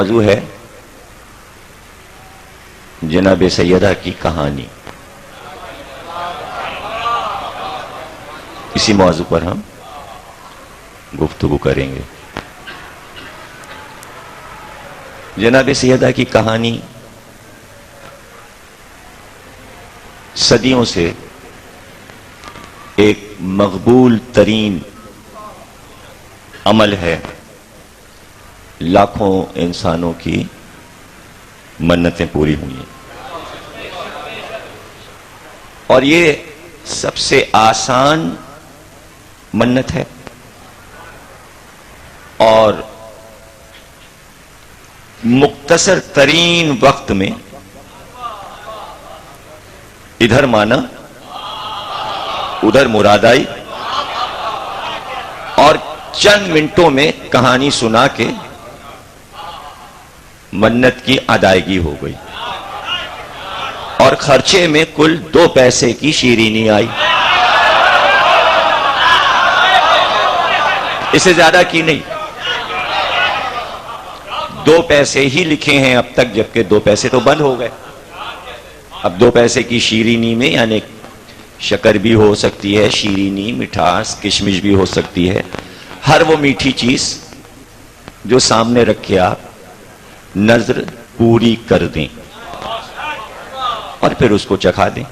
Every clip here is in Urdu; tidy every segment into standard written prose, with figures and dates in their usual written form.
موضوع ہے جناب سیدہ کی کہانی. اسی موضوع پر ہم گفتگو کریں گے. جناب سیدہ کی کہانی صدیوں سے ایک مقبول ترین عمل ہے. لاکھوں انسانوں کی منتیں پوری ہوئی ہیں اور یہ سب سے آسان منت ہے اور مختصر ترین وقت میں ادھر مانا ادھر مراد آئی اور چند منٹوں میں کہانی سنا کے منت کی ادائیگی ہو گئی اور خرچے میں کل 2 پیسے کی شیرینی آئی. اس سے زیادہ کی نہیں. 2 پیسے ہی لکھے ہیں اب تک، جبکہ 2 پیسے تو بند ہو گئے. اب 2 پیسے کی شیرینی میں یعنی شکر بھی ہو سکتی ہے، شیرینی، مٹھاس، کشمش بھی ہو سکتی ہے. ہر وہ میٹھی چیز جو سامنے رکھے آپ نظر پوری کر دیں اور پھر اس کو چکھا دیں.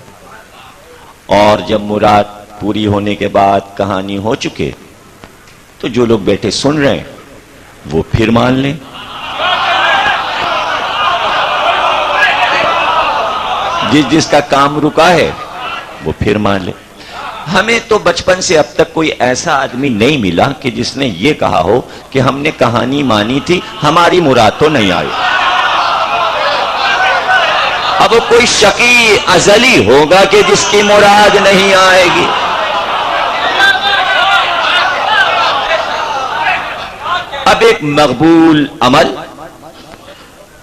اور جب مراد پوری ہونے کے بعد کہانی ہو چکے تو جو لوگ بیٹھے سن رہے ہیں وہ پھر مان لیں. جس کا کام رکا ہے وہ پھر مان لیں. ہمیں تو بچپن سے اب تک کوئی ایسا آدمی نہیں ملا کہ جس نے یہ کہا ہو کہ ہم نے کہانی مانی تھی، ہماری مراد تو نہیں آئی. اب وہ کوئی شقی ازلی ہوگا کہ جس کی مراد نہیں آئے گی. اب ایک مقبول عمل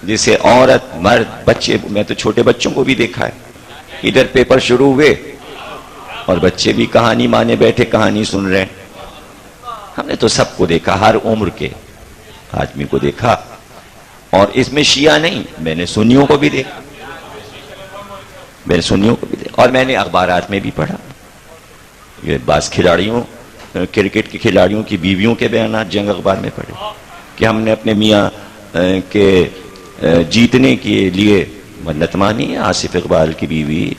جسے عورت، مرد، بچے، میں تو چھوٹے بچوں کو بھی دیکھا ہے، ادھر پیپر شروع ہوئے اور بچے بھی کہانی مانے بیٹھے، کہانی سن رہے ہیں. ہم نے تو سب کو دیکھا، ہر عمر کے آدمی کو دیکھا. اور اس میں شیعہ نہیں، میں نے سنیوں کو بھی دیکھا، اور میں نے اخبارات میں بھی پڑھا. یہ بعض کھلاڑیوں، کرکٹ کے کھلاڑیوں کی بیویوں کے بیانات جنگ اخبار میں پڑھے کہ ہم نے اپنے میاں کے جیتنے کے لیے منت مانی. آصف اقبال کی بیوی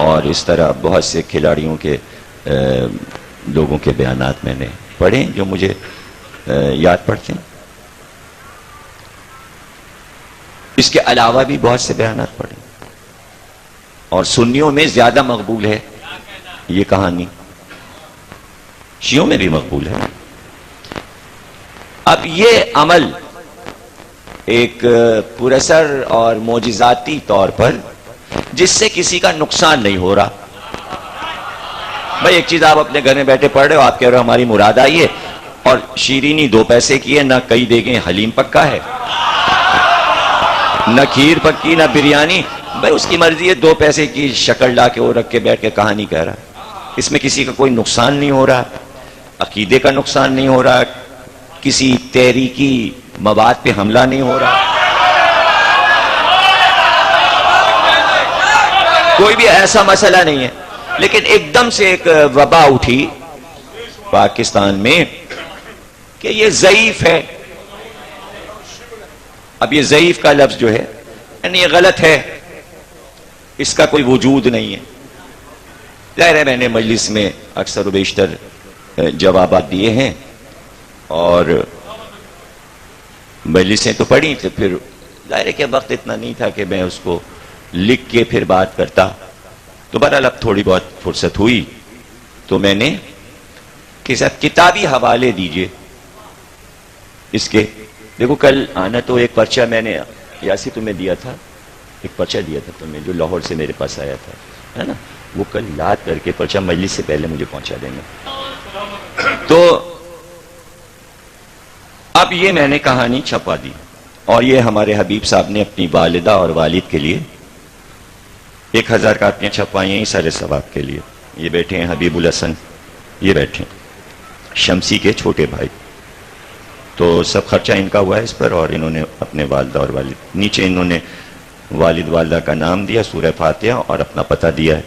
اور اس طرح بہت سے کھلاڑیوں کے لوگوں کے بیانات میں نے پڑھے جو مجھے یاد پڑتے ہیں. اس کے علاوہ بھی بہت سے بیانات پڑھے اور سنیوں میں زیادہ مقبول ہے یہ کہانی، شیعوں میں بھی مقبول ہے. اب یہ عمل ایک پراثر اور معجزاتی طور پر جس سے کسی کا نقصان نہیں ہو رہا. بھائی ایک چیز آپ اپنے گھر میں بیٹھے پڑھ رہے ہو، آپ کہہ رہے ہو ہماری مراد آئی ہے، اور شیرینی 2 پیسے کی ہے، نہ کئی دیگیں حلیم پکا ہے، نہ کھیر پکی، نہ بریانی. بھائی اس کی مرضی ہے، 2 پیسے کی شکل لا کے وہ رکھ کے بیٹھ کے کہانی کہہ رہا ہے. اس میں کسی کا کوئی نقصان نہیں ہو رہا، عقیدے کا نقصان نہیں ہو رہا، کسی تحریکی مواد پہ حملہ نہیں ہو رہا، کوئی بھی ایسا مسئلہ نہیں ہے. لیکن ایک دم سے ایک وبا اٹھی پاکستان میں کہ یہ ضعیف ہے. اب یہ ضعیف کا لفظ جو ہے یعنی یہ غلط ہے، اس کا کوئی وجود نہیں ہے. ظاہر ہے میں نے مجلس میں اکثر و بیشتر جوابات دیے ہیں اور مجلسیں تو پڑھی تھے. پھر ظاہر ہے کہ وقت اتنا نہیں تھا کہ میں اس کو لکھ کے پھر بات کرتا. تو بہرحال اب تھوڑی بہت فرصت ہوئی تو میں نے کہ صاحب کتابی حوالے دیجئے اس کے. دیکھو کل آنا تو ایک پرچہ میں نے یاسی تمہیں دیا تھا، ایک پرچہ دیا تھا تمہیں جو لاہور سے میرے پاس آیا تھا، ہے نا، وہ کل یاد کر کے پرچہ مجلس سے پہلے مجھے پہنچا دینا. تو اب یہ میں نے کہانی چھپا دی اور یہ ہمارے حبیب صاحب نے اپنی والدہ اور والد کے لیے 1000 کاپیاں چھپائی ہیں سارے ثواب کے لیے. یہ بیٹھے ہیں حبیب الحسن، یہ بیٹھے ہیں شمسی کے چھوٹے بھائی. تو سب خرچہ ان کا ہوا ہے اس پر، اور انہوں نے اپنے والدہ اور والد، نیچے انہوں نے والد والدہ کا نام دیا، سورہ فاتحہ اور اپنا پتہ دیا ہے،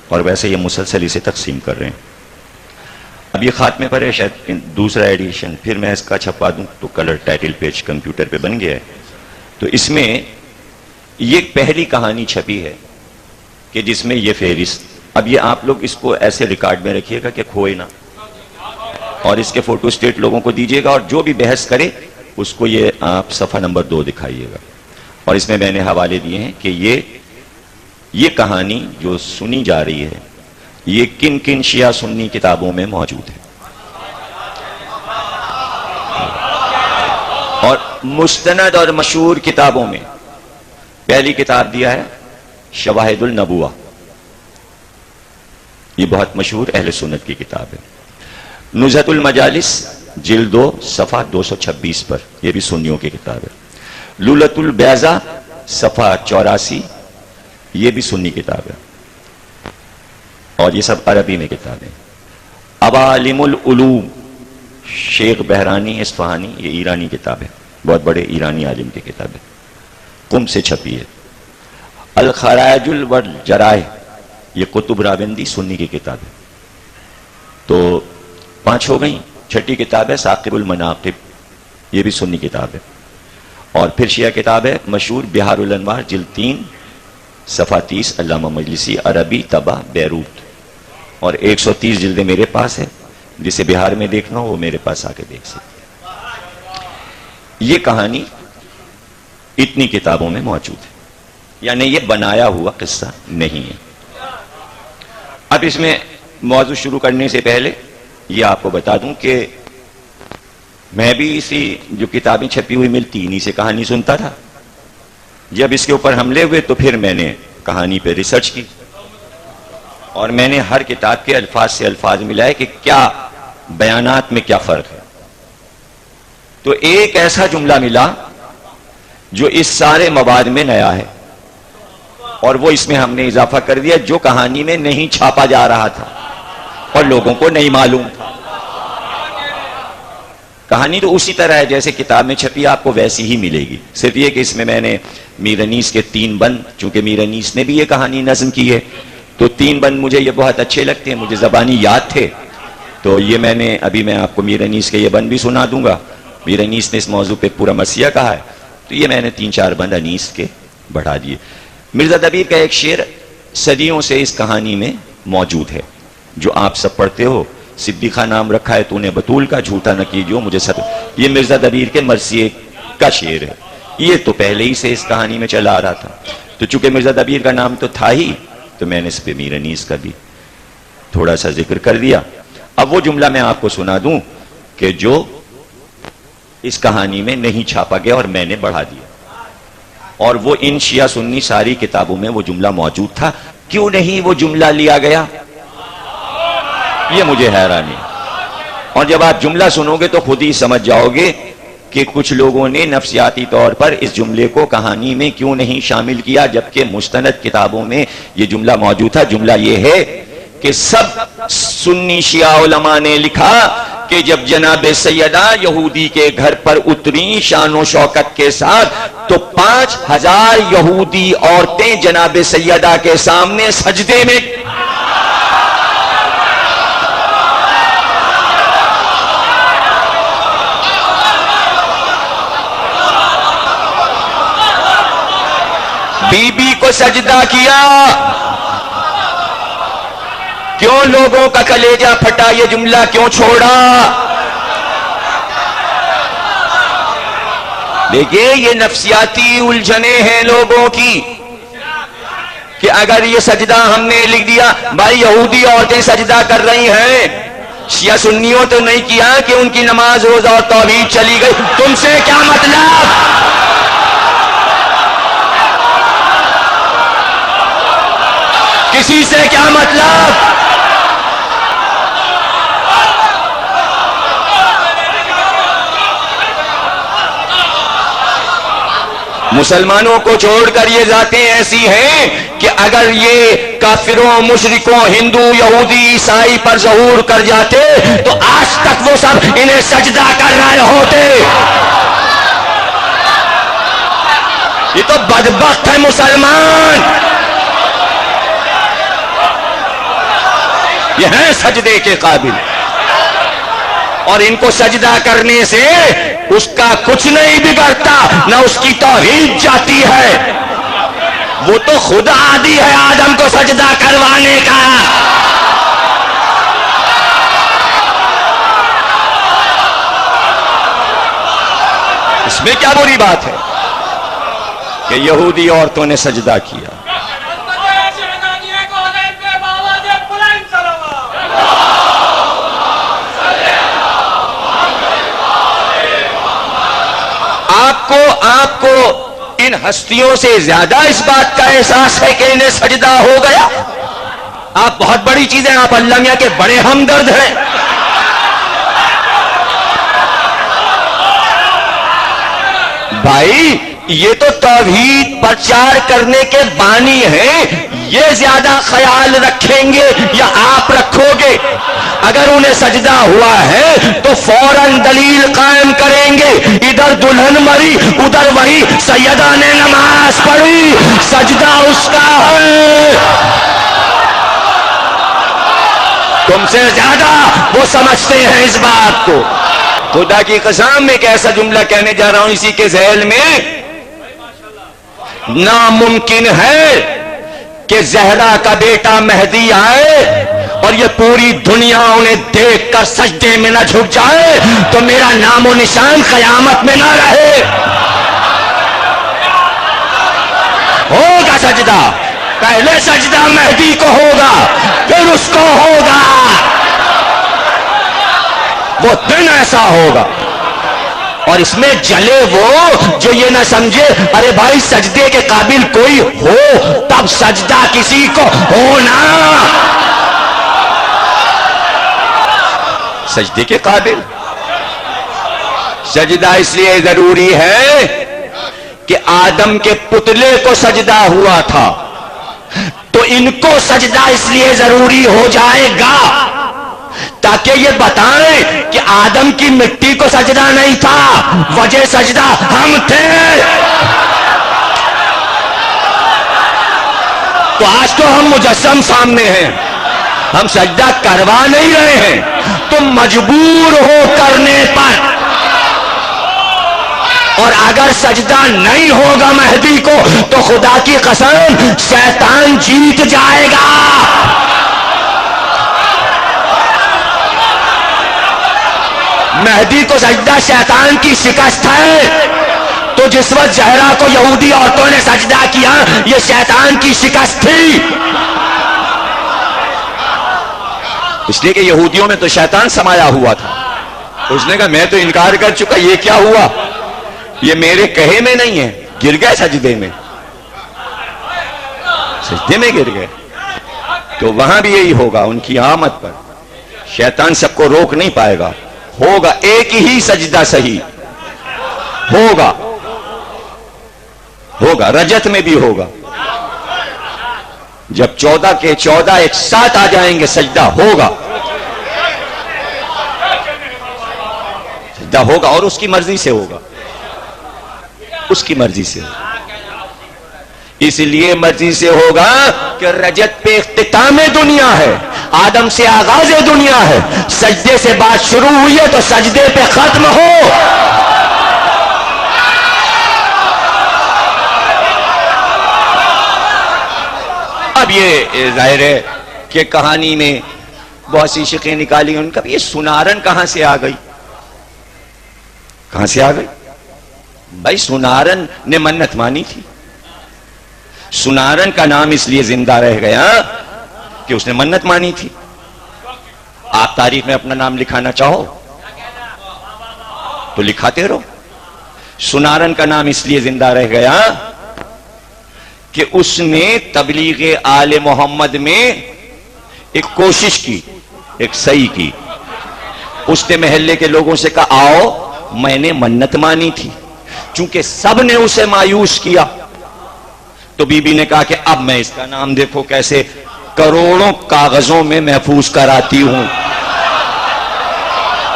اور ویسے یہ مسلسل اسے تقسیم کر رہے ہیں۔ اب یہ خاتمے پر ہے، شاید دوسرا ایڈیشن پھر میں اس کا چھپا دوں تو کلر ٹائٹل پیج کمپیوٹر پہ بن گیا ہے۔ تو اس میں یہ پہلی کہانی چھپی ہے کہ جس میں یہ فہرست، اب یہ آپ لوگ اس کو ایسے ریکارڈ میں رکھیے گا کہ کھوئے نہ، اور اس کے فوٹو اسٹیٹ لوگوں کو دیجیے گا، اور جو بھی بحث کرے اس کو یہ آپ صفحہ نمبر 2 دکھائیے گا، اور اس میں نے حوالے دیے ہیں کہ یہ کہانی جو سنی جا رہی ہے یہ کن کن شیعہ سنی کتابوں میں موجود ہے، اور مستند اور مشہور کتابوں میں پہلی کتاب دیا ہے شواہد النبوہ، یہ بہت مشہور اہل سنت کی کتاب ہے۔ نزہۃ المجالس جلد 2 صفحہ 226 پر، یہ بھی سنیوں کی کتاب ہے۔ لولۃ البیضہ صفحہ 84، یہ بھی سنی کتاب ہے، اور یہ سب عربی میں کتابیں۔ عوالم العلوم شیخ بہرانی اصفہانی، یہ ایرانی کتاب ہے، بہت بڑے ایرانی عالم کی کتاب ہے، قم سے چھپی ہے۔ الخراج والجرائح، یہ قطب راوندی سنی کی کتاب ہے۔ تو 5 ہو گئیں، چھٹی کتاب ہے ثاقب المناقب، یہ بھی سنی کتاب ہے۔ اور پھر شیعہ کتاب ہے مشہور بہار الانوار جلد 3 صفحہ 30، علامہ مجلسی، عربی طبع بیروت، اور 130 جلدیں میرے پاس ہے، جسے بہار میں دیکھنا ہو وہ میرے پاس آ کے دیکھ سکتے۔ یہ کہانی اتنی کتابوں میں موجود ہے، یعنی یہ بنایا ہوا قصہ نہیں ہے۔ اب اس میں موضوع شروع کرنے سے پہلے یہ آپ کو بتا دوں کہ میں بھی اسی جو کتابیں چھپی ہوئی ملتی انہی سے کہانی سنتا تھا۔ جب اس کے اوپر حملے ہوئے تو پھر میں نے کہانی پہ ریسرچ کی، اور میں نے ہر کتاب کے الفاظ سے الفاظ ملائے کہ کیا بیانات میں کیا فرق ہے۔ تو ایک ایسا جملہ ملا جو اس سارے مواد میں نیا ہے، اور وہ اس میں ہم نے اضافہ کر دیا جو کہانی میں نہیں چھاپا جا رہا تھا اور لوگوں کو نہیں معلوم تھا۔ کہانی تو اسی طرح ہے جیسے کتاب میں چھپی، آپ کو ویسی ہی ملے گی، صرف یہ کہ اس میں نے میر انیس کے 3 بند، چونکہ میر انیس نے بھی یہ کہانی نظم کی ہے تو 3 بند مجھے یہ بہت اچھے لگتے ہیں، مجھے زبانی یاد تھے، تو یہ میں نے ابھی میں آپ کو میر انیس کے یہ بند بھی سنا دوں گا۔ میر انیس نے اس موضوع پہ پورا مرثیہ کہا ہے، تو یہ میں نے 3-4 بند انیس کے بڑھا دیے۔ مرزا دبیر کا ایک شعر صدیوں سے اس کہانی میں موجود ہے جو آپ سب پڑھتے ہو، صدیقہ نام رکھا ہے تو نے بطول کا، جھوٹا نہ کیجو مجھے سب، یہ مرزا دبیر کے مرثیے کا شعر ہے۔ یہ تو پہلے ہی سے اس کہانی میں چلا آ رہا تھا، تو چونکہ مرزا دبیر کا نام تو تھا ہی تو میں نے اس پہ میر انیس کا بھی تھوڑا سا ذکر کر دیا۔ اب وہ جملہ میں آپ کو سنا دوں کہ جو اس کہانی میں نہیں چھاپا گیا اور میں نے بڑھا دیا، اور وہ ان شیعہ سنی ساری کتابوں میں وہ جملہ موجود تھا، کیوں نہیں وہ جملہ لیا گیا، یہ مجھے حیرانی۔ اور جب آپ جملہ سنو گے تو خود ہی سمجھ جاؤ گے کہ کچھ لوگوں نے نفسیاتی طور پر اس جملے کو کہانی میں کیوں نہیں شامل کیا، جبکہ مستند کتابوں میں یہ جملہ موجود تھا۔ جملہ یہ ہے کہ سب سنی شیعہ علماء نے لکھا کہ جب جناب سیدہ یہودی کے گھر پر اتری شان و شوکت کے ساتھ تو 5000 یہودی عورتیں جناب سیدہ کے سامنے سجدے میں، بی بی کو سجدہ کیا۔ کیوں لوگوں کا کلیجہ پھٹا، یہ جملہ کیوں چھوڑا؟ دیکھیے یہ نفسیاتی الجھنیں ہیں لوگوں کی کہ اگر یہ سجدہ ہم نے لکھ دیا، بھائی یہودی عورتیں سجدہ کر رہی ہیں، شیعہ سنیوں تو نہیں کیا کہ ان کی نماز روزہ اور توحید چلی گئی، تم سے کیا مطلب؟ کسی سے کیا مطلب؟ مسلمانوں کو چھوڑ کر یہ ذاتیں ایسی ہیں کہ اگر یہ کافروں مشرکوں ہندو یہودی عیسائی پر ظہور کر جاتے تو آج تک وہ سب انہیں سجدہ کر رہے ہوتے. یہ تو بدبخت ہے مسلمان. یہ ہیں سجدے کے قابل اور ان کو سجدہ کرنے سے اس کا کچھ نہیں بگڑتا نہ اس کی توحید جاتی ہے. وہ تو خود عادی ہے آدم کو سجدہ کروانے کا. اس میں کیا بری بات ہے کہ یہودی عورتوں نے سجدہ کیا. آپ کو ان ہستیوں سے زیادہ اس بات کا احساس ہے کہ انہیں سجدہ ہو گیا. آپ بہت بڑی چیز ہیں, آپ اللہ میاں کے بڑے ہمدرد ہیں. بھائی یہ تو توحید پرچار کرنے کے بانی ہیں, یہ زیادہ خیال رکھیں گے یا آپ رکھو گے؟ اگر انہیں سجدہ ہوا ہے تو فوراً دلیل قائم کریں گے. ادھر دلہن مری, ادھر وہی سیدہ نے نماز پڑھی, سجدہ اس کا ہے. تم سے زیادہ وہ سمجھتے ہیں اس بات کو. خدا کی قسم میں ایک ایسا جملہ کہنے جا رہا ہوں اسی کے ذیل میں. ناممکن ہے کہ زہرا کا بیٹا مہدی آئے اور یہ پوری دنیا انہیں دیکھ کر سجدے میں نہ جھک جائے تو میرا نام و نشان قیامت میں نہ رہے. ہوگا سجدہ, پہلے سجدہ مہدی کو ہوگا پھر اس کو ہوگا. وہ دن ایسا ہوگا اور اس میں جلے وہ جو یہ نہ سمجھے ارے بھائی سجدے کے قابل کوئی ہو تب سجدہ کسی کو ہونا. سجدے کے قابل سجدہ اس لیے ضروری ہے کہ آدم کے پتلے کو سجدہ ہوا تھا تو ان کو سجدہ اس لیے ضروری ہو جائے گا تاکہ یہ بتائیں کہ آدم کی مٹی کو سجدہ نہیں تھا, وجہ سجدہ ہم تھے. تو آج تو ہم مجسم سامنے ہیں, ہم سجدہ کروا نہیں رہے ہیں, تم مجبور ہو کرنے پر. اور اگر سجدہ نہیں ہوگا مہدی کو تو خدا کی قسم شیطان جیت جائے گا. مہدی کو سجدہ شیطان کی شکست ہے. تو جس وقت زہرا کو یہودی عورتوں نے سجدہ کیا یہ شیطان کی شکست تھی. اس لیے کہ یہودیوں میں تو شیطان سمایا ہوا تھا. اس نے کہا میں تو انکار کر چکا, یہ کیا ہوا, یہ میرے کہے میں نہیں ہے, گر گئے سجدے میں, سجدے میں گر گئے. تو وہاں بھی یہی ہوگا ان کی آمد پر. شیطان سب کو روک نہیں پائے گا, ہوگا ایک ہی سجدہ صحیح ہوگا, ہوگا رجت میں بھی ہوگا. جب 14 کے 14 ایک ساتھ آ جائیں گے سجدہ ہوگا, سجدہ ہوگا اور اس کی مرضی سے ہوگا, اس کی مرضی سے. اس لیے مرضی سے ہوگا کہ رجت پہ اختتام دنیا ہے, آدم سے آغاز دنیا ہے. سجدے سے بات شروع ہوئی ہے تو سجدے پہ ختم ہو. اب یہ ظاہر ہے کہ کہانی میں بہت سی شقیں نکالی ان کا. یہ سنارن کہاں سے آ گئی, کہاں سے آ گئی؟ بھائی سنارن نے منت مانی تھی. سنارن کا نام اس لیے زندہ رہ گیا کہ اس نے منت مانی تھی. آپ تاریخ میں اپنا نام لکھانا چاہو تو لکھاتے رہو. سنارن کا نام اس لیے زندہ رہ گیا کہ اس نے تبلیغ آل محمد میں ایک کوشش کی, ایک صحیح کی. اس نے محلے کے لوگوں سے کہا آؤ میں نے منت مانی تھی چونکہ سب نے اسے مایوس کیا تو بی بی نے کہا کہ اب میں اس کا نام دیکھو کیسے کروڑوں کاغذوں میں محفوظ کراتی ہوں.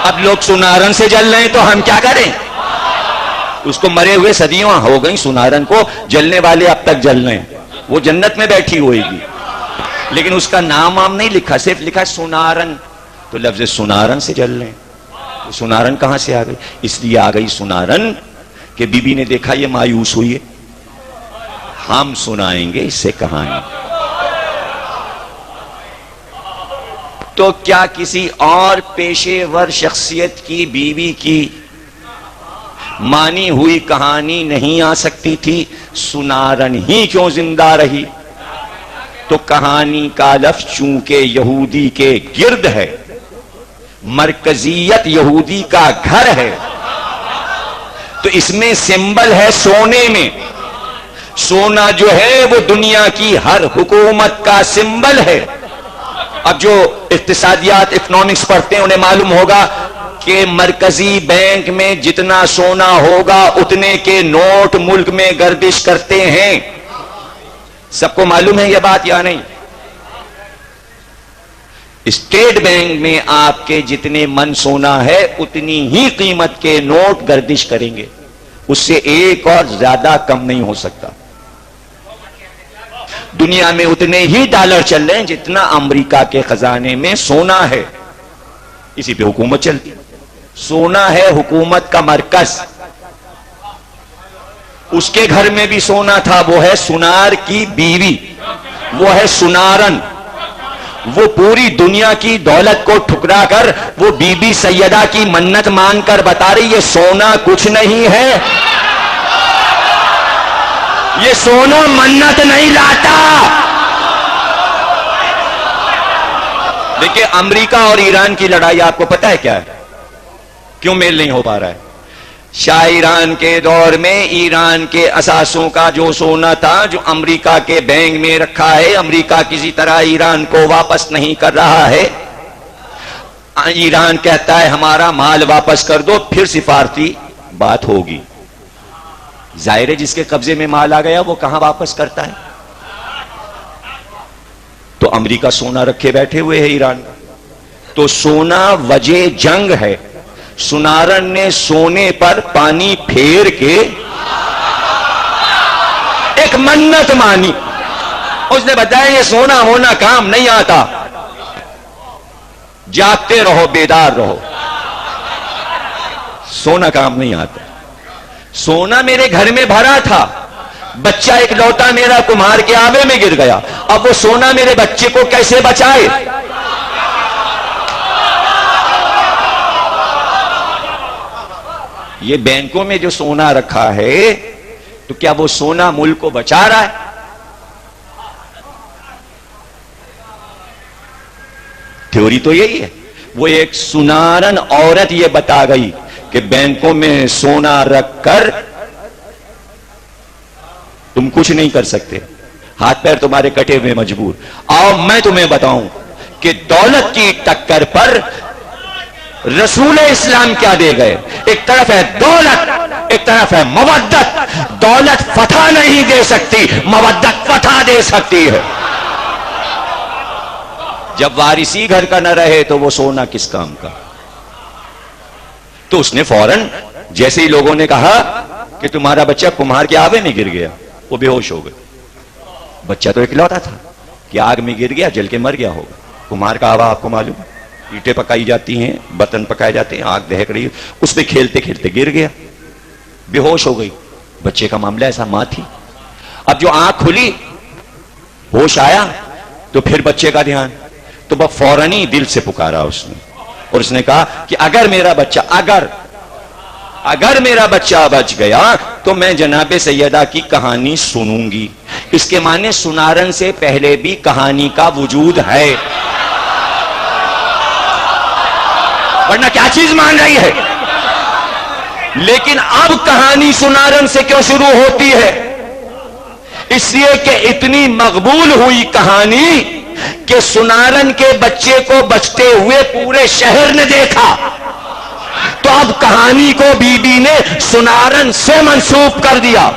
اب لوگ سنارن سے جل رہے ہیں تو ہم کیا کریں؟ اس کو مرے ہوئے صدیوں ہو گئی، سنارن کو جلنے والے اب تک جل رہے ہیں. وہ جنت میں بیٹھی ہوئے گی لیکن اس کا نام وام نہیں لکھا، صرف لکھا سنارن. تو لفظ سنارن سے جل رہے ہیں. تو سنارن کہاں سے آ گئی؟ اس لیے آ گئی سنارن کہ بی بی نے دیکھا یہ مایوس ہوئی ہے، ہم سنائیں گے اس سے کہانی. تو کیا کسی اور پیشے ور شخصیت کی بیوی کی مانی ہوئی کہانی نہیں آ سکتی تھی؟ سنارن ہی کیوں زندہ رہی؟ تو کہانی کا لفظ چونکہ یہودی کے گرد ہے، مرکزیت یہودی کا گھر ہے، تو اس میں سمبل ہے سونے میں. سونا جو ہے وہ دنیا کی ہر حکومت کا سمبل ہے. اب جو اقتصادیات اکنامکس پڑھتے ہیں انہیں معلوم ہوگا کہ مرکزی بینک میں جتنا سونا ہوگا اتنے کے نوٹ ملک میں گردش کرتے ہیں. سب کو معلوم ہے یہ بات یا نہیں؟ اسٹیٹ بینک میں آپ کے جتنے من سونا ہے اتنی ہی قیمت کے نوٹ گردش کریں گے، اس سے ایک اور زیادہ کم نہیں ہو سکتا. دنیا میں اتنے ہی ڈالر چل رہے ہیں جتنا امریکہ کے خزانے میں سونا ہے. اسی پہ حکومت چلتی. سونا ہے حکومت کا مرکز. اس کے گھر میں بھی سونا تھا، وہ ہے سنار کی بیوی، وہ ہے سنارن. وہ پوری دنیا کی دولت کو ٹھکرا کر وہ بی بی سیدہ کی منت مان کر بتا رہی یہ سونا کچھ نہیں ہے، یہ سونا منت نہیں لاتا. دیکھیں امریکہ اور ایران کی لڑائی آپ کو پتا ہے کیا ہے؟ کیوں میل نہیں ہو پا رہا ہے؟ شاہ ایران کے دور میں ایران کے اثاثوں کا جو سونا تھا جو امریکہ کے بینک میں رکھا ہے، امریکہ کسی طرح ایران کو واپس نہیں کر رہا ہے. ایران کہتا ہے ہمارا مال واپس کر دو، پھر سفارتی بات ہوگی. ظاہر ہے جس کے قبضے میں مال آ گیا وہ کہاں واپس کرتا ہے؟ تو امریکہ سونا رکھے بیٹھے ہوئے ہے ایران. تو سونا وجہ جنگ ہے. سنارن نے سونے پر پانی پھیر کے ایک منت مانی. اس نے بتایا یہ سونا ہونا کام نہیں آتا، جاگتے رہو بیدار رہو، سونا کام نہیں آتا. سونا میرے گھر میں بھرا تھا، بچہ ایک لوٹا میرا کمہار کے آوے میں گر گیا، اب وہ سونا میرے بچے کو کیسے بچائے؟ یہ بینکوں میں جو سونا رکھا ہے تو کیا وہ سونا ملک کو بچا رہا ہے؟ تھیوری تو یہی ہے. وہ ایک سنارن عورت یہ بتا گئی کہ بینکوں میں سونا رکھ کر تم کچھ نہیں کر سکتے، ہاتھ پیر تمہارے کٹے ہوئے مجبور. آؤ میں تمہیں بتاؤں کہ دولت کی ٹکر پر رسول اسلام کیا دے گئے. ایک طرف ہے دولت، ایک طرف ہے مودت. دولت فتح نہیں دے سکتی، مودت فتح دے سکتی ہے. جب وارثی گھر کا نہ رہے تو وہ سونا کس کام کا؟ تو اس نے فوراً جیسے ہی لوگوں نے کہا کہ تمہارا بچہ کمہار کے آوے میں گر گیا، وہ بے ہوش ہو گئے. بچہ تو اکلوتا تھا کہ آگ میں گر گیا جل کے مر گیا ہوگا. کمہار کا آوا آپ کو معلوم ہے، اینٹیں پکائی جاتی ہیں، برتن پکائے جاتے ہیں، آگ دہک رہی ہے، اس میں کھیلتے کھیلتے گر گیا، بے ہوش ہو گئی. بچے کا معاملہ ایسا، ماں تھی. اب جو آنکھ کھلی ہوش آیا تو پھر بچے کا دھیان، تو وہ فوراً ہی دل سے پکارا اس نے، اور اس نے کہا کہ اگر میرا بچہ بچ گیا تو میں جناب سیدہ کی کہانی سنوں گی. اس کے معنی سنارن سے پہلے بھی کہانی کا وجود ہے، ورنہ کیا چیز مان رہی ہے. لیکن اب کہانی سنارن سے کیوں شروع ہوتی ہے؟ اس لیے کہ اتنی مقبول ہوئی کہانی کہ سنارن کے بچے کو بچتے ہوئے پورے شہر نے دیکھا. تو اب کہانی کو بی بی نے سنارن سے منسوب کر دیا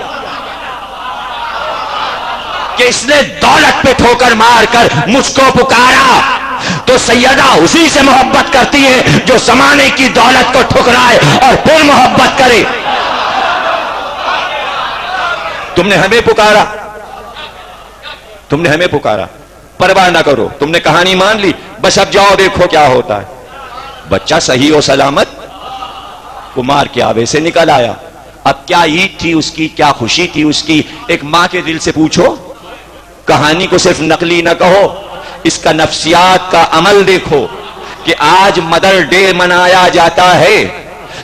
کہ اس نے دولت پہ ٹھوکر مار کر مجھ کو پکارا. تو سیدہ اسی سے محبت کرتی ہے جو زمانے کی دولت کو ٹھکرائے اور پھر محبت کرے. تم نے ہمیں پکارا, تم نے ہمیں پکارا, پرواہ نہ کرو, تم نے کہانی مان لی, بس اب جاؤ دیکھو کیا ہوتا ہے. بچہ صحیح و سلامت کمار کے آوے سے نکل آیا. اب کیا عید تھی اس کی, کیا خوشی تھی اس کی, ایک ماں کے دل سے پوچھو. کہانی کو صرف نقلی نہ کہو, اس کا نفسیات کا عمل دیکھو کہ آج مدر ڈے منایا جاتا ہے.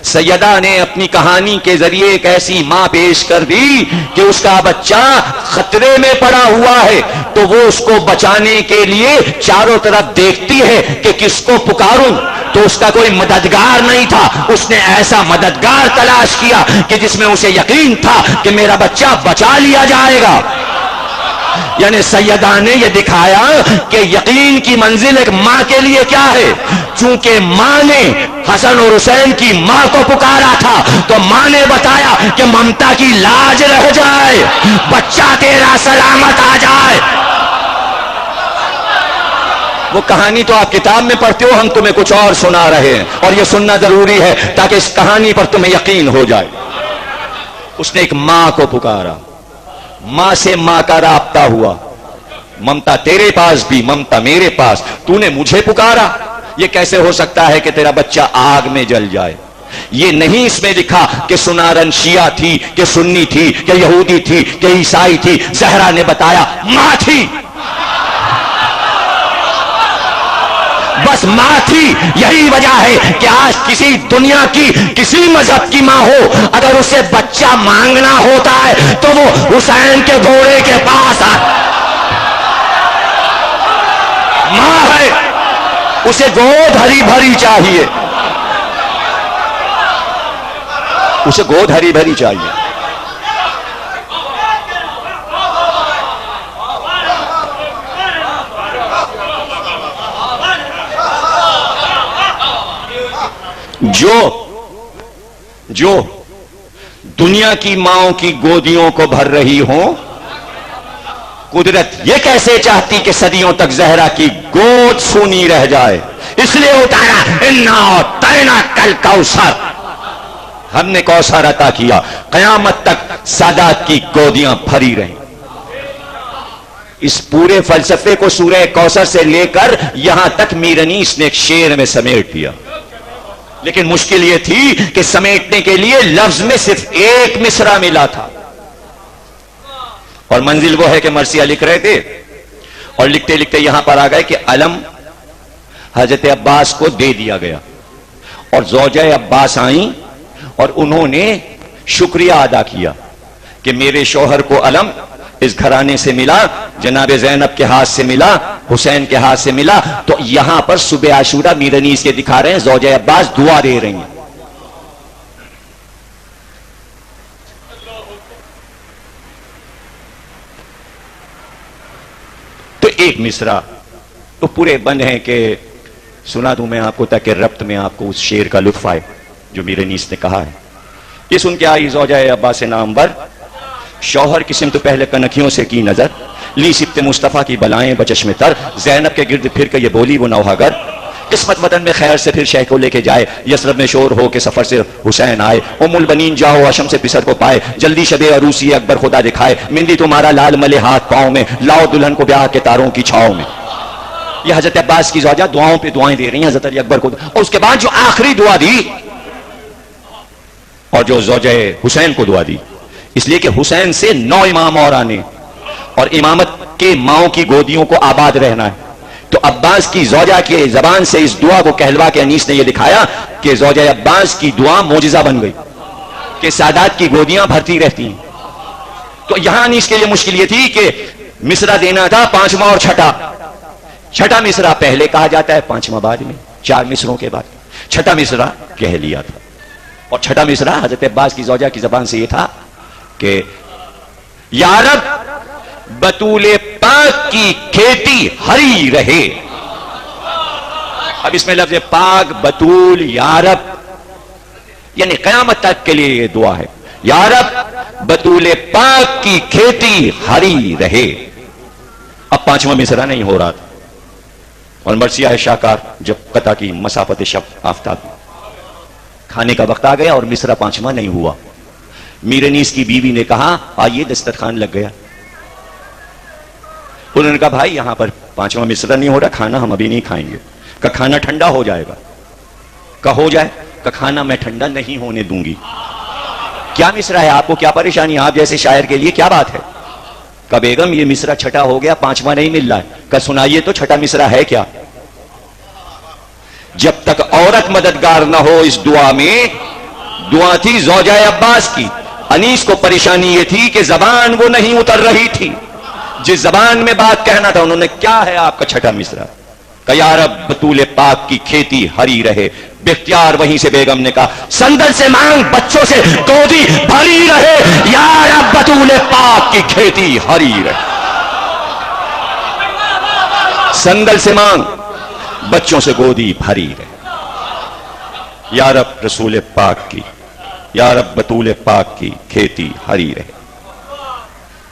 سیدہ نے اپنی کہانی کے ذریعے ایک ایسی ماں پیش کر دی کہ اس کا بچہ خطرے میں پڑا ہوا ہے, تو وہ اس کو بچانے کے لیے چاروں طرف دیکھتی ہے کہ کس کو پکاروں. تو اس کا کوئی مددگار نہیں تھا, اس نے ایسا مددگار تلاش کیا کہ جس میں اسے یقین تھا کہ میرا بچہ بچا لیا جائے گا. یعنی سیدہ نے یہ دکھایا کہ یقین کی منزل ایک ماں کے لیے کیا ہے. چونکہ ماں نے حسن اور حسین کی ماں کو پکارا تھا تو ماں نے بتایا کہ ممتا کی لاج رہ جائے, بچہ تیرا سلامت آ جائے. وہ کہانی تو آپ کتاب میں پڑھتے ہو, ہم تمہیں کچھ اور سنا رہے ہیں, اور یہ سننا ضروری ہے تاکہ اس کہانی پر تمہیں یقین ہو جائے. اس نے ایک ماں کو پکارا, ماں سے ماں کا رابطہ ہوا. ممتا تیرے پاس بھی, ممتا میرے پاس, تو نے مجھے پکارا. یہ کیسے ہو سکتا ہے کہ تیرا بچہ آگ میں جل جائے؟ یہ نہیں اس میں لکھا کہ سنارن شیعہ تھی, کہ سنی تھی, کہ یہودی تھی, کہ عیسائی تھی. زہرا نے بتایا ماں تھی, بس ماں تھی. یہی وجہ ہے کہ آج کسی دنیا کی کسی مذہب کی ماں ہو, اگر اسے بچہ مانگنا ہوتا ہے تو وہ حسین کے گھوڑے کے پاس آئے. ماں ہے, اسے گود ہری بھری چاہیے, اسے گود ہری بھری چاہیے. جو دنیا کی ماؤں کی گودیوں کو بھر رہی ہوں, قدرت یہ کیسے چاہتی کہ صدیوں تک زہرا کی گود سونی رہ جائے. اس لیے اتارا انا اعطینا کل کوثر, ہم نے کوثر عطا کیا, قیامت تک سادات کی گودیاں بھری رہیں. اس پورے فلسفے کو سورہ کوثر سے لے کر یہاں تک میرنیس نے ایک شعر میں سمیٹ دیا. لیکن مشکل یہ تھی کہ سمیٹنے کے لیے لفظ میں صرف ایک مصرع ملا تھا, اور منزل وہ ہے کہ مرثیہ لکھ رہے تھے اور لکھتے لکھتے یہاں پر آ گئے کہ علم حضرت عباس کو دے دیا گیا, اور زوجہ عباس آئیں اور انہوں نے شکریہ ادا کیا کہ میرے شوہر کو علم اس گھرانے سے ملا, جناب زینب کے ہاتھ سے ملا, حسین کے ہاتھ سے ملا. تو یہاں پر صبح عاشورہ میرنیس کے دکھا رہے ہیں زوجہ عباس دعا دے رہی ہیں. تو ایک مصرع تو پورے بند ہیں کہ سنا دوں میں آپ کو تاکہ ربط میں آپ کو اس شعر کا لطف آئے جو میرنیس نے کہا ہے. یہ سن کے آئی زوجہ عباس نامور, شوہر کی سمت پہلے کنکھیوں سے کی نظر, لی سبت مصطفیٰ کی بلائیں بچشم تر, زینب کے گرد پھر کے یہ بولی وہ نوحہ گر, قسمت وطن میں خیر سے پھر شہ کو لے کے جائے, یثرب میں شور ہو کے سفر سے حسین آئے, ام البنین جاؤ حشم سے پسر کو پائے, جلدی شب عروسی اکبر خدا دکھائے, مندی تمہارا لال ملے ہاتھ پاؤں میں, لاؤ دلہن کو بیاہ کے تاروں کی چھاؤں میں. یہ حضرت عباس کی زوجہ دعاؤں پہ دعائیں دے رہی ہیں حضرت علی اکبر کو, اور اس کے بعد جو آخری دعا دی اور جو زوجہ حسین کو دعا دی, اس لیے کہ حسین سے 9 امام اور آنے اور امامت کے ماؤں کی گودیوں کو آباد رہنا ہے. تو عباس کی زوجہ کے زبان سے اس دعا کو کہلوا کے انیس نے یہ دکھایا کہ زوجہ عباس کی دعا معجزہ بن گئی کہ سادات کی گودیاں بھرتی رہتی ہیں. تو یہاں انیس کے لیے مشکل یہ تھی کہ مصرع دینا تھا 5واں اور چھٹا مصرع پہلے کہا جاتا ہے, 5واں بعد میں, 4 مصروں کے بعد. چھٹا مصرع کہہ لیا تھا, اور چھٹا مصرع حضرت عباس کی زوجہ کی زبان سے یہ تھا کہ یا رب بطول پاک کی کھیتی ہری رہے. اب اس میں لفظ پاک, بطول, یا رب, یعنی قیامت تک کے لیے یہ دعا ہے، یا رب بطول پاک کی کھیتی ہری رہے۔ اب پانچواں مصرع نہیں ہو رہا تھا، اور مرثیہ ہے شاہکار جب قطع کی مسافت شب آفتاب، کھانے کا وقت آ گیا اور مصرع پانچواں نہیں ہوا۔ میر انیس کی بیوی نے کہا آئیے دسترخوان لگ گیا۔ انہوں نے کہا بھائی یہاں پر پانچواں مصرع نہیں ہو رہا، کھانا ہم ابھی نہیں کھائیں گے۔ کہ کھانا ٹھنڈا ہو جائے گا۔ کہ ہو جائے؟ کہ کھانا میں ٹھنڈا نہیں ہونے دوں گی۔ کیا مصرع ہے؟ آپ کو کیا پریشانی؟ آپ جیسے شاعر کے لیے کیا بات ہے؟ کہ بیگم یہ مصرع چھٹا ہو گیا، پانچواں نہیں مل رہا ہے۔ کہ سنائیے تو چھٹا مصرع ہے کیا؟ جب تک عورت مددگار نہ ہو اس دعا میں، دعا تھی زوجہ عباس کی، انیس کو پریشانی یہ تھی کہ زبان وہ نہیں اتر رہی تھی، جس زبان میں بات کہنا تھا۔ انہوں نے کیا ہے آپ کا چھٹا مصرع؟ کہ یا رب بطول پاک کی کھیتی ہری رہے۔ باختیار وہیں سے بیگم نے کہا سندل سے مانگ بچوں سے گودی بھری رہے، یا رب بطول پاک کی کھیتی ہری رہے۔ سندل سے مانگ بچوں سے گودی بھری رہے، یا رب رسول پاک کی، یا رب بطول پاک کی کھیتی ہری رہے۔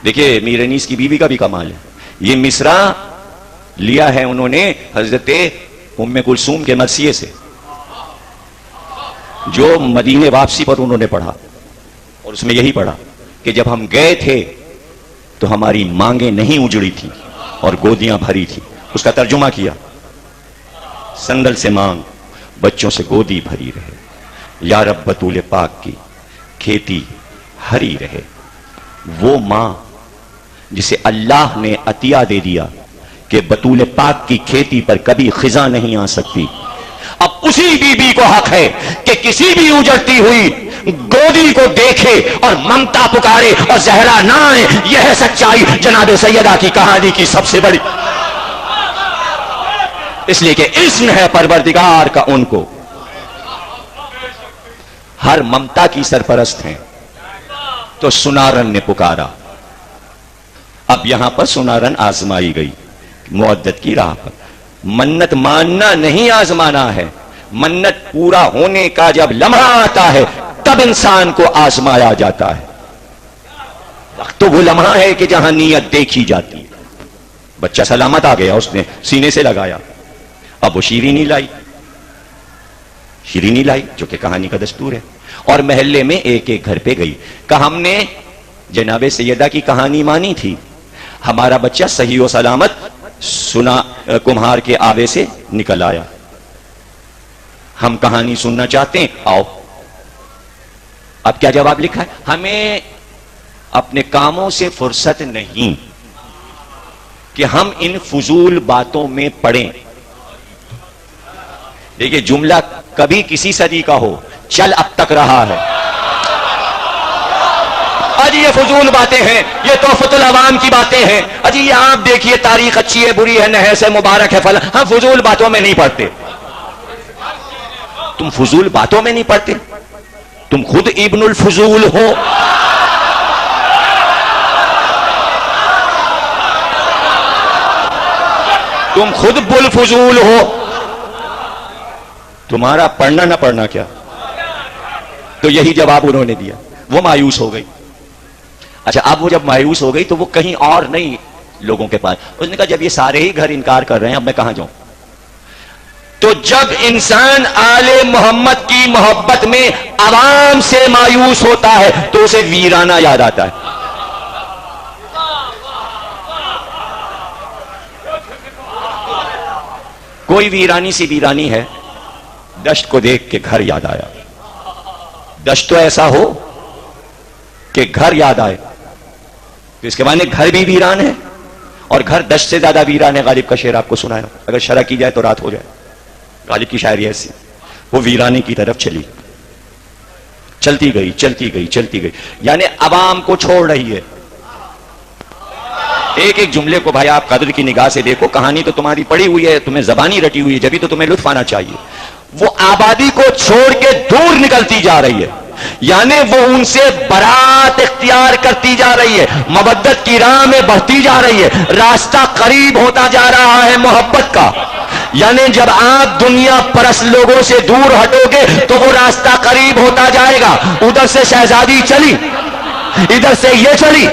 دیکھیے میر انیس کی بیوی کا بھی کمال ہے، یہ مصرع لیا ہے انہوں نے حضرت ام کلثوم کے مرثیے سے، جو مدینے واپسی پر انہوں نے پڑھا، اور اس میں یہی پڑھا کہ جب ہم گئے تھے تو ہماری مانگیں نہیں اجڑی تھی اور گودیاں بھری تھی۔ اس کا ترجمہ کیا سندل سے مانگ بچوں سے گودی بھری رہے، یا رب بطول پاک کی کھیتی ہری رہے۔ وہ ماں جسے اللہ نے عطیہ دے دیا کہ بطول پاک کی کھیتی پر کبھی خزاں نہیں آ سکتی، اب اسی بی بی کو حق ہے کہ کسی بھی اجڑتی ہوئی گودی کو دیکھے اور ممتا پکارے اور زہرا نہ آئے۔ یہ ہے سچائی جناب سیدہ کی کہانی کی سب سے بڑی، اس لیے کہ اسم ہے پروردگار کا ان کو، ہر ممتا کی سرپرست ہیں۔ تو سنارن نے پکارا، اب یہاں پر سنارن آزمائی گئی مودت کی راہ پر۔ منت ماننا نہیں آزمانا ہے، منت پورا ہونے کا جب لمحہ آتا ہے تب انسان کو آزمایا جاتا ہے۔ تو وہ لمحہ ہے کہ جہاں نیت دیکھی جاتی ہے۔ بچہ سلامت آ گیا، اس نے سینے سے لگایا، اب وہ شیرینی لائی، شیرینی لائی جو کہ کہانی کا دستور ہے، اور محلے میں ایک ایک گھر پہ گئی۔ کہ ہم نے جناب سیدہ کی کہانی مانی تھی، ہمارا بچہ صحیح و سلامت سنا کمہار کے آوے سے نکل آیا، ہم کہانی سننا چاہتے ہیں، آؤ۔ اب کیا جواب لکھا ہے؟ ہمیں اپنے کاموں سے فرصت نہیں کہ ہم ان فضول باتوں میں پڑیں۔ دیکھیے جملہ کبھی کسی صدی کا ہو، چل اب تک رہا ہے۔ اجی یہ فضول باتیں ہیں، یہ تحفۃ العوام کی باتیں ہیں، اجی یہ آپ دیکھیے تاریخ اچھی ہے بری ہے نحس ہے مبارک ہے فلاں، ہم فضول باتوں میں نہیں پڑھتے۔ تم فضول باتوں میں نہیں پڑھتے، تم خود ابن الفضول ہو۔ تم خود بالفضول ہو، تمہارا پڑھنا نہ پڑھنا کیا؟ تو یہی جواب انہوں نے دیا۔ وہ مایوس ہو گئی۔ اچھا اب وہ جب مایوس ہو گئی تو وہ کہیں اور نہیں لوگوں کے پاس، اس نے کہا جب یہ سارے ہی گھر انکار کر رہے ہیں اب میں کہاں جاؤں؟ تو جب انسان آل محمد کی محبت میں عوام سے مایوس ہوتا ہے تو اسے ویرانہ یاد آتا ہے۔ کوئی ویرانی سی ویرانی ہے، دشت کو دیکھ کے گھر یاد آیا۔ دشت تو ایسا ہو کہ گھر یاد آئے، تو اس کے معنی گھر بھی ویران ہے اور گھر دشت سے زیادہ ویران ہے۔ غالب کا شعر آپ کو سنایا، اگر شرح کی جائے تو رات ہو جائے۔ غالب کی شاعری ایسی، وہ ویرانے کی طرف چلی، چلتی گئی چلتی گئی چلتی گئی، یعنی عوام کو چھوڑ رہی ہے۔ ایک ایک جملے کو بھائی آپ قدر کی نگاہ سے دیکھو، کہانی تو تمہاری پڑھی ہوئی ہے، تمہیں زبانی رٹی ہوئی ہے، جبھی تو تمہیں لطف آنا چاہیے۔ وہ آبادی کو چھوڑ کے دور نکلتی جا رہی ہے، یعنی وہ ان سے برات اختیار کرتی جا رہی ہے، مودت کی راہ میں بڑھتی جا رہی ہے، راستہ قریب ہوتا جا رہا ہے محبت کا۔ یعنی جب آپ دنیا پرست لوگوں سے دور ہٹو گے تو وہ راستہ قریب ہوتا جائے گا. ادھر سے شہزادی چلی, ادھر سے یہ چلی,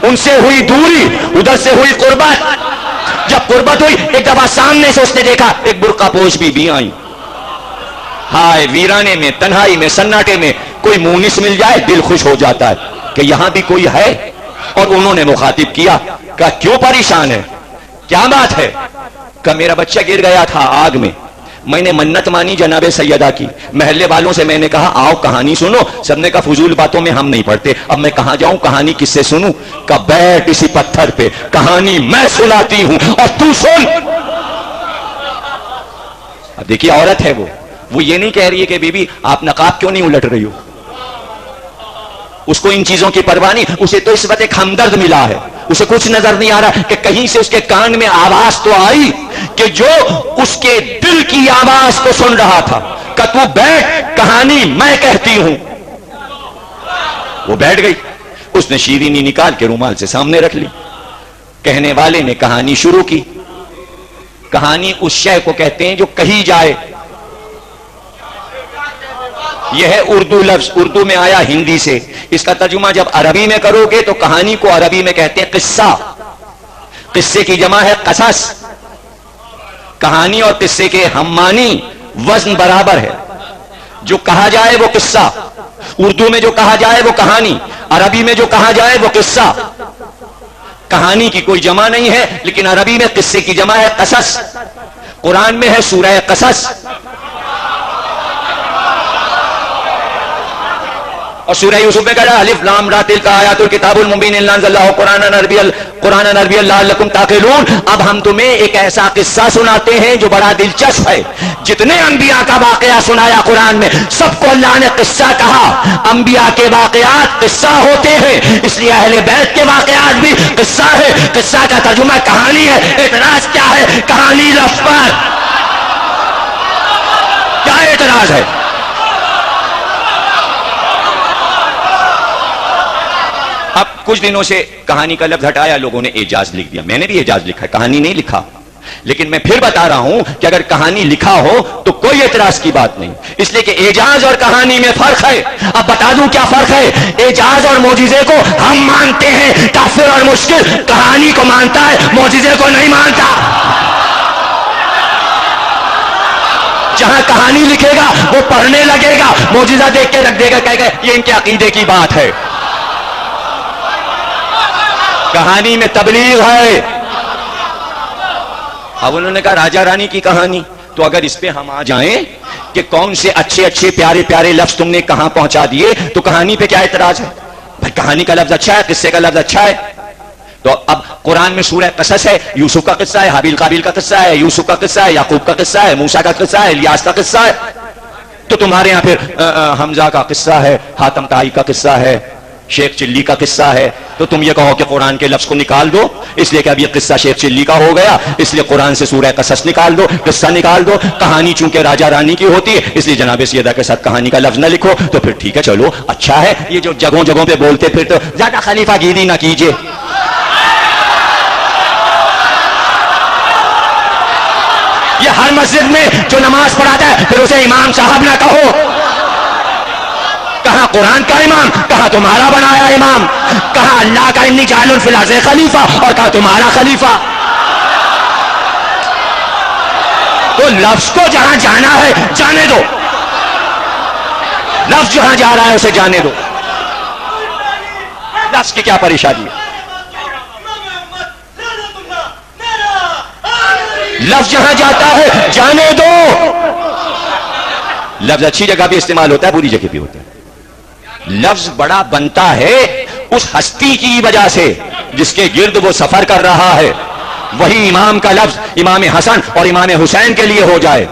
ان سے ہوئی دوری, ادھر سے ہوئی قربت. جب قربت ہوئی ایک دفعہ سامنے سے اس نے دیکھا ایک برقع پوش بھی آئی. ہائے ویرانے میں, تنہائی میں, سناٹے میں کوئی مونس مل جائے دل خوش ہو جاتا ہے کہ یہاں بھی کوئی ہے. اور انہوں نے مخاطب کیا کہ کیوں پریشان ہے, کیا بات ہے؟ کہ میرا بچہ گر گیا تھا آگ میں نے منت مانی جناب سیدہ کی. محلے والوں سے میں نے کہا آؤ کہانی سنو. سب نے کہا فضول باتوں میں ہم نہیں پڑھتے. اب میں کہاں جاؤں, کہانی کس سے سنوں؟ کہ بیٹھ اسی پتھر پہ, کہانی میں سناتی ہوں اور تو سن. اب دیکھیے عورت ہے وہ یہ نہیں کہہ رہی ہے کہ بی بی آپ نقاب کیوں نہیں الٹ رہی ہو. اس کو ان چیزوں کی پرواہ نہیں. اسے تو اس وقت ایک ہمدرد ملا ہے, اسے کچھ نظر نہیں آ رہا کہ کہیں سے اس کے کان میں آواز تو آئی کہ جو اس کے دل کی آواز کو سن رہا تھا کہ تو بیٹھ کہانی میں کہتی ہوں. وہ بیٹھ گئی. اس نے شیرینی نکال کے رومال سے سامنے رکھ لی. کہنے والے نے کہانی شروع کی. کہانی اس شے کو کہتے ہیں جو کہی جائے. یہ ہے اردو لفظ, اردو میں آیا ہندی سے. اس کا ترجمہ جب عربی میں کرو گے تو کہانی کو عربی میں کہتے ہیں قصہ. قصے کی جمع ہے قصص. کہانی اور قصے کے ہم معنی وزن برابر ہے. جو کہا جائے وہ قصہ, اردو میں جو کہا جائے وہ کہانی, عربی میں جو کہا جائے وہ قصہ. کہانی کی کوئی جمع نہیں ہے لیکن عربی میں قصے کی جمع ہے قصص. قرآن میں ہے سورہ قصص. اور سورہ یوسف میں کہا الف لام را تلک آیات الکتاب المبین انا انزلناہ قرآنا عربیا لعلکم تعقلون. اب ہم تمہیں ایک ایسا قصہ سناتے ہیں جو بڑا دلچسپ ہے. جتنے انبیاء کا واقعہ سنایا قرآن میں سب کو اللہ نے قصہ کہا. انبیاء کے واقعات قصہ ہوتے ہیں, اس لیے اہل بیت کے واقعات بھی قصہ ہے. قصہ کا ترجمہ کہانی ہے. اعتراض کیا ہے کہانی لفظ پر؟ کیا اعتراض ہے؟ اب کچھ دنوں سے کہانی کا لفظ ہٹایا, لوگوں نے اعجاز لکھ دیا. میں نے بھی اعجاز لکھا ہے, کہانی نہیں لکھا. لیکن میں پھر بتا رہا ہوں کہ اگر کہانی لکھا ہو تو کوئی اعتراض کی بات نہیں, اس لیے کہ اعجاز اور کہانی میں فرق ہے. اب بتا دوں کیا فرق ہے. اعجاز اور معجزے کو ہم مانتے ہیں, کافر اور مشکل کہانی کو مانتا ہے, معجزے کو نہیں مانتا. جہاں کہانی لکھے گا وہ پڑھنے لگے گا, معجزہ دیکھ کے رکھ دے گا, کہے گا یہ ان کے عقیدے کی بات ہے. کہانی میں تبلیغ ہے. اب انہوں نے کہا راجا رانی کی کہانی, تو اگر اس پہ ہم آ جائیں کہ کون سے اچھے اچھے پیارے پیارے لفظ تم نے کہاں پہنچا دیے, تو کہانی پہ کیا اعتراض ہے بھائی؟ کہانی کا لفظ اچھا ہے, قصے کا لفظ اچھا ہے. تو اب قرآن میں سورہ قصص ہے, یوسف کا قصہ ہے, حابیل قابیل کا قصہ ہے, یوسف کا قصہ ہے, یعقوب کا قصہ ہے, موسیٰ کا قصہ ہے, الیاس کا قصہ ہے. تو تمہارے یہاں پھر حمزہ کا قصہ ہے, حاتم طائی کا قصہ ہے, شیخ چلی کا قصہ ہے. تو تم یہ کہو کہ قرآن کے لفظ کو نکال دو, اس لیے کہ اب یہ قصہ شیخ چلی کا ہو گیا, اس لیے قرآن سے سورہ قصص نکال دو, قصہ نکال دو. کہانی چونکہ راجا رانی کی ہوتی ہے اس لیے جناب سیدہ کے ساتھ کہانی کا لفظ نہ لکھو. تو پھر ٹھیک ہے, چلو اچھا ہے. یہ جو جگہوں جگہوں پہ بولتے پھر تو زیادہ خلیفہ گیری نہ کیجیے. یہ ہر مسجد میں جو نماز پڑھاتا ہے پھر اسے امام صاحب نہ کہو. کہاں قرآن کا امام, کہاں تمہارا بنایا امام, کہاں اللہ کا انی جاعل فی الارض خلیفہ اور کہاں تمہارا خلیفہ. تو لفظ کو جہاں جانا ہے جانے دو, لفظ جہاں جا رہا ہے اسے جانے دو. لفظ کی کیا پریشانی ہے؟ لفظ جہاں جاتا ہے جانے دو. لفظ اچھی جگہ بھی استعمال ہوتا ہے, بری جگہ بھی ہوتا ہے. لفظ بڑا بنتا ہے اس ہستی کی وجہ سے جس کے گرد وہ سفر کر رہا ہے. وہی امام کا لفظ امام حسن اور امام حسین کے لیے ہو جائے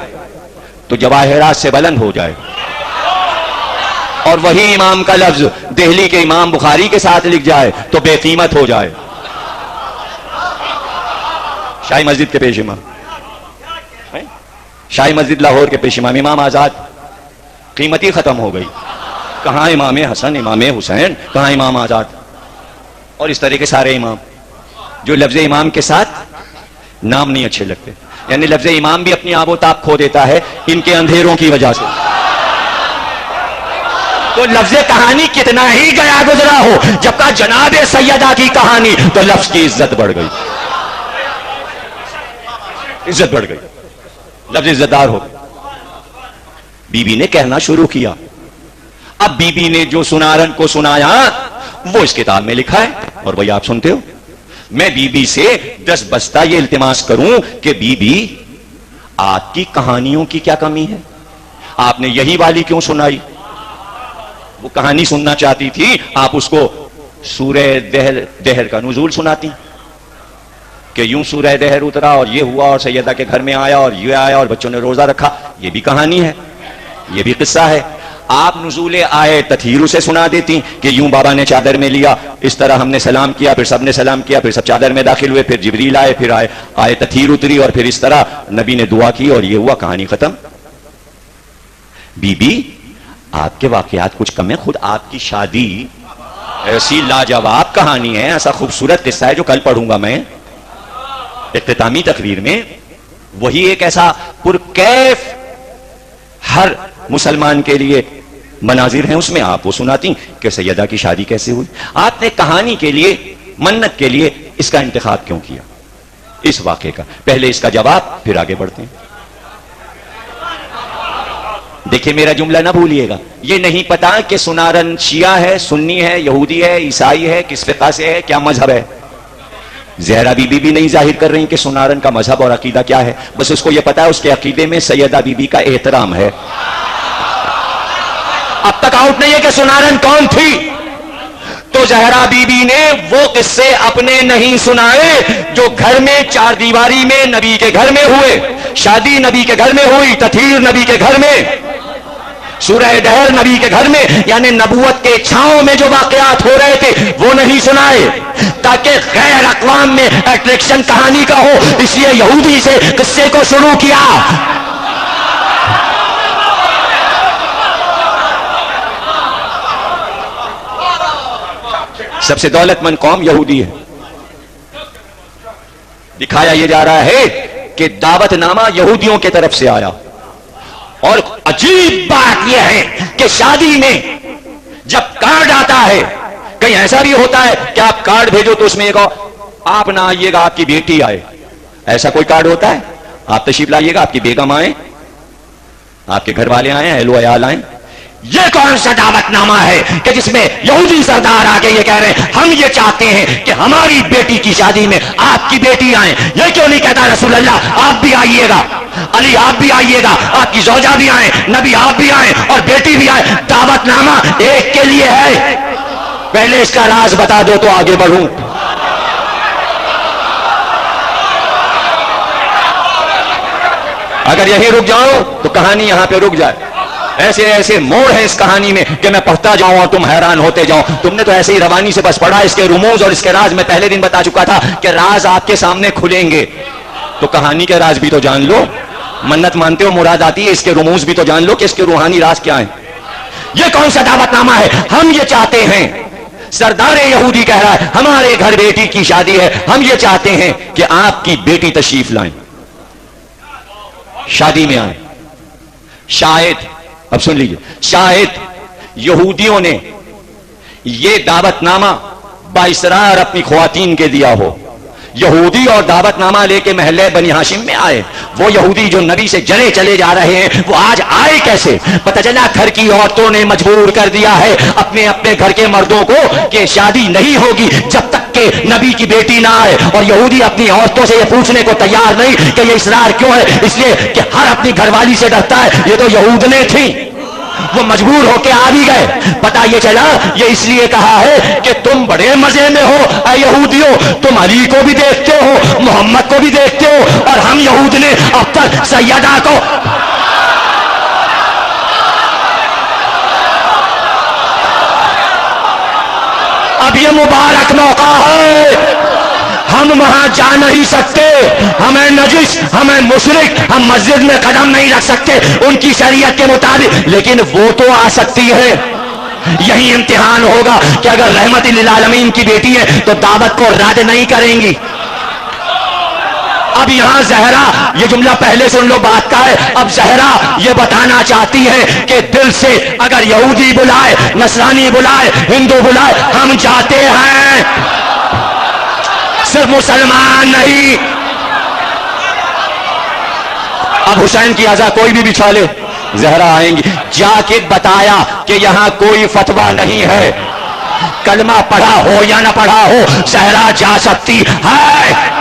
تو جواہرات سے بلند ہو جائے, اور وہی امام کا لفظ دہلی کے امام بخاری کے ساتھ لکھ جائے تو بے قیمت ہو جائے. شاہی مسجد کے پیش امام, شاہی مسجد لاہور کے پیش امام امام آزاد, قیمتی ختم ہو گئی. کہاں امام حسن, امام حسین, کہاں امام آزاد. اور اس طرح کے سارے امام جو لفظ امام کے ساتھ نام نہیں اچھے لگتے. یعنی لفظ امام بھی اپنی آب و تاب کھو دیتا ہے ان کے اندھیروں کی وجہ سے. تو لفظ کہانی کتنا ہی گیا گزرا ہو، جب کہا جناب سیدہ کی کہانی تو لفظ کی عزت بڑھ گئی، عزت بڑھ گئی، لفظ عزت دار ہو. بی بی نے کہنا شروع کیا. اب بی بی نے جو سنارن کو سنایا وہ اس کتاب میں لکھا ہے اور وہی آپ سنتے ہو. میں بی بی سے 10 بستہ یہ التماس کروں کہ بی بی آپ کی کہانیوں کی کیا کمی ہے؟ آپ نے یہی والی کیوں سنائی؟ وہ کہانی سننا چاہتی تھی، آپ اس کو سورہ دہر کا نزول سناتی کہ یوں سورہ دہر اترا اور یہ ہوا اور سیدہ کے گھر میں آیا اور یہ آیا اور بچوں نے روزہ رکھا. یہ بھی کہانی ہے، یہ بھی قصہ ہے. آپ نزول آئے تطہیر اسے سنا دیتی کہ یوں بابا نے چادر میں لیا، اس طرح ہم نے سلام کیا، پھر سب نے سلام کیا، پھر سب چادر میں داخل ہوئے، پھر جبریل آئے، پھر آئے تطہیر اتری اور پھر اس طرح نبی نے دعا کی اور یہ ہوا، کہانی ختم. بی بی آپ کے واقعات کچھ کم ہیں. خود آپ کی شادی ایسی لاجواب کہانی ہے، ایسا خوبصورت قصہ ہے جو کل پڑھوں گا میں اختتامی تقریر میں. وہی ایک ایسا پرکیف ہر مسلمان کے لیے مناظر ہیں، اس میں آپ وہ سناتی کہ سیدہ کی شادی کیسے ہوئی. آپ نے کہانی کے لیے، منت کے لیے اس کا انتخاب کیوں کیا، اس واقعے کا؟ پہلے اس کا جواب پھر آگے بڑھتے ہیں. دیکھیں میرا جملہ نہ بھولیے گا. یہ نہیں پتا کہ سنارن شیعہ ہے، سنی ہے، یہودی ہے، عیسائی ہے، کس فقہ سے ہے، کیا مذہب ہے. زہرا بی بی بھی نہیں ظاہر کر رہی کہ سنارن کا مذہب اور عقیدہ کیا ہے. بس اس کو یہ پتا ہے اس کے عقیدے میں سیدہ بی بی کا احترام ہے. اب تک آؤٹ نہیں ہے کہ سنارن کون تھی. تو زہرا بی بی نے وہ قصے اپنے نہیں سنائے جو گھر میں چار دیواری میں نبی کے گھر میں ہوئے. شادی نبی کے گھر میں ہوئی، تطہیر نبی کے گھر میں، سورہ دہر نبی کے گھر میں، یعنی نبوت کے چھاؤں میں جو واقعات ہو رہے تھے وہ نہیں سنائے تاکہ غیر اقوام میں اٹریکشن کہانی کا ہو. اس لیے یہودی سے قصے کو شروع کیا. سب سے دولت مند قوم یہودی ہے. دکھایا یہ جا رہا ہے کہ دعوت نامہ یہودیوں کی طرف سے آیا. اور عجیب بات یہ ہے کہ شادی میں جب کارڈ آتا ہے، کہیں ایسا بھی ہوتا ہے کہ آپ کارڈ بھیجو تو اس میں ایک آپ نہ آئیے گا آپ کی بیٹی آئے، ایسا کوئی کارڈ ہوتا ہے؟ آپ تشریف لائیے گا آپ کی بیگم آئے، آپ کے گھر والے آئے، اہل و عیال آئیں. یہ کون سا دعوت نامہ ہے کہ جس میں یہودی سردار آگے یہ کہہ رہے ہیں ہم یہ چاہتے ہیں کہ ہماری بیٹی کی شادی میں آپ کی بیٹی آئیں. یہ کیوں نہیں کہتا رسول اللہ آپ بھی آئیے گا، علی آپ بھی آئیے گا، آپ کی زوجہ بھی آئیں، نبی آپ بھی آئیں اور بیٹی بھی آئے. دعوت نامہ ایک کے لیے ہے. پہلے اس کا راز بتا دو تو آگے بڑھوں. اگر یہیں رک جاؤ تو کہانی یہاں پہ رک جائے. ایسے ایسے موڑ ہیں اس کہانی میں کہ میں پڑھتا جاؤں اور تم حیران ہوتے جاؤ. تم نے تو ایسے ہی روانی سے بس پڑھا. اس کے رموز اور اس کے راز میں پہلے دن بتا چکا تھا کہ راز آپ کے سامنے کھلیں گے. تو کہانی کے راز بھی تو جان لو. منت مانتے ہو مراد آتی ہے، اس کے رموز بھی تو جان لو کہ اس کے روحانی راز کیا ہیں. یہ کون سا دعوت نامہ ہے؟ ہم یہ چاہتے ہیں، سردار یہودی کہہ رہا ہے ہمارے گھر بیٹی کی شادی ہے، ہم یہ چاہتے ہیں کہ آپ کی بیٹی تشریف لائیں، شادی میں آئیں. شاید اب سن لیجیے، شاید یہودیوں نے یہ دعوت نامہ بااصرار اپنی خواتین کے دیا ہو. یہودی اور دعوت نامہ لے کے محلے بنی ہاشم میں آئے. وہ یہودی جو نبی سے جلے چلے جا رہے ہیں وہ آج آئے کیسے؟ پتہ چلا گھر کی عورتوں نے مجبور کر دیا ہے اپنے اپنے گھر کے مردوں کو کہ شادی نہیں ہوگی جب تک کہ نبی کی بیٹی نہ آئے. اور یہودی اپنی عورتوں سے یہ پوچھنے کو تیار نہیں کہ یہ اصرار کیوں ہے. اس لیے کہ ہر اپنی گھر والی سے ڈرتا ہے. یہ تو یہودنے تھیں، وہ مجبور ہو کے آ بھی گئے. پتہ یہ چلا یہ اس لیے کہا ہے کہ تم بڑے مزے میں ہو اے یہودیوں، تم علی کو بھی دیکھتے ہو، محمد کو بھی دیکھتے ہو، اور ہم یہود نے اب تک سیدہ کو. اب یہ مبارک موقع ہے، ہم وہاں جا نہیں سکتے، ہمیں نجس، ہمیں مشرک، ہم مسجد میں قدم نہیں رکھ سکتے ان کی شریعت کے مطابق، لیکن وہ تو آ سکتی ہے. یہی امتحان ہوگا کہ اگر رحمت للعالمین کی بیٹی ہے تو دعوت کو رد نہیں کریں گی. اب یہاں زہرا، یہ جملہ پہلے سن لو بات کا ہے، اب زہرا یہ بتانا چاہتی ہے کہ دل سے اگر یہودی بلائے، نصرانی بلائے، ہندو بلائے، ہم جاتے ہیں، صرف مسلمان نہیں۔ اب حسین کی ازا کوئی بھی بچھا لے، زہرا آئیں گی۔ جا کے بتایا کہ یہاں کوئی فتویٰ نہیں ہے، کلمہ پڑھا ہو یا نہ پڑھا ہو، زہرا جا سکتی ہے۔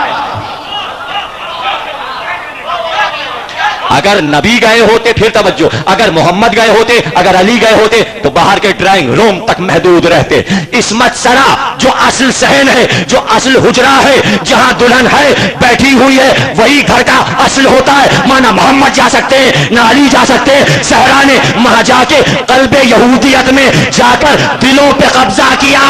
اگر نبی گئے ہوتے پھر توجہ، اگر محمد گئے ہوتے، اگر علی گئے ہوتے تو باہر کے ڈرائنگ روم تک محدود رہتے۔ عصمت سرا جو اصل صحن ہے، جو اصل حجرہ ہے، جہاں دلہن ہے بیٹھی ہوئی ہے، وہی گھر کا اصل ہوتا ہے۔ ماں نہ محمد جا سکتے نہ علی جا سکتے، زہرا نے وہاں جا کے قلب یہودیت میں جا کر دلوں پہ قبضہ کیا،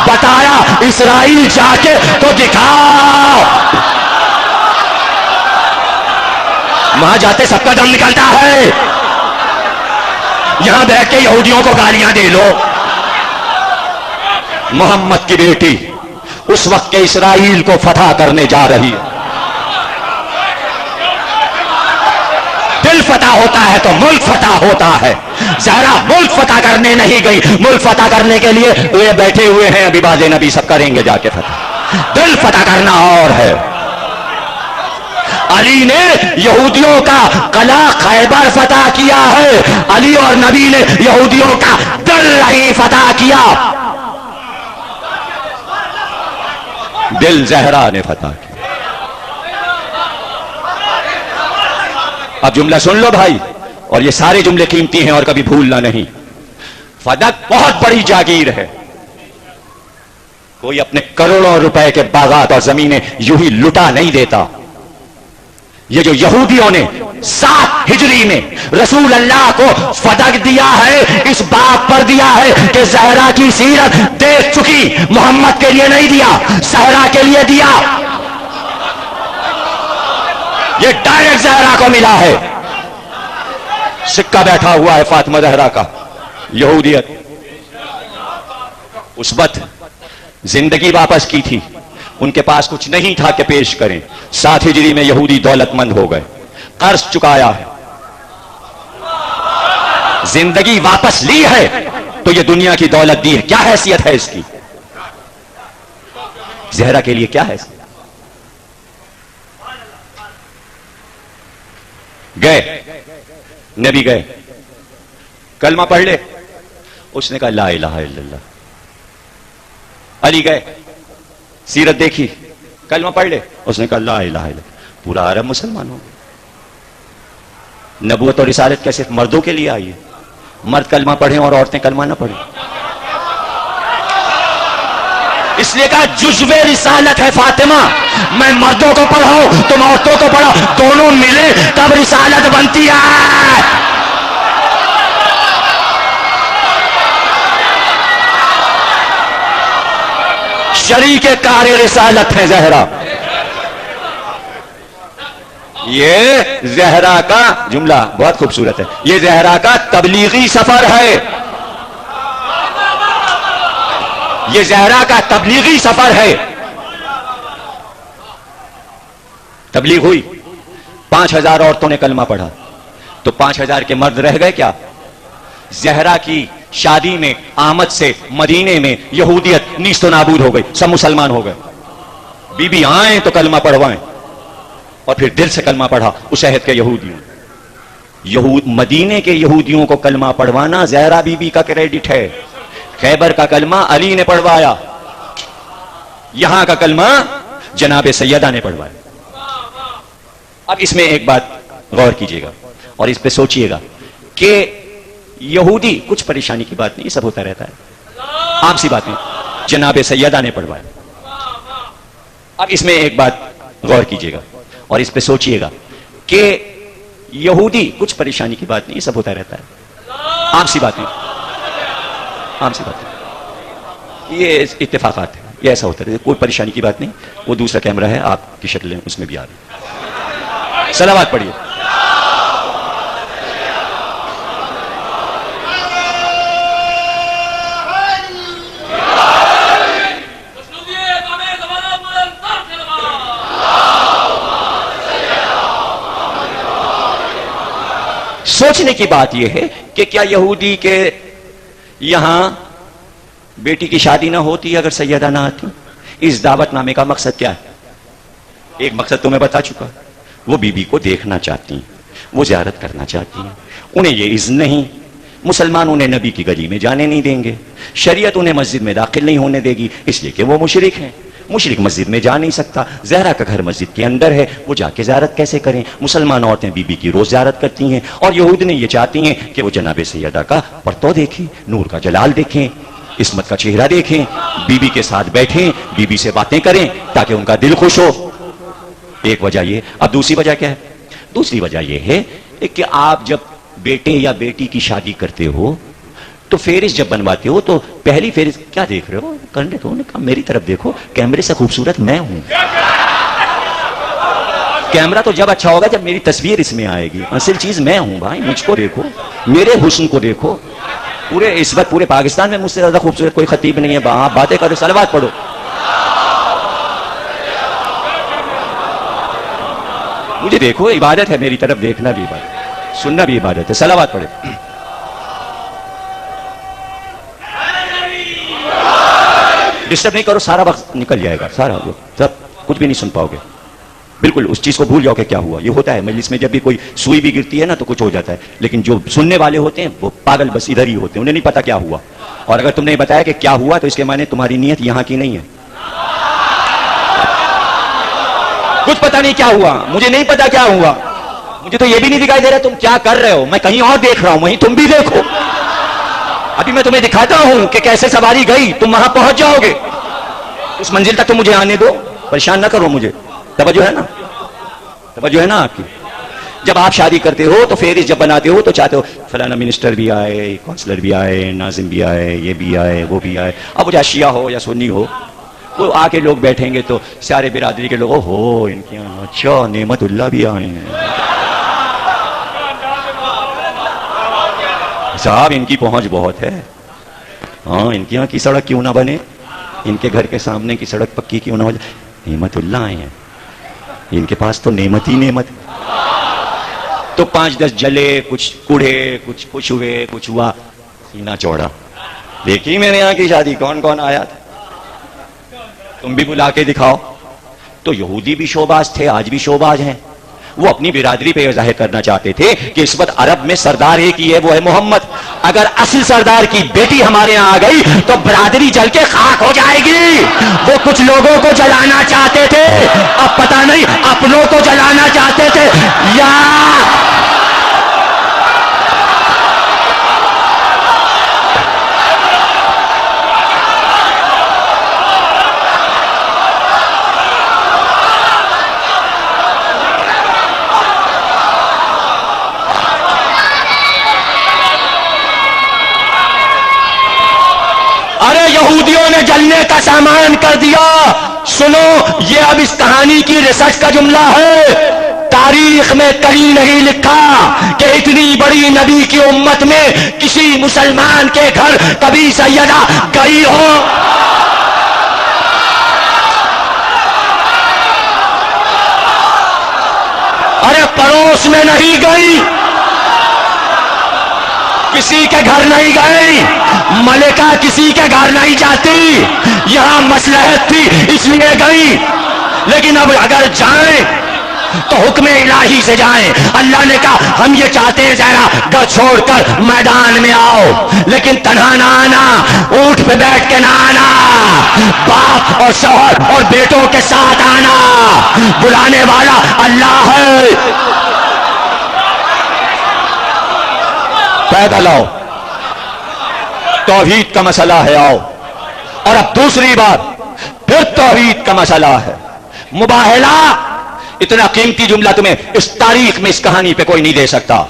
بتایا اسرائیل جا کے تو دکھاؤ۔ وہاں جاتے سب کا دم نکلتا ہے، یہاں بیٹھ کے یہودیوں کو گالیاں دے لو۔ محمد کی بیٹی اس وقت کے اسرائیل کو فتح کرنے جا رہی ہے۔ دل فتح ہوتا ہے تو ملک فتح ہوتا ہے۔ زہرا ملک فتح کرنے نہیں گئی، ملک فتح کرنے کے لیے وہ بیٹھے ہوئے ہیں ابھی باز نبی، سب کریں گے جا کے فتح۔ دل فتح کرنا اور ہے۔ علی نے یہودیوں کا قلعہ خیبر فتح کیا ہے، علی اور نبی نے یہودیوں کا دل نہیں فتح کیا، دل زہرا نے فتح کیا۔ اب جملہ سن لو بھائی، اور یہ سارے جملے قیمتی ہیں اور کبھی بھولنا نہیں۔ فدق بہت بڑی جاگیر ہے، کوئی اپنے کروڑوں روپے کے باغات اور زمینیں یوں ہی لٹا نہیں دیتا۔ یہ جو یہودیوں نے 7 ہجری میں رسول اللہ کو فدق دیا ہے، اس بات پر دیا ہے کہ زہرا کی سیرت دیکھ چکی، محمد کے لیے نہیں دیا، زہرا کے لیے دیا۔ یہ ڈائریکٹ زہرا کو ملا ہے، سکہ بیٹھا ہوا ہے فاطمہ زہرا کا۔ یہودیت اس وقت زندگی واپس کی تھی، ان کے پاس کچھ نہیں تھا کہ پیش کریں۔ 7 ہجری میں یہودی دولت مند ہو گئے، قرض چکایا ہے، زندگی واپس لی ہے تو یہ دنیا کی دولت دی ہے۔ کیا حیثیت ہے اس کی؟ زہرا کے لیے کیا حیثیت؟ گئے نبی، گئے کلمہ پڑھ لے، اس نے کہا لا الہ الا اللہ۔ علی گئے، سیرت دیکھی، کلمہ پڑھ لے، اس نے کہا لا الہ الا اللہ۔ پورا عرب مسلمان ہو گیا۔ نبوت اور رسالت کیا صرف مردوں کے لیے آئی ہے؟ مرد کلمہ پڑھیں اور عورتیں کلمہ نہ پڑھیں؟ اس لیے کہا جزو رسالت ہے فاطمہ، میں مردوں کو پڑھاؤں تم عورتوں کو پڑھاؤ، دونوں ملے تب رسالت بنتی ہے۔ شریک کار رسالت ہے زہرا۔ یہ زہرا کا جملہ بہت خوبصورت ہے، یہ زہرا کا تبلیغی سفر ہے، یہ زہرا کا تبلیغی سفر ہے۔ تبلیغ ہوئی، 5000 عورتوں نے کلمہ پڑھا، تو 5000 کے مرد رہ گئے کیا؟ زہرا کی شادی میں آمد سے مدینے میں یہودیت نیست و نابود ہو گئی، سب مسلمان ہو گئے۔ بی بی آئیں تو کلمہ پڑھوائیں، اور پھر دل سے کلمہ پڑھا اس عہد کے یہودیوں۔ مدینے کے یہودیوں کو کلمہ پڑھوانا زہرا بی بی کا کریڈٹ ہے، خیبر کا کلمہ علی نے پڑھوایا، یہاں کا کلمہ جناب سیدہ نے پڑھوایا۔ اب اس میں ایک بات غور کیجئے گا اور اس پہ سوچئے گا کہ یہودی کچھ پریشانی کی بات نہیں، سب ہوتا رہتا ہے، عام سی بات نہیں، جناب سیدہ نے پڑھوایا۔ اب اس میں ایک بات غور کیجئے گا اور اس پہ سوچئے گا کہ یہودی کچھ پریشانی کی بات نہیں، سب ہوتا رہتا ہے، عام سی بات نہیں، عام سی بات نہیں، یہ اتفاقات ہیں، یہ ایسا ہوتا رہتا ہے، کوئی پریشانی کی بات نہیں۔ وہ دوسرا کیمرہ ہے آپ کی شکلیں اس میں بھی آ رہی ہیں۔ صلوات پڑھیے۔ سوچنے کی بات یہ ہے کہ کیا یہودی کے یہاں بیٹی کی شادی نہ ہوتی اگر سیدہ نہ آتی؟ اس دعوت نامے کا مقصد کیا ہے؟ ایک مقصد تو میں بتا چکا، وہ بی بی کو دیکھنا چاہتی ہیں، وہ زیارت کرنا چاہتی ہیں، انہیں یہ اذن نہیں، مسلمان انہیں نبی کی گلی میں جانے نہیں دیں گے، شریعت انہیں مسجد میں داخل نہیں ہونے دے گی، اس لیے کہ وہ مشرک ہیں، مشرک مسجد میں جا نہیں سکتا، زہرا کا گھر مسجد کے اندر ہے، وہ جا کے زیارت کیسے کریں؟ مسلمان عورتیں بی بی کی روز زیارت کرتی ہیں، اور یہود نے یہ چاہتی ہیں کہ وہ جناب سیدہ کا پرتو دیکھیں، نور کا جلال دیکھیں، عصمت کا چہرہ دیکھیں، بی بی کے ساتھ بیٹھیں، بی بی سے باتیں کریں تاکہ ان کا دل خوش ہو۔ ایک وجہ یہ۔ اب دوسری وجہ کیا ہے؟ دوسری وجہ یہ ہے کہ آپ جب بیٹے یا بیٹی کی شادی کرتے ہو تو فہرست جب بنواتے ہو تو پہلی فہرست کیا دیکھ رہے ہو؟ کرنے تو نے کہا میری طرف دیکھو، کیمرے سے خوبصورت میں ہوں۔ کیمرہ تو جب اچھا ہوگا جب میری تصویر اس میں آئے گی، اصل چیز میں ہوں بھائی، مجھ کو دیکھو، میرے حسن کو دیکھو۔ پورے اس وقت پورے پاکستان میں مجھ سے زیادہ خوبصورت کوئی خطیب نہیں ہے، آپ باتیں کرو، صلوات پڑھو۔ مجھے دیکھو، عبادت ہے، میری طرف دیکھنا بھی عبادت، سننا بھی عبادت ہے، صلوات پڑھے۔ ڈسٹرب نہیں کرو، سارا وقت نکل جائے گا، سارا سب کچھ بھی نہیں سن پاؤ گے، بالکل اس چیز کو بھول جاؤ کہ کیا ہوا۔ یہ ہوتا ہے مجلس میں، جب بھی کوئی سوئی بھی گرتی ہے نا تو کچھ ہو جاتا ہے، لیکن جو سننے والے ہوتے ہیں وہ پاگل بس ادھر ہی ہوتے ہیں، انہیں نہیں پتا کیا ہوا، اور اگر تم نے بتایا کہ کیا ہوا تو اس کے معنی تمہاری نیت یہاں کی نہیں ہے۔ کچھ پتا نہیں کیا ہوا، مجھے نہیں پتا کیا ہوا، مجھے تو یہ بھی نہیں دکھائی دے رہا تم کیا کر رہے ہو، میں کہیں اور دیکھ رہا ہوں، وہیں تم بھی دیکھو۔ ابھی میں تمہیں دکھاتا ہوں کہ کیسے سواری گئی، تم وہاں پہنچ جاؤ گے، اس منزل تک تو مجھے آنے دو، پریشان نہ کرو مجھے۔ توجہ ہے نا؟ توجہ ہے نا آپ کی؟ جب آپ شادی کرتے ہو تو فہرست جب بناتے ہو تو چاہتے ہو فلانا منسٹر بھی آئے، کونسلر بھی آئے، ناظم بھی آئے، یہ بھی آئے، وہ بھی آئے، اب وہ چاہے شیعہ ہو یا سنی ہو، وہ آ کے لوگ بیٹھیں گے تو سارے برادری کے لوگ ہو ان کے یہاں اچھا نعمت اللہ بھی آئے ہیں، صاحب ان کی پہنچ بہت ہے، ہاں ان کے یہاں کی سڑک کیوں نہ بنے، ان کے گھر کے سامنے کی سڑک پکی کیوں نہ ہو جائے، نعمت اللہ آئے ہیں، ان کے پاس تو نعمت ہی نعمت۔ تو 5-10 جلے، کچھ کوڑے، کچھ خوش ہوئے، کچھ ہوا، سینہ چوڑا، دیکھی میرے یہاں کی شادی کون کون آیا تھا، تم بھی بلا کے دکھاؤ۔ تو یہودی بھی شوباز تھے، آج بھی شوباز ہیں، وہ اپنی برادری پہ یہ ظاہر کرنا چاہتے تھے کہ اس وقت عرب میں سردار ایک ہی ہے، وہ ہے محمد، اگر اصل سردار کی بیٹی ہمارے یہاں آ گئی تو برادری جل کے خاک ہو جائے گی۔ وہ کچھ لوگوں کو جلانا چاہتے تھے، اب پتہ نہیں اپنوں کو جلانا چاہتے تھے یا یہودیوں نے جلنے کا سامان کر دیا۔ سنو، یہ اب اس کہانی کی ریسرچ کا جملہ ہے، تاریخ میں کہیں نہیں لکھا کہ اتنی بڑی نبی کی امت میں کسی مسلمان کے گھر کبھی سیدہ گئی ہو۔ ارے پڑوس میں نہیں گئی، کسی کے گھر نہیں گئی، ملکہ کسی کے گھر نہیں جاتی، یہاں مصلحت تھی اس لیے گئی، لیکن اب اگر جائیں تو حکم الہی سے جائیں۔ اللہ نے کہا ہم یہ چاہتے ہیں زہرا گھر چھوڑ کر میدان میں آؤ، لیکن تنہا نہ آنا، اونٹ پہ بیٹھ کے نہ آنا، باپ اور شوہر اور بیٹوں کے ساتھ آنا، بلانے والا اللہ ہے۔ پیدل آؤ، توحید کا مسئلہ ہے، آؤ۔ اور اب دوسری بات، پھر توحید کا مسئلہ ہے، مباہلہ۔ اتنا قیمتی جملہ تمہیں اس تاریخ میں اس کہانی پہ کوئی نہیں دے سکتا۔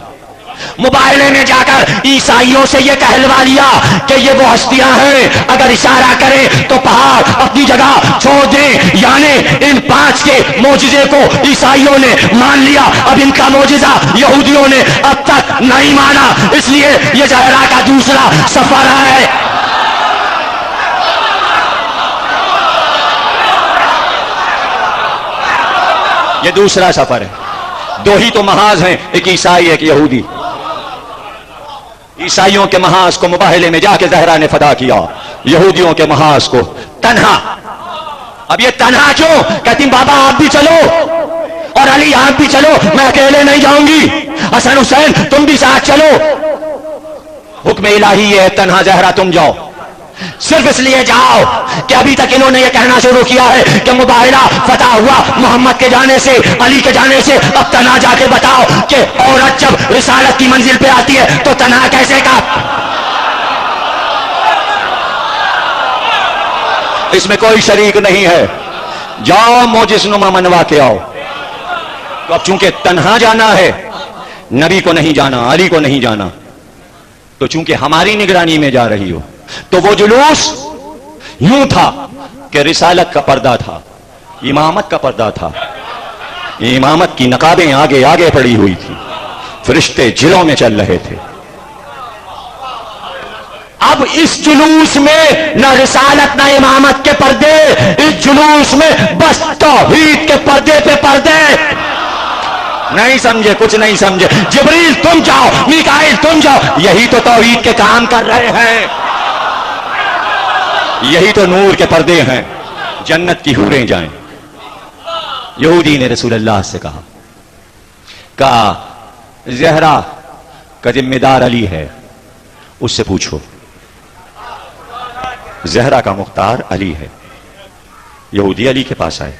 مباہلے میں جا کر عیسائیوں سے یہ کہلوا لیا کہ یہ وہ ہستیاں ہیں، اگر اشارہ کریں تو پہاڑ اپنی جگہ چھوڑ دیں، یعنی ان 5 کے معجزے کو عیسائیوں نے مان لیا، اب ان کا معجزہ یہودیوں نے اب تک نہیں مانا، اس لیے یہ زہرا کا دوسرا سفر ہے۔ یہ دوسرا سفر ہے، دو ہی تو محاذ ہیں، ایک عیسائی ایک یہودی۔ عیسائیوں کے محاذ کو مباہلے میں جا کے زہرا نے فدا کیا، یہودیوں کے محاذ کو تنہا. اب یہ تنہا کیوں؟ کہتی بابا آپ بھی چلو اور علی آپ بھی چلو، میں اکیلے نہیں جاؤں گی، حسن حسین تم بھی ساتھ چلو. حکم الہی ہے تنہا زہرا تم جاؤ، صرف اس لیے جاؤ کہ ابھی تک انہوں نے یہ کہنا شروع کیا ہے کہ مباہلہ فتح ہوا محمد کے جانے سے، علی کے جانے سے. اب تنہا جا کے بتاؤ کہ عورت جب رسالت کی منزل پہ آتی ہے تو تنہا کیسے کا؟ اس میں کوئی شریک نہیں ہے. جاؤ موجز نما منوا کے آؤ. تو اب چونکہ تنہا جانا ہے، نبی کو نہیں جانا، علی کو نہیں جانا، تو چونکہ ہماری نگرانی میں جا رہی ہو تو وہ جلوس یوں تھا کہ رسالت کا پردہ تھا، امامت کا پردہ تھا، امامت کی نقابیں آگے آگے پڑی ہوئی تھی، فرشتے جلوں میں چل رہے تھے. اب اس جلوس میں نہ رسالت نہ امامت کے پردے، اس جلوس میں بس توحید کے پردے پہ پردے. نہیں سمجھے، کچھ نہیں سمجھے. جبریل تم جاؤ، میکائیل تم جاؤ، یہی تو توحید کے کام کر رہے ہیں، یہی تو نور کے پردے ہیں. جنت کی حوریں جائیں. یہودی نے رسول اللہ سے کہا زہرا کا ذمہ دار علی ہے، اس سے پوچھو. زہرا کا مختار علی ہے. یہودی علی کے پاس آئے.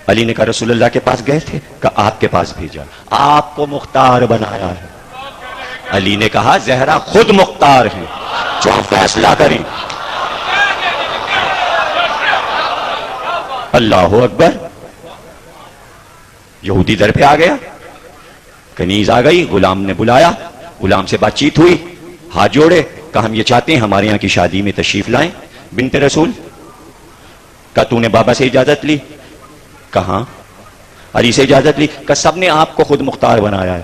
علی نے کہا رسول اللہ کے پاس گئے تھے؟ کہا آپ کے پاس بھیجا، آپ کو مختار بنایا ہے. علی نے کہا زہرا خود مختار ہے، جو فیصلہ کریں. اللہ اکبر. یہودی در پہ آ گیا، کنیز آ گئی، غلام نے بلایا، غلام سے بات چیت ہوئی، ہاتھ جوڑے، کہا ہم یہ چاہتے ہیں ہمارے یہاں کی شادی میں تشریف لائیں بنت رسول. کہا تو نے بابا سے اجازت لی؟ کہاں؟ علی سے اجازت لی. کہ سب نے آپ کو خود مختار بنایا ہے.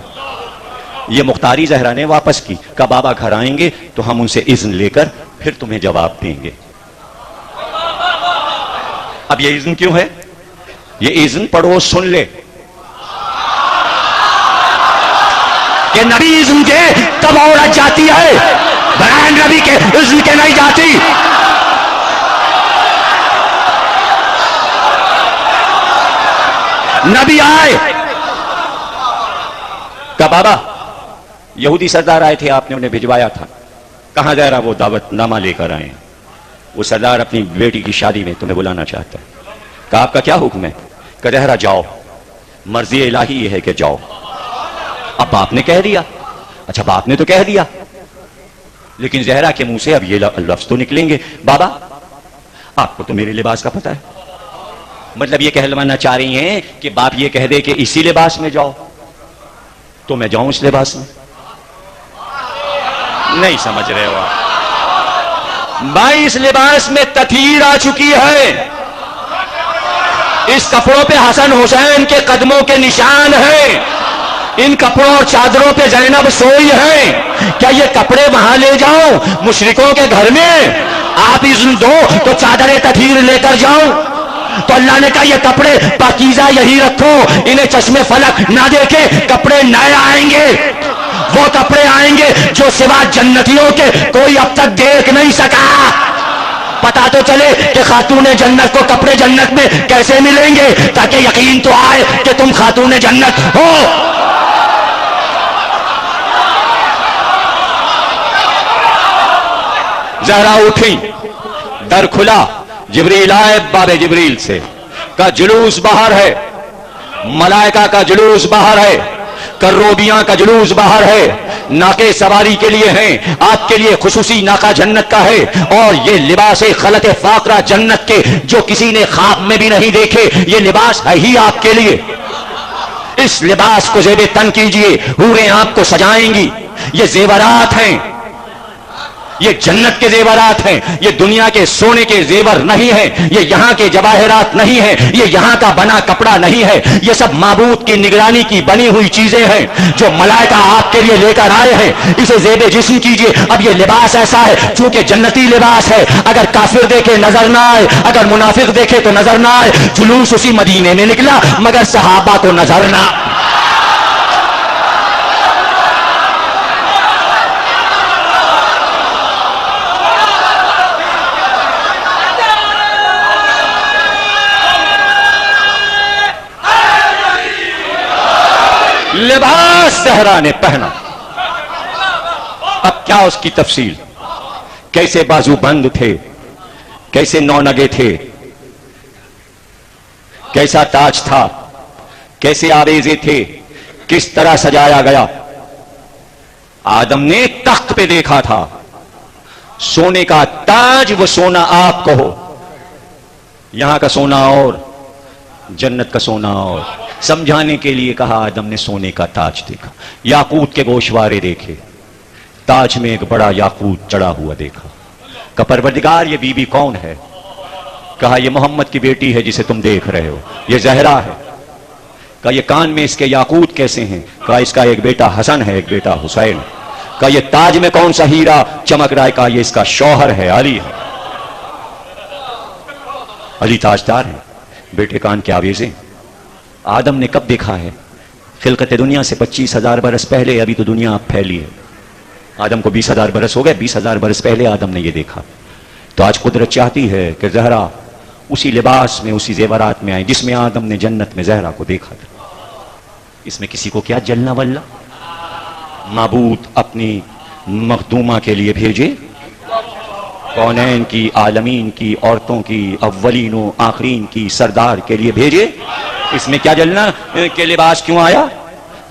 یہ مختاری زہرا نے واپس کی. کہ بابا گھر آئیں گے تو ہم ان سے اذن لے کر پھر تمہیں جواب دیں گے. اب یہ اذن کیوں ہے؟ یہ اذن پڑھو سن لے کہ نبی اذن کے تب عورت جاتی ہے، بہن نبی کے اذن کے نہیں جاتی. نبی آئے، کہا بابا یہودی سردار آئے تھے، آپ نے انہیں بھجوایا تھا. کہاں جا رہا؟ وہ دعوت نامہ لے کر آئے ہیں. وہ سردار اپنی بیٹی کی شادی میں تمہیں بلانا چاہتا ہے. کہا آپ کا کیا حکم ہے؟ کہ زہرا جاؤ، مرضی الہی یہ ہے کہ جاؤ. اب باپ نے کہہ دیا. اچھا باپ نے تو کہہ دیا، لیکن زہرا کے منہ سے اب یہ لفظ تو نکلیں گے بابا آپ کو تو میرے لباس کا پتہ ہے. مطلب یہ کہلوانا چاہ رہی ہیں کہ باپ یہ کہہ دے کہ اسی لباس میں جاؤ تو میں جاؤں اس لباس میں. نہیں سمجھ رہے ہو آپ. بھائی اس لباس میں تطہیر آ چکی ہے. اس کپڑوں پہ حسن حسین کے قدموں کے نشان ہیں. ان کپڑوں اور چادروں پہ زینب سوئی ہے. کیا یہ کپڑے وہاں لے جاؤں مشرکوں کے گھر میں؟ آپ اذن دو تو چادر تطہیر لے کر جاؤں. تو اللہ نے کہا یہ کپڑے پاکیزہ یہی رکھو، انہیں چشمے فلک نہ دیکھے. کپڑے نئے آئیں گے، وہ کپڑے آئیں گے جو سوا جنتیوں کے کوئی اب تک دیکھ نہیں سکا. پتا تو چلے کہ خاتون جنت کو کپڑے جنت میں کیسے ملیں گے، تاکہ یقین تو آئے کہ تم خاتون جنت ہو. زہرا اٹھی، در کھلا، جبریل آئے باب جبریل سے. کا جلوس باہر ہے، ملائکہ کا جلوس باہر ہے، کروبیاں کا جلوس باہر ہے. ناکے سواری کے لیے ہیں، آپ کے لیے خصوصی ناکہ جنت کا ہے. اور یہ لباس خلط فاقرہ جنت کے جو کسی نے خواب میں بھی نہیں دیکھے، یہ لباس ہے ہی آپ کے لیے. اس لباس کو زیب تن کیجئے، حوریں آپ کو سجائیں گی. یہ زیورات ہیں، یہ جنت کے زیورات ہیں. یہ دنیا کے سونے کے زیور نہیں ہیں، یہ یہاں کے جواہرات نہیں ہیں، یہ یہاں کا بنا کپڑا نہیں ہے. یہ سب معبود کی نگرانی کی بنی ہوئی چیزیں ہیں جو ملائکہ آپ کے لیے لے کر آئے ہیں. اسے زیب جسم کیجئے. اب یہ لباس ایسا ہے چونکہ جنتی لباس ہے. اگر کافر دیکھے نظر نہ آئے، اگر منافق دیکھے تو نظر نہ آئے. جلوس اسی مدینے میں نکلا مگر صحابہ کو نظر نہ. لباس زہرا نے پہنا. اب کیا اس کی تفصیل؟ کیسے بازو بند تھے، کیسے نونگے تھے، کیسا تاج تھا، کیسے آویزے تھے، کس طرح سجایا گیا. آدم نے تخت پہ دیکھا تھا سونے کا تاج. وہ سونا آپ کہو، یہاں کا سونا اور جنت کا سونا اور. سمجھانے کے لیے کہا آدم نے سونے کا تاج دیکھا، یاقوت کے گوشوارے دیکھے، تاج میں ایک بڑا یاقوت چڑھا ہوا دیکھا. کہ پروردگار یہ بی بی کون ہے؟ کہا یہ محمد کی بیٹی ہے جسے تم دیکھ رہے ہو، یہ زہرا ہے. کہا یہ کان میں اس کے یاقوت کیسے ہیں؟ کہا اس کا ایک بیٹا حسن ہے، ایک بیٹا حسین. کہا یہ تاج میں کون سا ہیرا چمک رہا ہے؟ کہا یہ اس کا شوہر ہے، علی ہے. علی تاجدار ہے، بیٹے کان کے آویزیں. آدم نے کب دیکھا ہے؟ خلقت دنیا سے 25,000 برس پہلے. ابھی تو دنیا اب پھیلی ہے. آدم کو 20,000 برس ہو گئے. 20,000 برس پہلے آدم نے یہ دیکھا. تو آج قدرت چاہتی ہے کہ زہرا اسی لباس میں، اسی زیورات میں آئے جس میں آدم نے جنت میں زہرا کو دیکھا تھا. اس میں کسی کو کیا جلنا ولا؟ معبود اپنی مخدومہ کے لیے بھیجے، کونین کی، عالمین کی، عورتوں کی، اولین و آخرین کی، سردار کے لیے بھیجے. اس میں کیا جلنا کہ لباس کیوں آیا؟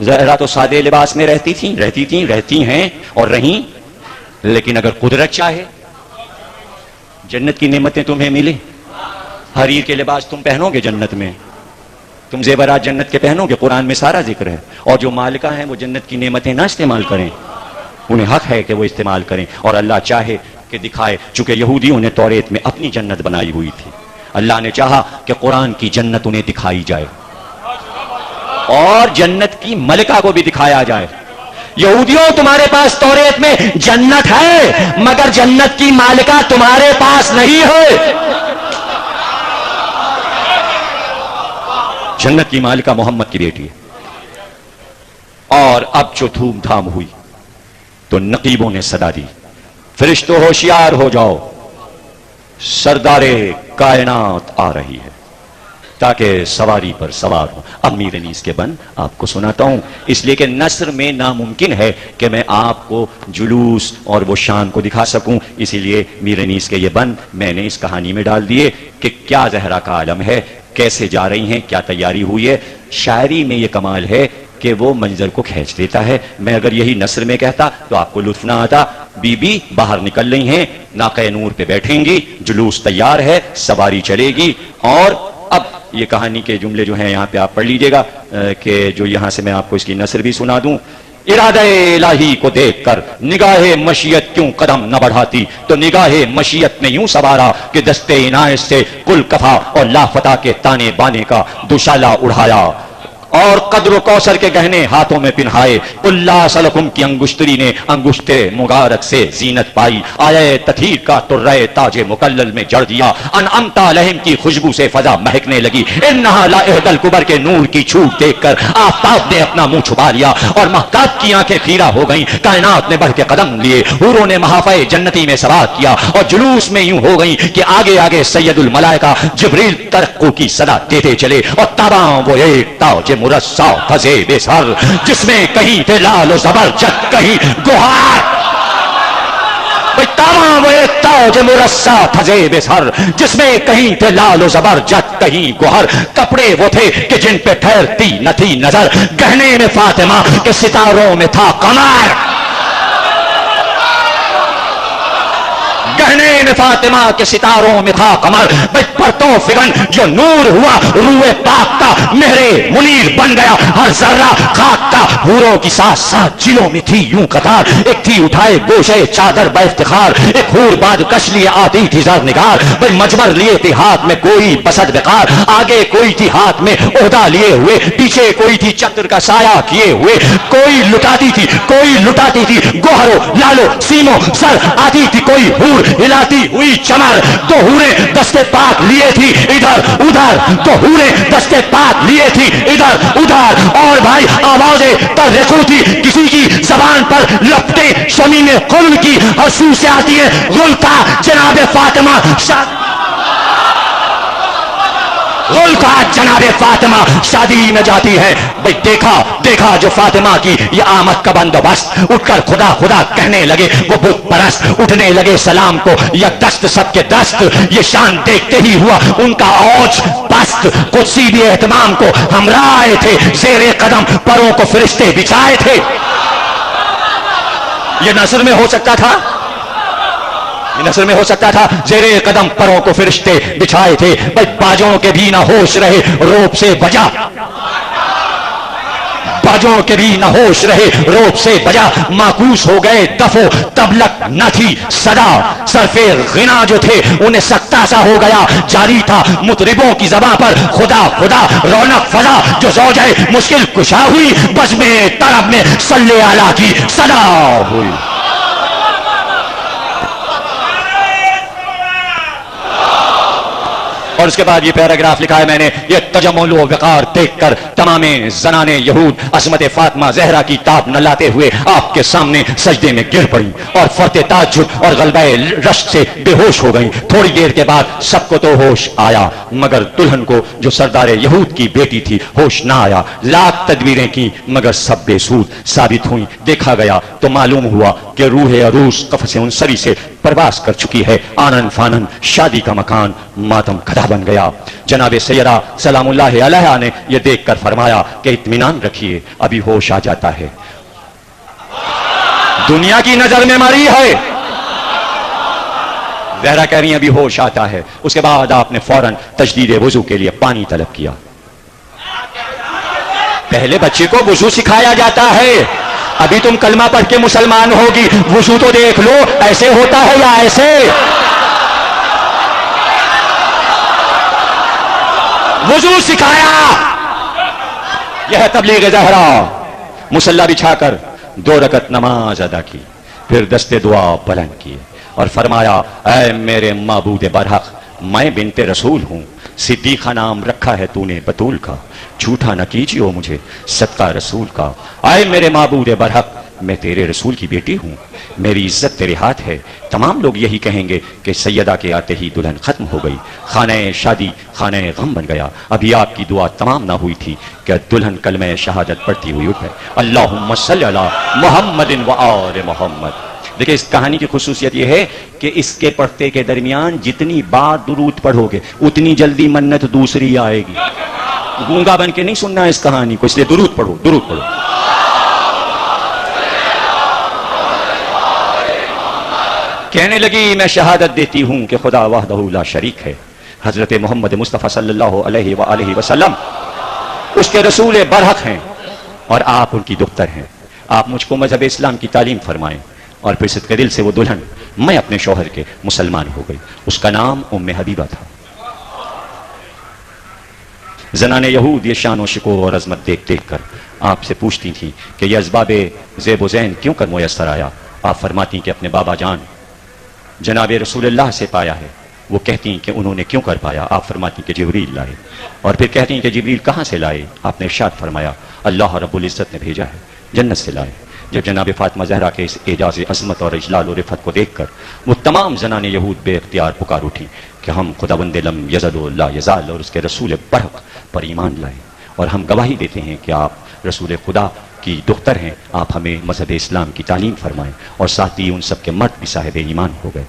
زہرا تو سادے لباس میں رہتی ہیں اور رہیں. لیکن اگر قدرت چاہے جنت کی نعمتیں تمہیں ملے، حریر کے لباس تم پہنو گے جنت میں، تم زیورات جنت کے پہنو گے. قرآن میں سارا ذکر ہے. اور جو مالکہ ہیں وہ جنت کی نعمتیں نہ استعمال کریں، انہیں حق ہے کہ وہ استعمال کریں. اور اللہ چاہے کہ دکھائے. چونکہ یہودیوں نے توریت میں اپنی جنت بنائی ہوئی تھی، اللہ نے چاہا کہ قرآن کی جنت انہیں دکھائی جائے اور جنت کی ملکہ کو بھی دکھایا جائے. یہودیوں تمہارے پاس توریت میں جنت ہے، مگر جنت کی مالکہ تمہارے پاس نہیں ہے. جنت کی مالکہ محمد کی بیٹی ہے. اور اب جو دھوم دھام ہوئی تو نقیبوں نے صدا دی، فرشتوں ہوشیار ہو جاؤ، سردار کائنات آ رہی ہے، تاکہ سواری پر سوار ہوں. اب میر انیس کے بن آپ کو سناتا ہوں، اس لیے کہ نثر میں ناممکن ہے کہ میں آپ کو جلوس اور وہ شان کو دکھا سکوں. اسی لیے میر انیس کے یہ بن میں نے اس کہانی میں ڈال دیے کہ کیا زہرا کا عالم ہے، کیسے جا رہی ہیں، کیا تیاری ہوئی ہے. شاعری میں یہ کمال ہے کہ وہ منظر کو کھینچ دیتا ہے. میں اگر یہی نثر میں کہتا تو آپ کو لطف نہ آتا. بی بی باہر نکل رہی ہیں، ناقہ نور پہ بیٹھیں گی، جلوس تیار ہے، سواری چلے گی. اور اب یہ کہانی کے جملے جو ہیں یہاں پہ آپ پڑھ لیجئے گا کہ جو یہاں سے میں آپ کو اس کی نثر بھی سنا دوں. ارادہ الہی کو دیکھ کر نگاہ مشیت کیوں قدم نہ بڑھاتی، تو نگاہ مشیت نے یوں سوارا کہ دستے عنایت سے کل کفا اور لافتہ کے تانے بانے کا دوشالہ اڑھایا، اور قدر و کوثر کے گہنے ہاتھوں میں پہنائے. اللہ سلکم کی انگشتری نے انگشتے مبارک سے زینت پائی، آئے تطہیر کا ترے تاج مکلل میں جڑ دیا، انعمت علیہم کی خوشبو سے فضا مہکنے لگی. انہا لائحد الکبر کے نور کی چھوٹ دیکھ کر آفتاب نے اپنا منہ چھپا لیا اور مہتاب کی آنکھیں خیرہ ہو گئیں. کائنات نے بڑھ کے قدم لیے، حوروں نے محافہ جنتی میں سوار کیا اور جلوس میں یوں ہو گئیں کہ آگے آگے سید الملائکہ جبریل ترقو کی صدا دیتے چلے. اور تاباں وہ ایک تاج مرصع فضیب سر، جس میں کہیں تھے لال و زبرجد کہیں گوہر. تمام وہ ایک تاج مرصع فضیب سر، جس میں کہیں تھے لال و زبرجد کہیں گوہر. کپڑے وہ تھے کہ جن پہ ٹھہرتی نہ تھی نظر، گہنے میں فاطمہ کے ستاروں میں تھا قمر. گہنے میں فاطمہ کے ستاروں میں تھا قمر. پرتوں فگن جو نور ہوا روح پاک کا، مہر منیر بن گیا ہر ذرہ خاک کا. حوروں کی ساتھ ساتھ جلوں میں تھی یوں قطار، ایک تھی اٹھائے گوشے چادر با افتخار، ایک حور بعد کش لیے آتی تھی زر نگار. بھئی مجمر لیے تھی ہاتھ میں کوئی بسد وقار، آگے کوئی تھی ہاتھ میں عہدہ لیے ہوئے، پیچھے کوئی تھی چتر کا سایہ کیے ہوئے. کوئی لٹاتی تھی کوئی لٹاتی تھی، گوہرو لالو سیمو سر آتی تھی کوئی حور ہلاتی ہوئی چمر. تو حوریں دستے پاک لیے تھی ادھر ادھر، تو حوریں دستے پاک لیے تھی ادھر ادھر. اور بھائی آوازیں ترقو تھی کسی کی زبان پر، لپٹے شمیم قلم کی حسو سے آتی ہے غلطہ جناب فاطمہ. غل کا جناب فاطمہ شادی میں جاتی ہے. بھئی دیکھا جو فاطمہ کی یہ آمد کا بندوبست. اٹھ کر خدا خدا کہنے لگے وہ بت پرست, اٹھنے لگے سلام کو یک دست سب کے دست. یہ شان دیکھتے ہی ہوا ان کا اوج پست. قدسی بھی اہتمام کو ہمراہ آئے تھے, زیر قدم پروں کو فرشتے بچھائے تھے. یہ نثر میں ہو سکتا تھا, نثر میں ہو سکتا تھا زیر قدم پروں کو فرشتے بچھائے تھے. بھئی باجوں کے بھی نہ ہوش رہے روب سے بجا, باجوں کے بھی نہ ہوش رہے روب سے بجا. معکوس ہو گئے دفو تبلک نہ تھی صدا, صرف غنا جو تھے انہیں سکتا سا ہو گیا. جاری تھا مطربوں کی زباں پر خدا خدا رونق فضا. جو زوجہ مشکل کشا ہوئی بزم طرب میں صلی علی کی صدا ہوئی. اور اس کے بعد یہ پیراگراف لکھا ہے میں نے, یہ تجمل و وقار دیکھ کر تمام زنان یہود عظمت فاطمہ زہرا کی تاب نہ لاتے ہوئے آپ کے سامنے سجدے میں گر پڑی اور فرط تعجب اور غلبہ رشک سے بے ہوش ہو گئی. تھوڑی دیر کے بعد سب کو تو ہوش آیا, مگر دلہن کو جو سردار یہود کی بیٹی تھی ہوش نہ آیا. لاکھ تدبیریں کی مگر سب بے سود ثابت ہوئی. دیکھا گیا تو معلوم ہوا کہ روح عروس قفس انصری سے پرواز کر چکی ہے. آنن فانن شادی کا مکان ماتم کھڑا بن گیا. جناب سیدہ سلام اللہ علیہا نے یہ دیکھ کر فرمایا کہ اطمینان رکھیے ابھی ہوش آ جاتا ہے. دنیا کی نظر میں مری ہے, زہرا کہہ رہی ہیں ابھی ہوش آتا ہے. اس کے بعد آپ نے فوراً تجدید وضو کے لیے پانی طلب کیا. پہلے بچے کو وضو سکھایا جاتا ہے. ابھی تم کلمہ پڑھ کے مسلمان ہوگی, وضو تو دیکھ لو ایسے ہوتا ہے یا ایسے. وضو سکھایا. یہ ہے تبلیغ زہرا. مصلی بچھا کر 2 رکعت نماز ادا کی, پھر دستے دعا بلند کیے اور فرمایا اے میرے معبود برحق, میں بنت رسول ہوں, صدیقہ نام رکھا ہے تو نے بطول کا, جھوٹا نہ کیجیے مجھے صدقہ رسول کا. اے میرے معبود برحق, میں تیرے رسول کی بیٹی ہوں, میری عزت تیرے ہاتھ ہے. تمام لوگ یہی کہیں گے کہ سیدہ کے آتے ہی دلہن ختم ہو گئی, خانہ شادی خانہ غم بن گیا. ابھی آپ کی دعا تمام نہ ہوئی تھی کہ دلہن کلمہ شہادت پڑھتی ہوئی اٹھے, اللہم صلی علی محمد و آل محمد. دیکھیں اس کہانی کی خصوصیت یہ ہے کہ اس کے پڑھتے کے درمیان جتنی بار درود پڑھو گے اتنی جلدی منت دوسری آئے گی. گونگا بن کے نہیں سننا اس کہانی کو, اس لیے درود پڑھو, درود پڑھو. کہنے لگی میں شہادت دیتی ہوں کہ خدا وحدہ لا شریک ہے, حضرت محمد مصطفیٰ صلی اللہ علیہ وآلہ وسلم اس کے رسول برحق ہیں اور آپ ان کی دختر ہیں. آپ مجھ کو مذہب اسلام کی تعلیم فرمائیں. اور پھر صدقے دل سے وہ دلہن میں اپنے شوہر کے مسلمان ہو گئی. اس کا نام ام حبیبہ تھا. زنان یہود یہ شان و شکوہ اور عظمت دیکھ کر آپ سے پوچھتی تھیں کہ یہ اسباب زیب و زین کیوں کر میسر آیا. آپ فرماتی کہ اپنے بابا جان جناب رسول اللہ سے پایا ہے. وہ کہتی ہیں کہ انہوں نے کیوں کر پایا. آپ فرماتی کہ جبریل لائے. اور پھر کہتی ہیں کہ جبریل کہاں سے لائے. آپ نے ارشاد فرمایا اللہ رب العزت نے بھیجا ہے, جنت سے لائے. جب جناب فاطمہ زہرا کے اس اعجاز عظمت اور اجلال و رفعت کو دیکھ کر وہ تمام زنان یہود بے اختیار پکار اٹھی کہ ہم خداوند لم یزل و لا یزال اور اس کے رسول برحق پر ایمان لائیں, اور ہم گواہی دیتے ہیں کہ آپ رسول خدا کی دختر ہیں. آپ ہمیں مذہب اسلام کی تعلیم فرمائیں. اور ساتھ ہی ان سب کے مرد بھی صاحب ایمان ہو گئے.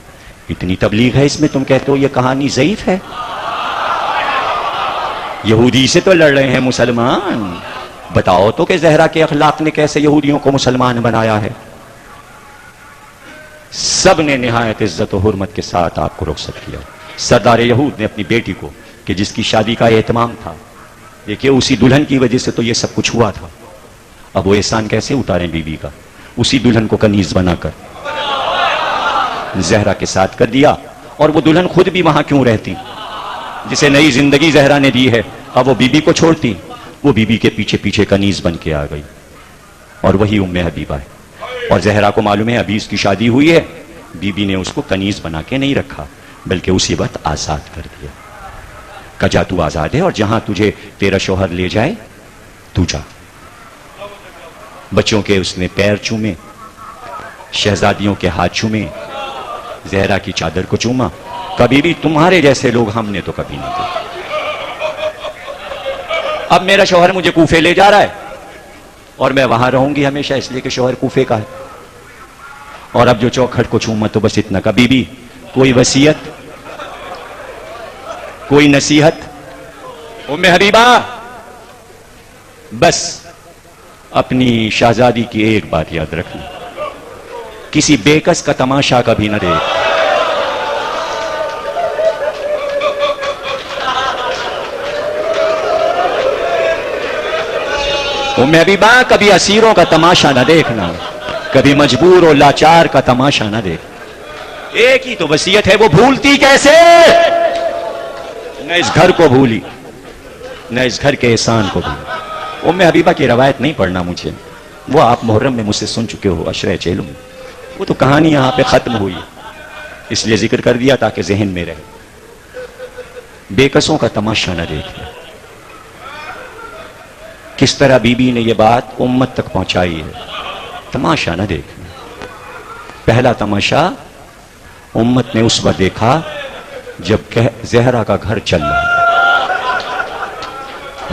اتنی تبلیغ ہے اس میں, تم کہتے ہو یہ کہانی ضعیف ہے. یہودی سے تو لڑ رہے ہیں مسلمان. بتاؤ تو کہ زہرا کے اخلاق نے کیسے یہودیوں کو مسلمان بنایا ہے. سب نے نہایت عزت و حرمت کے ساتھ آپ کو رخصت کیا. سردار یہود نے اپنی بیٹی کو کہ جس کی شادی کا اہتمام تھا, دیکھیے اسی دلہن کی وجہ سے تو یہ سب کچھ ہوا تھا. اب وہ احسان کیسے اتاریں بیوی کا. اسی دلہن کو کنیز بنا کر زہرا کے ساتھ کر دیا. اور وہ دلہن خود بھی وہاں کیوں رہتی جسے نئی زندگی زہرا نے دی ہے. اب وہ بیوی کو چھوڑتی, وہ بیوی کے پیچھے پیچھے کنیز بن کے آ گئی. اور وہی ام حبیبہ ہے. اور زہرا کو معلوم ہے ابھی اس کی شادی ہوئی ہے. بیوی نے اس کو کنیز بنا کے نہیں رکھا بلکہ اسی وقت آزاد کر دیا. کہا تو آزاد ہے اور جہاں تجھے تیرا شوہر لے جائے تو جا. بچوں کے اس نے پیر چومے, شہزادیوں کے ہاتھ چومے, زہرا کی چادر کو چوما. کبھی بھی تمہارے جیسے لوگ ہم نے تو کبھی نہیں دیکھے. اب میرا شوہر مجھے کوفے لے جا رہا ہے اور میں وہاں رہوں گی ہمیشہ، اس لیے کہ شوہر کوفے کا ہے. اور اب جو چوکھٹ کو چھوما تو بس اتنا کا. بی بی کوئی وصیت، کوئی نصیحت؟ ام حبیبہ بس اپنی شہزادی کی ایک بات یاد رکھنا، کسی بےکس کا تماشا کبھی نہ دیکھ. ام حبیبہ کبھی اسیروں کا تماشا نہ دیکھنا، کبھی مجبور و لاچار کا تماشا نہ دیکھ. ایک ہی تو وصیت ہے، وہ بھولتی کیسے؟ نہ اس گھر کو بھولی، نہ اس گھر کے احسان کو بھولی. ام حبیبہ کی روایت نہیں پڑھنا مجھے، وہ آپ محرم میں مجھ سے سن چکے ہو عشرہ چیلوں میں. وہ تو کہانی یہاں پہ ختم ہوئی، اس لیے ذکر کر دیا تاکہ ذہن میں رہے. بےکسوں کا تماشا نہ دیکھنا. کس طرح بی بی نے یہ بات امت تک پہنچائی ہے، تماشا نہ دیکھنا. پہلا تماشا امت نے اس وقت دیکھا جب زہرا کا گھر چل رہا.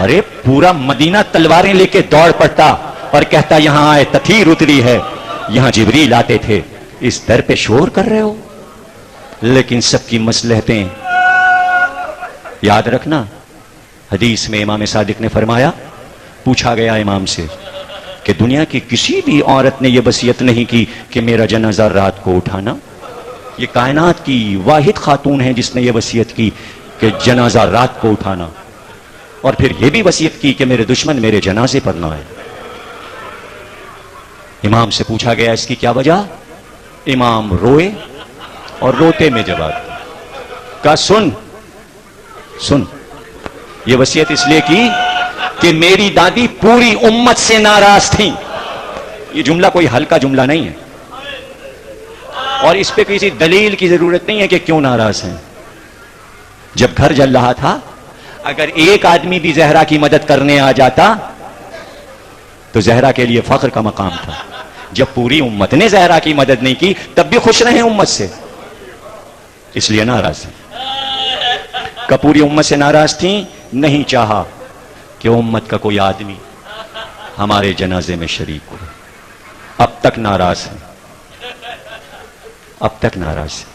ارے پورا مدینہ تلواریں لے کے دوڑ پڑتا اور کہتا یہاں آئے تطہیر اتری ہے، یہاں جبریل آتے تھے، اس در پہ شور کر رہے ہو. لیکن سب کی مصلحتیں یاد رکھنا. حدیث میں امام صادق نے فرمایا، پوچھا گیا امام سے کہ دنیا کی کسی بھی عورت نے یہ وصیت نہیں کی کہ میرا جنازہ رات کو اٹھانا. یہ کائنات کی واحد خاتون ہے جس نے یہ وصیت کی کہ جنازہ رات کو اٹھانا، اور پھر یہ بھی وصیت کی کہ میرے دشمن میرے جنازے پر نہ آئے. امام سے پوچھا گیا اس کی کیا وجہ؟ امام روئے اور روتے میں جواب کہا سن یہ وصیت اس لیے کی کہ میری دادی پوری امت سے ناراض تھیں. یہ جملہ کوئی ہلکا جملہ نہیں ہے، اور اس پہ کسی دلیل کی ضرورت نہیں ہے کہ کیوں ناراض ہیں. جب گھر جل رہا تھا، اگر ایک آدمی بھی زہرا کی مدد کرنے آ جاتا تو زہرا کے لیے فخر کا مقام تھا. جب پوری امت نے زہرا کی مدد نہیں کی تب بھی خوش رہے امت سے، اس لیے ناراض ہیں. کہ پوری امت سے ناراض تھیں، نہیں چاہا کہ امت کا کوئی آدمی ہمارے جنازے میں شریک ہو. اب تک ناراض ہیں، اب تک ناراض ہیں.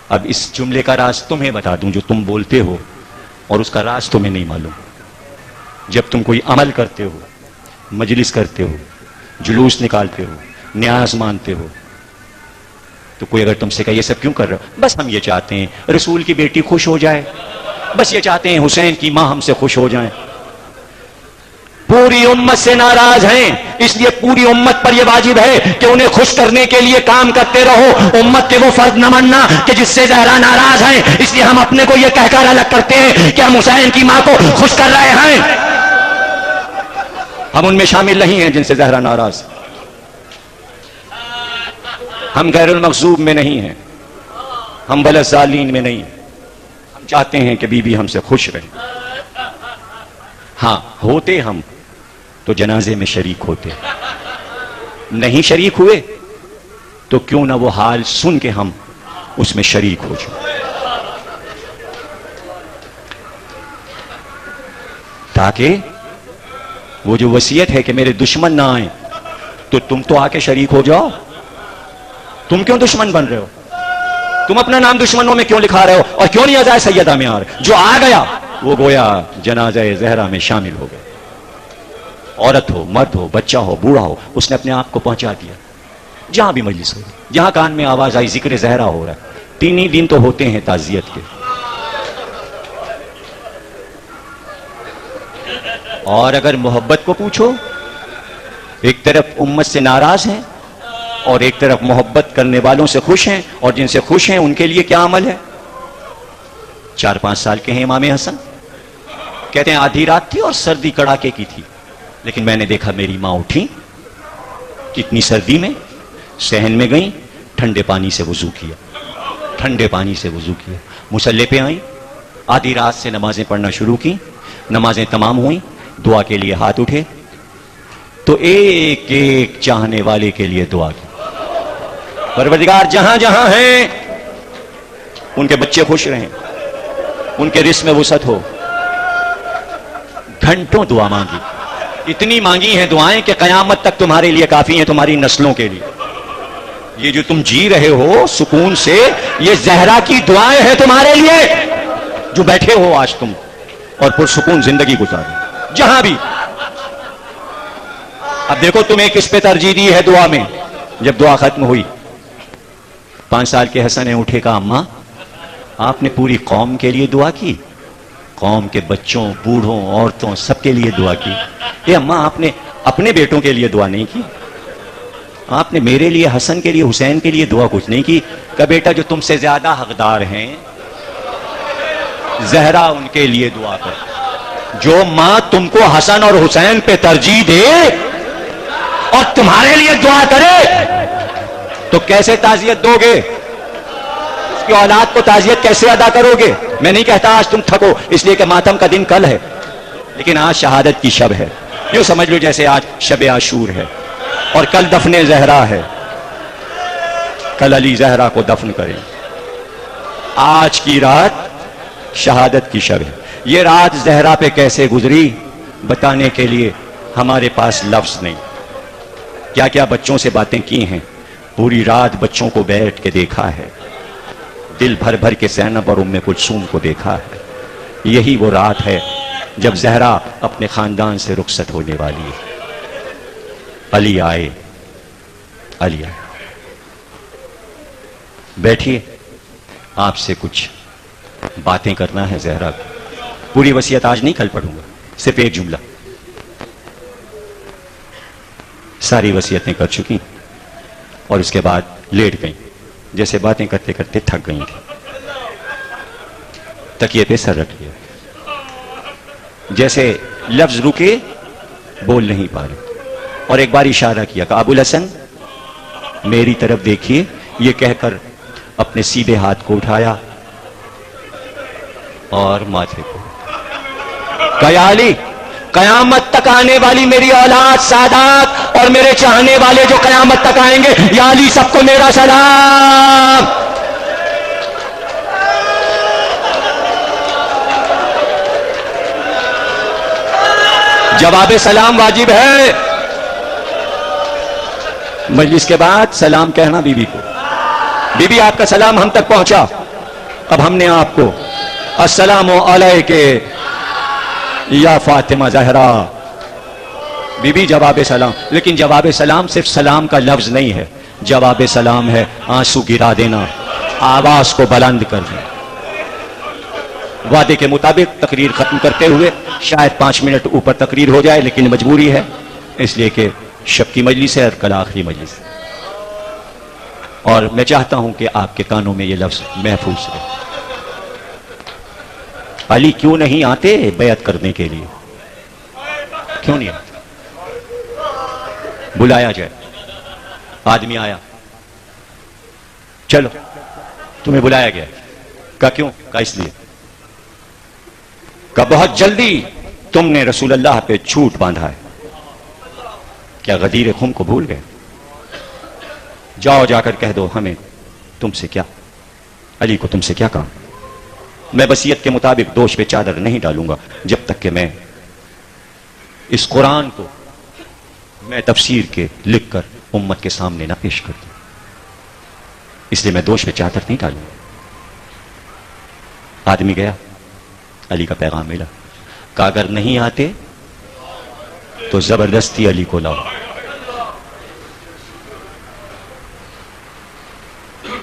اب اس جملے کا راز تمہیں بتا دوں جو تم بولتے ہو، اور اس کا راز تمہیں نہیں معلوم. جب تم کوئی عمل کرتے ہو، مجلس کرتے ہو، جلوس نکالتے ہو، نیاز مانتے ہو، تو کوئی اگر تم سے کہے یہ سب کیوں کر رہے ہو؟ بس ہم یہ چاہتے ہیں رسول کی بیٹی خوش ہو جائے، بس یہ چاہتے ہیں حسین کی ماں ہم سے خوش ہو جائیں. پوری امت سے ناراض ہیں، اس لیے پوری امت پر یہ واجب ہے کہ انہیں خوش کرنے کے لیے کام کرتے رہو. امت کے وہ فرد نہ ماننا کہ جس سے زہرا ناراض ہیں، اس لیے ہم اپنے کو یہ کہہ کر الگ کرتے ہیں کہ ہم حسین کی ماں کو خوش کر رہے ہیں. ہم ان میں شامل نہیں ہیں جن سے زہرا ناراض. ہم غیر المغضوب میں نہیں ہیں، ہم ولاضالین میں نہیں ہیں. ہم چاہتے ہیں کہ بی بی ہم سے خوش رہے. ہاں ہوتے ہم تو جنازے میں شریک ہوتے، نہیں شریک ہوئے تو کیوں نہ وہ حال سن کے ہم اس میں شریک ہو جائیں، تاکہ وہ جو وصیت ہے کہ میرے دشمن نہ آئیں تو تم تو آ کے شریک ہو جاؤ. تم کیوں دشمن بن رہے ہو؟ تم اپنا نام دشمنوں میں کیوں لکھا رہے ہو؟ اور کیوں نہیں آزائے سیدہ میار؟ جو آ گیا وہ گویا جنازہ زہرا میں شامل ہو گئے. عورت ہو، مرد ہو، بچہ ہو، بوڑھا ہو، اس نے اپنے آپ کو پہنچا دیا. جہاں بھی مجلس ہو، جہاں کان میں آواز آئی ذکر زہرا ہو رہا ہے، 3 ہی دن تو ہوتے ہیں تعزیت کے. اور اگر محبت کو پوچھو، ایک طرف امت سے ناراض ہیں اور ایک طرف محبت کرنے والوں سے خوش ہیں، اور جن سے خوش ہیں ان کے لیے کیا عمل ہے؟ 4-5 سال کے ہیں امام حسن، کہتے ہیں آدھی رات تھی اور سردی کڑاکے کی تھی، لیکن میں نے دیکھا میری ماں اٹھی کتنی سردی میں، صحن میں گئیں، ٹھنڈے پانی سے وضو کیا، ٹھنڈے پانی سے وضو کیا، مصلی پہ آئیں، آدھی رات سے نمازیں پڑھنا شروع کی، نمازیں تمام ہوئیں، دعا کے لیے ہاتھ اٹھے تو ایک ایک چاہنے والے کے لیے دعا کی. پروردگار جہاں جہاں ہیں ان کے بچے خوش رہیں، ان کے رزق میں وسعت ہو، گھنٹوں دعا مانگی، اتنی مانگی ہیں دعائیں کہ قیامت تک تمہارے لیے کافی ہیں، تمہاری نسلوں کے لیے. یہ جو تم جی رہے ہو سکون سے، یہ زہرا کی دعائیں ہیں تمہارے لیے، جو بیٹھے ہو آج تم اور پرسکون زندگی گزارو جہاں بھی. اب دیکھو تمہیں کس پہ ترجیح دی ہے دعا میں. جب دعا ختم ہوئی، 5 سال کے حسن نے اٹھے کہا اماں آپ نے پوری قوم کے لیے دعا کی، قوم کے بچوں بوڑھوں عورتوں سب کے لیے دعا کی. اے اماں آپ نے اپنے بیٹوں کے لیے دعا نہیں کی، آپ نے میرے لیے حسن کے لیے حسین کے لیے دعا کچھ نہیں کی. کہ بیٹا جو تم سے زیادہ حقدار ہیں زہرا ان کے لیے دعا کر. جو ماں تم کو حسن اور حسین پہ ترجیح دے اور تمہارے لیے دعا کرے تو کیسے تعزیت دو گے؟ اس کی اولاد کو تعزیت کیسے ادا کرو گے؟ میں نہیں کہتا آج تم تھکو اس لیے کہ ماتم کا دن کل ہے، لیکن آج شہادت کی شب ہے. یوں سمجھ لو جیسے آج شب عاشور ہے اور کل دفن زہرا ہے. کل علی زہرا کو دفن کریں. آج کی رات شہادت کی شب ہے. یہ رات زہرا پہ کیسے گزری بتانے کے لیے ہمارے پاس لفظ نہیں. کیا کیا بچوں سے باتیں کی ہیں، پوری رات بچوں کو بیٹھ کے دیکھا ہے، دل بھر بھر کے زینب اور ام کلثوم کو دیکھا ہے. یہی وہ رات ہے جب زہرا اپنے خاندان سے رخصت ہونے والی ہے. علی آئے، علی آئے. بیٹھیے، آپ سے کچھ باتیں کرنا ہے زہرا کو. پوری وصیت آج نہیں کل پڑھوں گا، صرف ایک جملہ. ساری وصیتیں کر چکی اور اس کے بعد لیٹ گئیں، جیسے باتیں کرتے کرتے تھک گئی تھی. تکیے پہ سر رکھ لیا، جیسے لفظ رکے بول نہیں پا رہے. اور ایک بار اشارہ کیا کہ ابو الحسن میری طرف دیکھیے. یہ کہہ کر اپنے سیدھے ہاتھ کو اٹھایا اور ماتھے کو. یا علی، قیامت تک آنے والی میری اولاد سادات اور میرے چاہنے والے جو قیامت تک آئیں گے، یا علی سب کو میرا سلام. جواب سلام واجب ہے. مجلس کے بعد سلام کہنا بیوی کو. بی بی آپ کا سلام ہم تک پہنچا، اب ہم نے آپ کو السلام علیکہ یا فاطمہ زہرا. بی بی جواب سلام. لیکن جواب سلام صرف سلام کا لفظ نہیں ہے، جواب سلام ہے آنسو گرا دینا، آواز کو بلند کر دینا. وعدے کے مطابق تقریر ختم کرتے ہوئے شاید 5 منٹ اوپر تقریر ہو جائے، لیکن مجبوری ہے اس لیے کہ شب کی مجلس ہے اور کل آخری مجلس ہے. اور میں چاہتا ہوں کہ آپ کے کانوں میں یہ لفظ محفوظ رہے. علی کیوں نہیں آتے بیعت کرنے کے لیے؟ کیوں نہیں آتے؟ بلایا جائے. آدمی آیا، چلو تمہیں بلایا گیا. کہا کیوں؟ کہا اس لیے. کہا بہت جلدی تم نے رسول اللہ پہ جھوٹ باندھا ہے. کیا غدیر خم کو بھول گئے؟ جاؤ جا کر کہہ دو ہمیں تم سے کیا، علی کو تم سے کیا کام. میں وصیت کے مطابق دوش پہ چادر نہیں ڈالوں گا جب تک کہ میں اس قرآن کو میں تفسیر کے لکھ کر امت کے سامنے نہ پیش کر دوں. اس لیے میں دوش پہ چادر نہیں ڈالوں گا. آدمی گیا، علی کا پیغام ملا. کہ اگر نہیں آتے تو زبردستی علی کو لاؤ.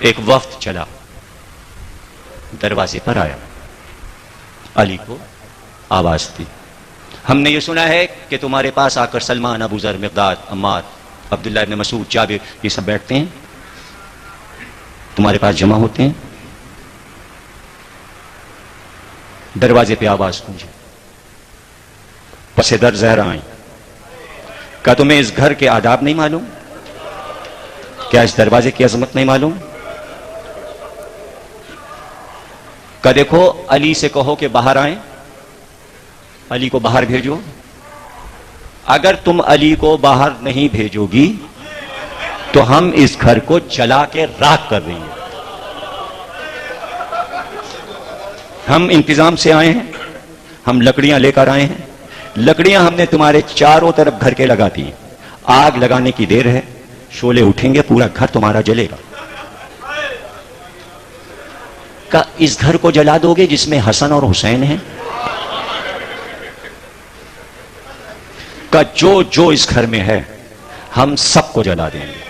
ایک وفد چلا، دروازے پر آیا، علی کو آواز دی. ہم نے یہ سنا ہے کہ تمہارے پاس آ کر سلمان، ابو ذر، مقداد، عمار، عبداللہ ابن مسعود، جابر یہ سب بیٹھتے ہیں، تمہارے پاس جمع ہوتے ہیں. دروازے پہ آواز گونجی. پس در زہرا آئیں. کیا تمہیں اس گھر کے آداب نہیں معلوم؟ کیا اس دروازے کی عظمت نہیں معلوم؟ کہ دیکھو علی سے کہو کہ باہر آئیں، علی کو باہر بھیجو. اگر تم علی کو باہر نہیں بھیجو گی تو ہم اس گھر کو جلا کے راکھ کر دیں گے. ہم انتظام سے آئے ہیں، ہم لکڑیاں لے کر آئے ہیں. لکڑیاں ہم نے تمہارے چاروں طرف گھر کے لگا دی، آگ لگانے کی دیر ہے، شعلے اٹھیں گے، پورا گھر تمہارا جلے گا۔ کہ اس گھر کو جلا دو گے جس میں حسن اور حسین ہیں؟ کہ جو اس گھر میں ہے ہم سب کو جلا دیں گے۔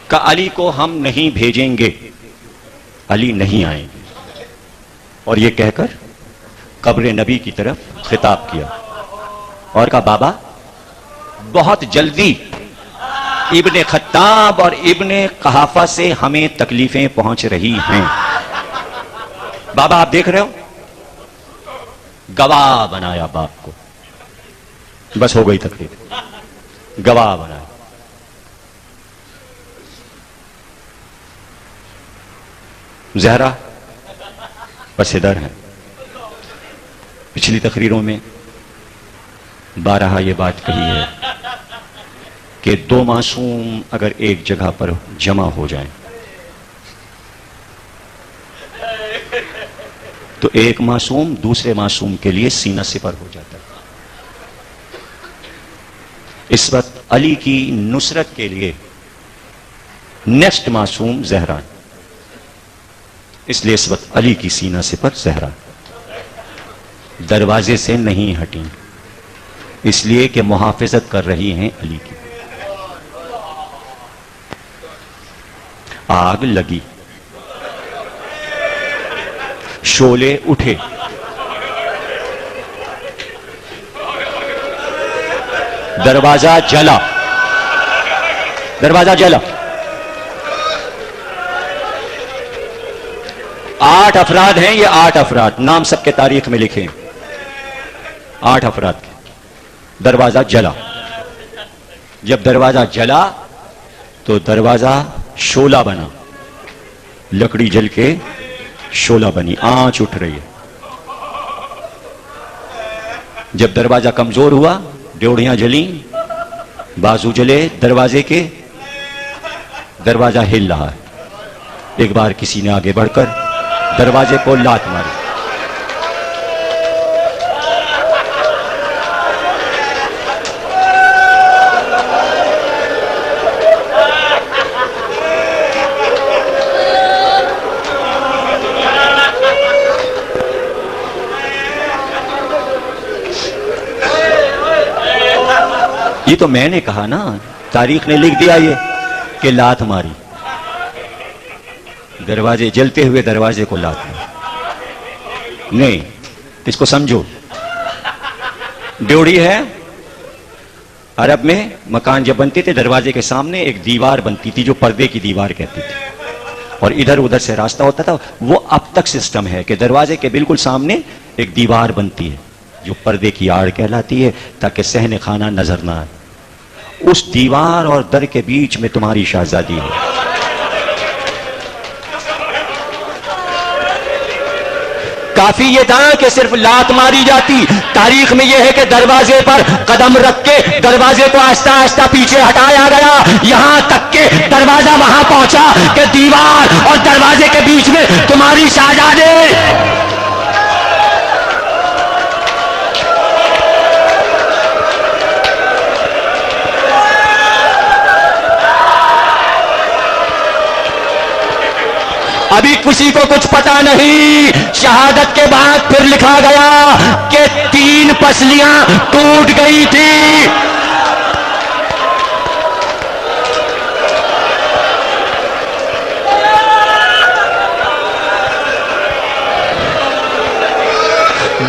کہ علی کو ہم نہیں بھیجیں گے، علی نہیں آئیں گے۔ اور یہ کہہ کر قبر نبی کی طرف خطاب کیا اور کہا بابا بہت جلدی ابن خطاب اور ابن قحافہ سے ہمیں تکلیفیں پہنچ رہی ہیں۔ بابا آپ دیکھ رہے ہو، گواہ بنایا باپ کو، بس ہو گئی تکلیف، گواہ بنایا۔ زہرا پس در ہیں۔ پچھلی تقریروں میں بارہا یہ بات کہی ہے کہ دو معصوم اگر ایک جگہ پر جمع ہو جائیں تو ایک معصوم دوسرے معصوم کے لیے سینہ سپر ہو جاتا ہے۔ اس وقت علی کی نصرت کے لیے نیکسٹ معصوم زہرا، اس لیے اس وقت علی کی سینہ سپر زہرا دروازے سے نہیں ہٹیں، اس لیے کہ محافظت کر رہی ہیں علی کی۔ آگ لگی، شعلے اٹھے، دروازہ جلا، دروازہ جلا۔ 8 افراد ہیں، یہ 8 افراد، نام سب کے تاریخ میں لکھے ہیں، 8 افراد کے۔ دروازہ جلا، جب دروازہ جلا تو دروازہ شعلہ بنا، لکڑی جل کے شعلہ بنی، آنچ اٹھ رہی ہے۔ جب دروازہ کمزور ہوا، ڈیوڑیاں جلیں، بازو جلے دروازے کے، دروازہ ہل رہا ہے۔ ایک بار کسی نے آگے بڑھ کر دروازے کو لات ماری۔ یہ تو میں نے کہا نا، تاریخ نے لکھ دیا یہ کہ لات ماری، دروازے جلتے ہوئے دروازے کو لات ماری۔ نہیں، اس کو سمجھو، ڈیوڑی ہے، عرب میں مکان جب بنتے تھے دروازے کے سامنے ایک دیوار بنتی تھی جو پردے کی دیوار کہتی تھی، اور ادھر ادھر سے راستہ ہوتا تھا۔ وہ اب تک سسٹم ہے کہ دروازے کے بالکل سامنے ایک دیوار بنتی ہے جو پردے کی آڑ کہلاتی ہے تاکہ صحن خانہ نظر نہ آئے۔ اس دیوار اور در کے بیچ میں تمہاری شہزادی ہے۔ کافی یہ تھا کہ صرف لات ماری جاتی، تاریخ میں یہ ہے کہ دروازے پر قدم رکھ کے دروازے کو آہستہ آہستہ پیچھے ہٹایا گیا، یہاں تک کہ دروازہ وہاں پہنچا کہ دیوار اور دروازے کے بیچ میں تمہاری شہزادی۔ ابھی کسی کو کچھ پتا نہیں، شہادت کے بعد پھر لکھا گیا کہ 3 پسلیاں ٹوٹ گئی تھی۔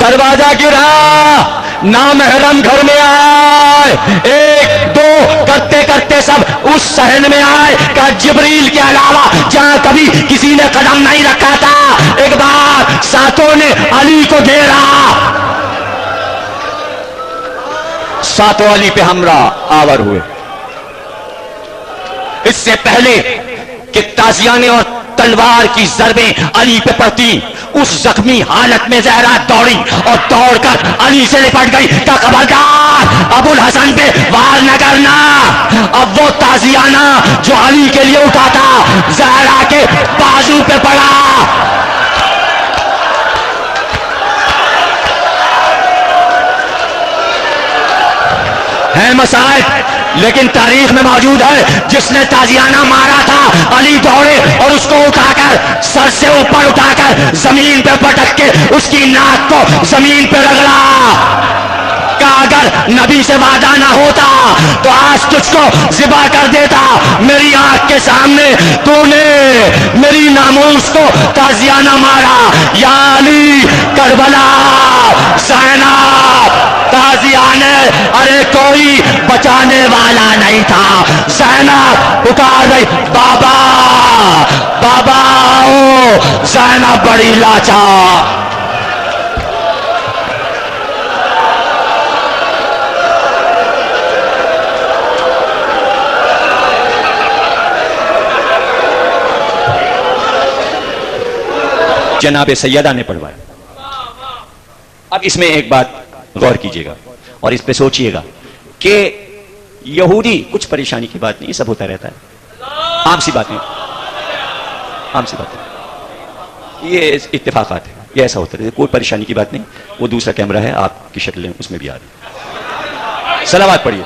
دروازہ گرا، نامحرم گھر میں آئے، 1 2 کرتے کرتے سب اس صحن میں آئے کہ جبریل کے علاوہ جہاں کبھی کسی نے قدم نہیں رکھا تھا، ایک بار ساتوں نے علی کو گھیرا، ساتوں علی پہ ہمراہ آور ہوئے۔ اس سے پہلے کہ تازیانے اور تلوار کی ضربیں علی پہ پڑتی، اس زخمی حالت میں زہرا دوڑی اور دوڑ کر علی سے لپٹ گئی کہ خبردار ابو الحسن پہ وار نہ کرنا۔ اب وہ تازیانہ جو علی کے لیے اٹھا تھا زہرا کے بازو پہ پڑا۔ ہیں مصائب، لیکن تاریخ میں موجود ہے جس نے تازیانہ مارا تھا علی دوڑے اور اس کو اٹھا کر سر سے اوپر اٹھا کر زمین پہ پٹک کے اس کی ناک کو زمین پہ رگڑا کہ اگر نبی سے وعدہ نہ ہوتا تو آج تجھ کو ذبح کر دیتا. میری آنکھ کے سامنے تو نے میری ناموس کو تازیانہ مارا. یا علی کربلا زینب تازیانے، ارے کوئی بچانے والا نہیں تھا. زینب پکار رہی بابا بابا آؤ. زینب بڑی لاچار. جناب سیدہ نے پڑھوایا. اب اس میں ایک بات غور کیجئے گا اور اس پہ سوچئے گا کہ یہودی کچھ پریشانی کی بات نہیں، سب ہوتا رہتا ہے، عام سی باتیں، عام سی باتیں، یہ اتفاقات ہیں، یہ ایسا ہوتا رہتا ہے، کوئی پریشانی کی بات نہیں. وہ دوسرا کیمرہ ہے آپ کی شکلیں اس میں بھی آ رہی. صلوات پڑھیے.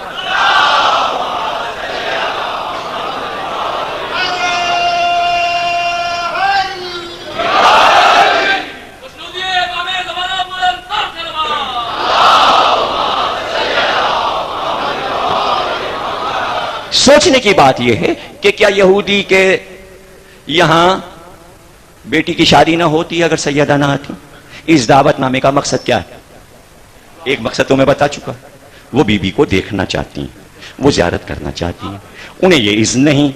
سوچنے کی بات یہ ہے کہ کیا یہودی کے یہاں بیٹی کی شادی نہ ہوتی اگر سیدہ نہ آتی؟ اس دعوت نامے کا مقصد کیا ہے؟ ایک مقصد تو میں بتا چکا، وہ بی بی کو دیکھنا چاہتی ہیں، وہ زیارت کرنا چاہتی ہیں. انہیں یہ اذن نہیں،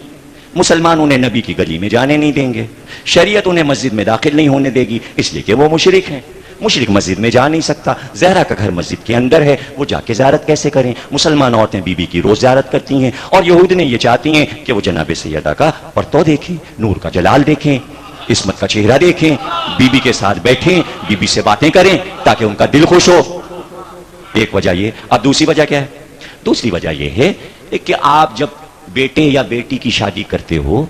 مسلمان انہیں نبی کی گلی میں جانے نہیں دیں گے، شریعت انہیں مسجد میں داخل نہیں ہونے دے گی، اس لیے کہ وہ مشرک ہیں. مشرک مسجد میں جا نہیں سکتا. زہرا کا گھر مسجد کے اندر ہے، وہ جا کے زیارت کیسے کریں؟ مسلمان عورتیں بی بی کی روز زیارت کرتی ہیں، اور یہود نے یہ چاہتی ہیں کہ وہ جناب سیدہ کا پرتو دیکھیں، نور کا جلال دیکھیں، عصمت کا چہرہ دیکھیں، بی بی کے ساتھ بیٹھیں، بی بی سے باتیں کریں تاکہ ان کا دل خوش ہو. ایک وجہ یہ. اب دوسری وجہ کیا ہے؟ دوسری وجہ یہ ہے کہ آپ جب بیٹے یا بیٹی کی شادی کرتے ہو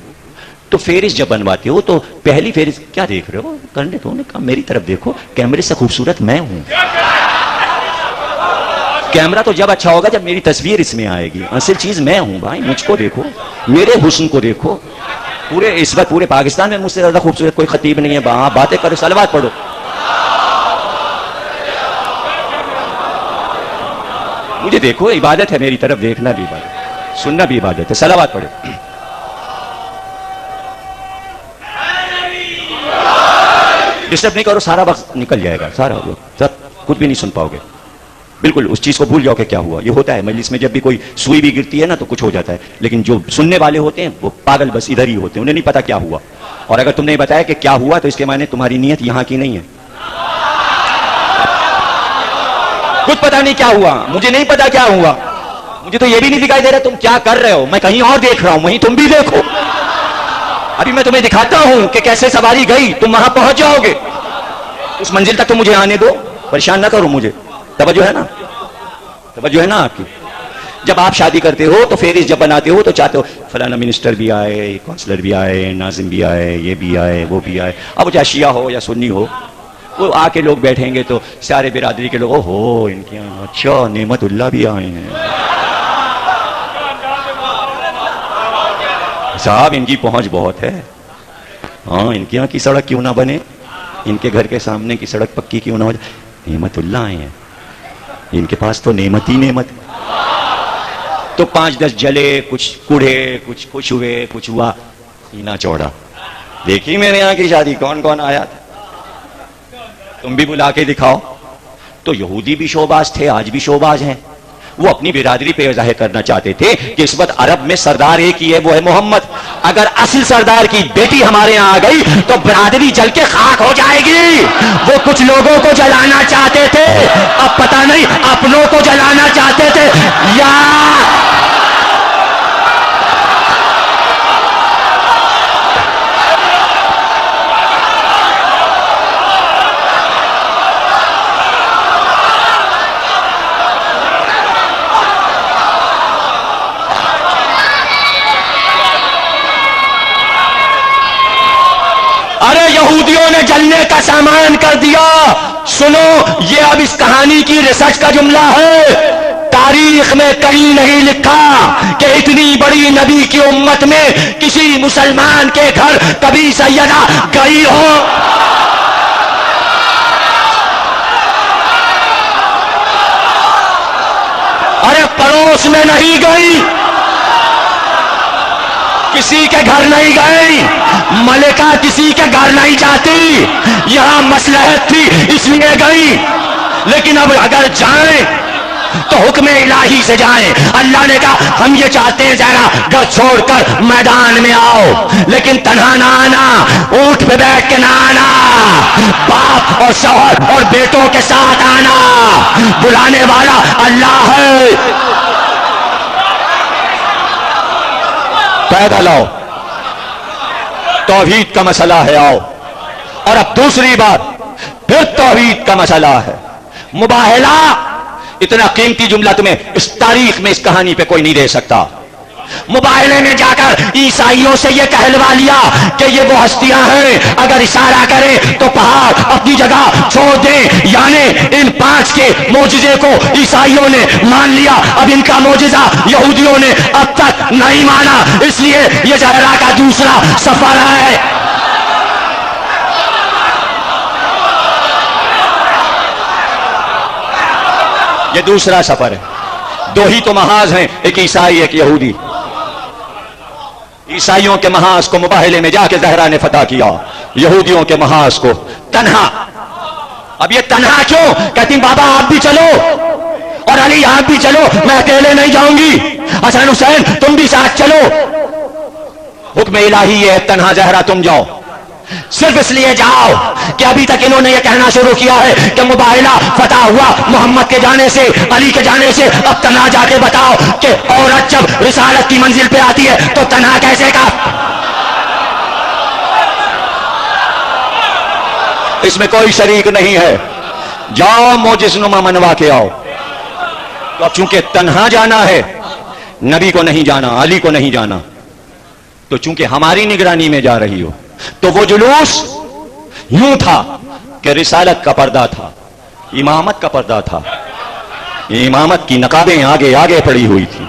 تو فہرست جب بنواتے ہو تو پہلی فہرست کیا دیکھ رہے ہو؟ کرنے دو نے کہا میری طرف دیکھو، کیمرے سے خوبصورت میں ہوں. کیمرہ تو جب اچھا ہوگا جب میری تصویر اس میں آئے گی. اصل چیز میں ہوں بھائی، مجھ کو دیکھو، میرے حسن کو دیکھو. پورے اس وقت پورے پاکستان میں مجھ سے زیادہ خوبصورت کوئی خطیب نہیں ہے. باتیں کرو، صلوات پڑھو. مجھے دیکھو، عبادت ہے، میری طرف دیکھنا بھی عبادت، سننا بھی عبادت ہے. صلوات پڑھو. ڈسٹرب نہیں کرو، سارا وقت نکل جائے گا، سارا سب کچھ بھی نہیں سن پاؤ گے. بالکل اس چیز کو بھول جاؤ کہ کیا ہوا. یہ ہوتا ہے مجلس میں، جب بھی کوئی سوئی بھی گرتی ہے نا تو کچھ ہو جاتا ہے، لیکن جو سننے والے ہوتے ہیں وہ پاگل بس ادھر ہی ہوتے ہیں، انہیں نہیں پتا کیا ہوا. اور اگر تم نے بتایا کہ کیا ہوا تو اس کے معنی تمہاری نیت یہاں کی نہیں ہے. کچھ پتا نہیں کیا ہوا، مجھے نہیں پتا کیا ہوا، مجھے تو یہ بھی نہیں دکھائی دے رہا تم کیا کر رہے ہو. میں کہیں اور دیکھ رہا ہوں، وہیں تم بھی دیکھو. ابھی میں تمہیں دکھاتا ہوں کہ کیسے سواری گئی، تم وہاں پہنچ جاؤ گے. اس منزل تک تو مجھے آنے دو، پریشان نہ کرو مجھے. توجہ ہے نا؟ توجہ ہے نا آپ کی؟ جب آپ شادی کرتے ہو تو فہرست جب بناتے ہو تو چاہتے ہو فلانا منسٹر بھی آئے، کونسلر بھی آئے، ناظم بھی آئے، یہ بھی آئے، وہ بھی آئے. اب چاہے شیعہ ہو یا سنی ہو، وہ آ کے لوگ بیٹھیں گے تو سارے برادری کے لوگ ہو ان کے یہاں اچھا نعمت اللہ بھی آئے ہیں صاحب، ان کی پہنچ بہت ہے. ہاں، ان کے یہاں کی سڑک کیوں نہ بنے، ان کے گھر کے سامنے کی سڑک پکی کیوں نہ ہو جائے. نعمت اللہ آئے ہیں، ان کے پاس تو نعمت ہی نعمت. تو 5-10 جلے، کچھ کوڑے، کچھ خوش ہوئے، کچھ ہوا، سینہ چوڑا. دیکھی میرے یہاں کی شادی کون کون آیا تھا، تم بھی بلا کے دکھاؤ. تو یہودی بھی شوباز تھے، آج بھی شوباز ہیں. وہ اپنی برادری پہ ظاہر کرنا چاہتے تھے کہ اس وقت عرب میں سردار ایک ہی ہے، وہ ہے محمد. اگر اصل سردار کی بیٹی ہمارے یہاں آ گئی تو برادری جل کے خاک ہو جائے گی. وہ کچھ لوگوں کو جلانا چاہتے تھے، اب پتہ نہیں اپنوں کو جلانا چاہتے تھے یا یہودیوں نے جلنے کا سامان کر دیا. سنو، یہ اب اس کہانی کی ریسرچ کا جملہ ہے. تاریخ میں کہیں نہیں لکھا کہ اتنی بڑی نبی کی امت میں کسی مسلمان کے گھر کبھی سیدہ گئی ہو. ارے پڑوس میں نہیں گئی، کسی کے گھر نہیں گئی، ملکہ کسی کے گھر نہیں جاتی، یہاں مصلحت تھی اس لیے گئی. لیکن اب اگر جائیں تو حکم الہی سے جائیں. اللہ نے کہا ہم یہ چاہتے ہیں ذرا گھر چھوڑ کر میدان میں آؤ، لیکن تنہا نہ آنا، اونٹ پہ بیٹھ کے نہ آنا، باپ اور شوہر اور بیٹوں کے ساتھ آنا. بلانے والا اللہ ہے. پیدل آؤ، توحید کا مسئلہ ہے، آؤ. اور اب دوسری بات، پھر توحید کا مسئلہ ہے. مباہلہ اتنا قیمتی جملہ تمہیں اس تاریخ میں اس کہانی پہ کوئی نہیں دے سکتا. مباہلے میں جا کر عیسائیوں سے یہ کہلوا لیا کہ یہ وہ ہستیاں ہیں، اگر اشارہ کریں تو پہاڑ اپنی جگہ چھوڑ دیں. یعنی ان 5 کے معجزے کو عیسائیوں نے مان لیا، اب ان کا معجزہ یہودیوں نے اب تک نہیں مانا. اس لیے یہ زہرا کا دوسرا سفر ہے. یہ دوسرا سفر ہے. دو ہی تو محاذ ہیں، ایک عیسائی ایک یہودی. عیسائیوں کے محاذ کو مباہلے میں جا کے زہرا نے فتح کیا، یہودیوں کے محاذ کو تنہا. اب یہ تنہا کیوں؟ کہتی بابا آپ بھی چلو اور علی آپ بھی چلو، میں اکیلے نہیں جاؤں گی، حسن حسین تم بھی ساتھ چلو. حکم الہی ہے تنہا زہرا تم جاؤ. صرف اس لیے جاؤ کہ ابھی تک انہوں نے یہ کہنا شروع کیا ہے کہ مباہلہ فتح ہوا محمد کے جانے سے، علی کے جانے سے. اب تنہا جا کے بتاؤ کہ عورت جب رسالت کی منزل پہ آتی ہے تو تنہا کیسے کا؟ اس میں کوئی شریک نہیں ہے. جاؤ معجز نما منوا کے آؤ. تو اب چونکہ تنہا جانا ہے، نبی کو نہیں جانا، علی کو نہیں جانا، تو چونکہ ہماری نگرانی میں جا رہی ہو تو وہ جلوس یوں تھا کہ رسالت کا پردہ تھا، امامت کا پردہ تھا. امامت کی نقابیں آگے آگے پڑی ہوئی تھی،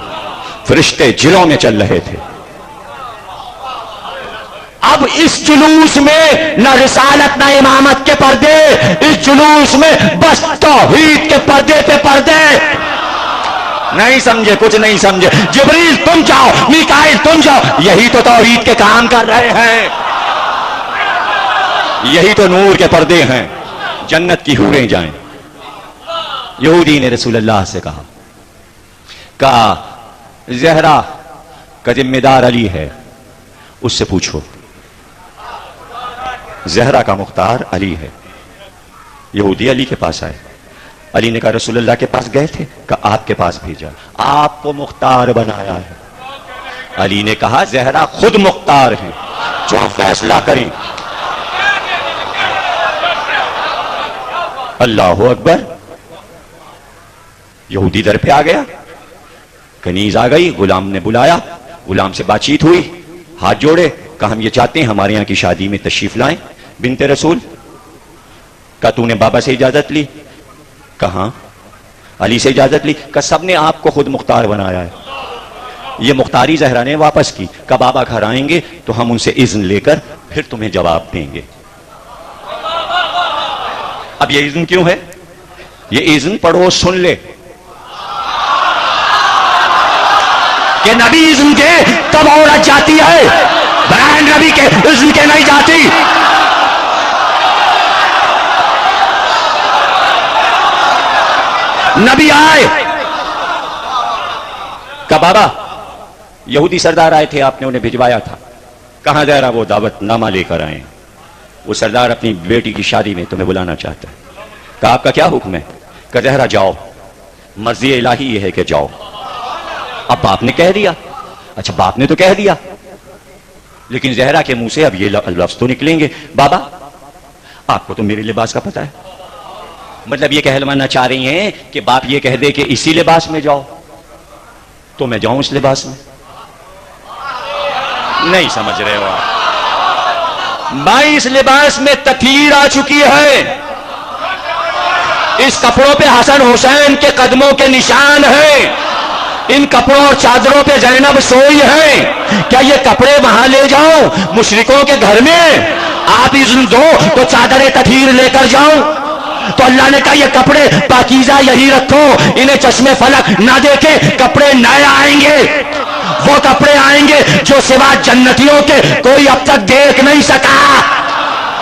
فرشتے جلوں میں چل رہے تھے. اب اس جلوس میں نہ رسالت نہ امامت کے پردے، اس جلوس میں بس توحید کے پردے پہ پردے. نہیں سمجھے، کچھ نہیں سمجھے. جبریل تم جاؤ، میکائیل تم جاؤ، یہی تو توحید کے کام کر رہے ہیں، یہی تو نور کے پردے ہیں. جنت کی حوریں جائیں. یہودی نے رسول اللہ سے کہا زہرا کا ذمہ دار علی ہے، اس سے پوچھو. زہرا کا مختار علی ہے. یہودی علی کے پاس آئے. علی نے کہا رسول اللہ کے پاس گئے تھے؟ کہا آپ کے پاس بھیجا، آپ کو مختار بنایا ہے. علی نے کہا زہرا خود مختار ہیں، جو فیصلہ کریں. اللہ اکبر. یہودی در پہ آ گیا، کنیز آ گئی، غلام نے بلایا، غلام سے بات چیت ہوئی، ہاتھ جوڑے، کہا ہم یہ چاہتے ہیں ہمارے یہاں کی شادی میں تشریف لائیں بنت رسول. کہا تو نے بابا سے اجازت لی؟ کہاں؟ علی سے اجازت لی. کہا سب نے آپ کو خود مختار بنایا ہے. یہ مختاری زہرا نے واپس کی. کہا بابا گھر آئیں گے تو ہم ان سے اذن لے کر پھر تمہیں جواب دیں گے. اب یہ اذن کیوں ہے؟ یہ اذن پڑھو سن لے کہ نبی اذن کے تب عورت جاتی ہے، بغیر نبی کے اذن کے نہیں جاتی. نبی آئے، کہا بابا یہودی سردار آئے تھے، آپ نے انہیں بھجوایا تھا. کہاں زہرا وہ دعوت نامہ لے کر آئے. وہ سردار اپنی بیٹی کی شادی میں تمہیں بلانا چاہتا ہے. کہا آپ کا کیا حکم ہے؟ کہ زہرا جاؤ، مرضی الہی یہ ہے کہ جاؤ. اب باپ نے کہہ دیا. اچھا باپ نے تو کہہ دیا، لیکن زہرا کے منہ سے اب یہ لفظ تو نکلیں گے بابا آپ کو تو میرے لباس کا پتہ ہے. مطلب یہ کہلوانا چاہ رہی ہیں کہ باپ یہ کہہ دے کہ اسی لباس میں جاؤ تو میں جاؤں اس لباس میں. نہیں سمجھ رہے ہو آپ. ماں اس لباس میں تطہیر آ چکی ہے. اس کپڑوں پہ حسن حسین کے قدموں کے نشان ہیں، ان کپڑوں اور چادروں پہ زینب سوئی ہیں. کیا یہ کپڑے وہاں لے جاؤ مشرکوں کے گھر میں؟ آپ اذن دو تو چادر تطہیر لے کر جاؤں. تو اللہ نے کہا یہ کپڑے پاکیزہ یہی رکھو، انہیں چشمے فلک نہ دیکھے. کپڑے نئے آئیں گے، وہ کپڑے آئیں گے جو سوا جنتیوں کے کوئی اب تک دیکھ نہیں سکا.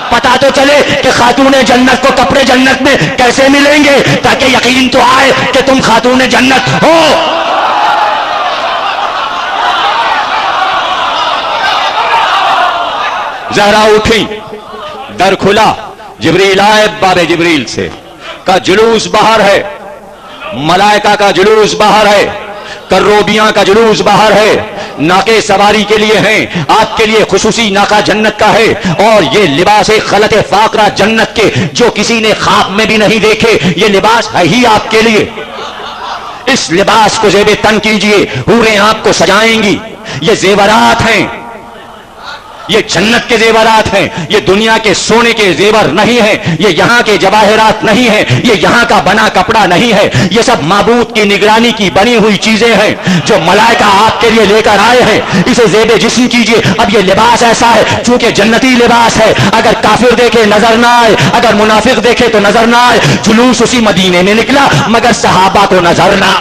پتا تو چلے کہ خاتون جنت کو کپڑے جنت میں کیسے ملیں گے، تاکہ یقین تو آئے کہ تم خاتون جنت ہو. زہرا اٹھی، در کھلا، جبریل آئے باب جبریل سے، کا جلوس باہر ہے، ملائکہ کا جلوس باہر ہے، کروبیاں کا جلوس باہر ہے، ناکے سواری کے لیے ہیں، آپ کے لیے خصوصی ناکہ جنت کا ہے، اور یہ لباس خلط فاقرہ جنت کے جو کسی نے خواب میں بھی نہیں دیکھے، یہ لباس ہے ہی آپ کے لیے. اس لباس کو زیب تن کیجئے، حوریں آپ کو سجائیں گی. یہ زیورات ہیں، یہ جنت کے زیورات ہیں، یہ دنیا کے سونے کے زیور نہیں ہیں، یہ یہاں کے جواہرات نہیں ہیں، یہ یہاں کا بنا کپڑا نہیں ہے. یہ سب معبود کی نگرانی کی بنی ہوئی چیزیں ہیں جو ملائکہ آپ کے لیے لے کر آئے ہیں. اسے زیب جسم کیجئے. اب یہ لباس ایسا ہے چونکہ جنتی لباس ہے، اگر کافر دیکھے نظر نہ آئے، اگر منافق دیکھے تو نظر نہ آئے. جلوس اسی مدینے میں نکلا مگر صحابہ کو نظر نہ.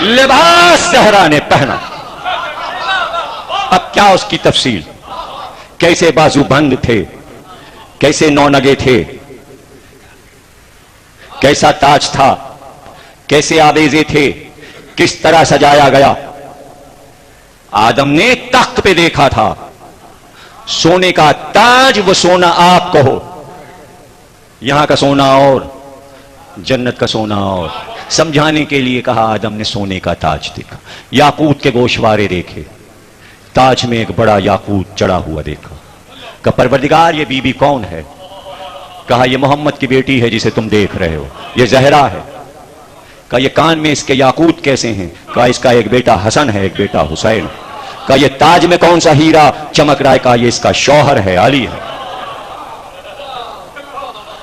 لباس زہرا نے پہنا. اب کیا اس کی تفصیل؟ کیسے بازو بند تھے، کیسے نونگے تھے، کیسا تاج تھا، کیسے آویزے تھے، کس طرح سجایا گیا. آدم نے تخت پہ دیکھا تھا، سونے کا تاج. وہ سونا آپ کہو، یہاں کا سونا اور جنت کا سونا اور. سمجھانے کے لیے کہا آدم نے سونے کا تاج دیکھا، یاقوت کے گوشوارے دیکھے، تاج میں ایک بڑا یاقوت چڑھا ہوا دیکھا. کہا پروردگار یہ بی بی کون ہے؟ کہا یہ محمد کی بیٹی ہے جسے تم دیکھ رہے ہو، یہ زہرا ہے. کہا یہ کان میں اس کے یاقوت کیسے ہیں؟ کہا اس کا ایک بیٹا حسن ہے، ایک بیٹا حسین. کہا یہ تاج میں کون سا ہیرا چمک رہا ہے؟ کہا یہ اس کا شوہر ہے، علی ہے.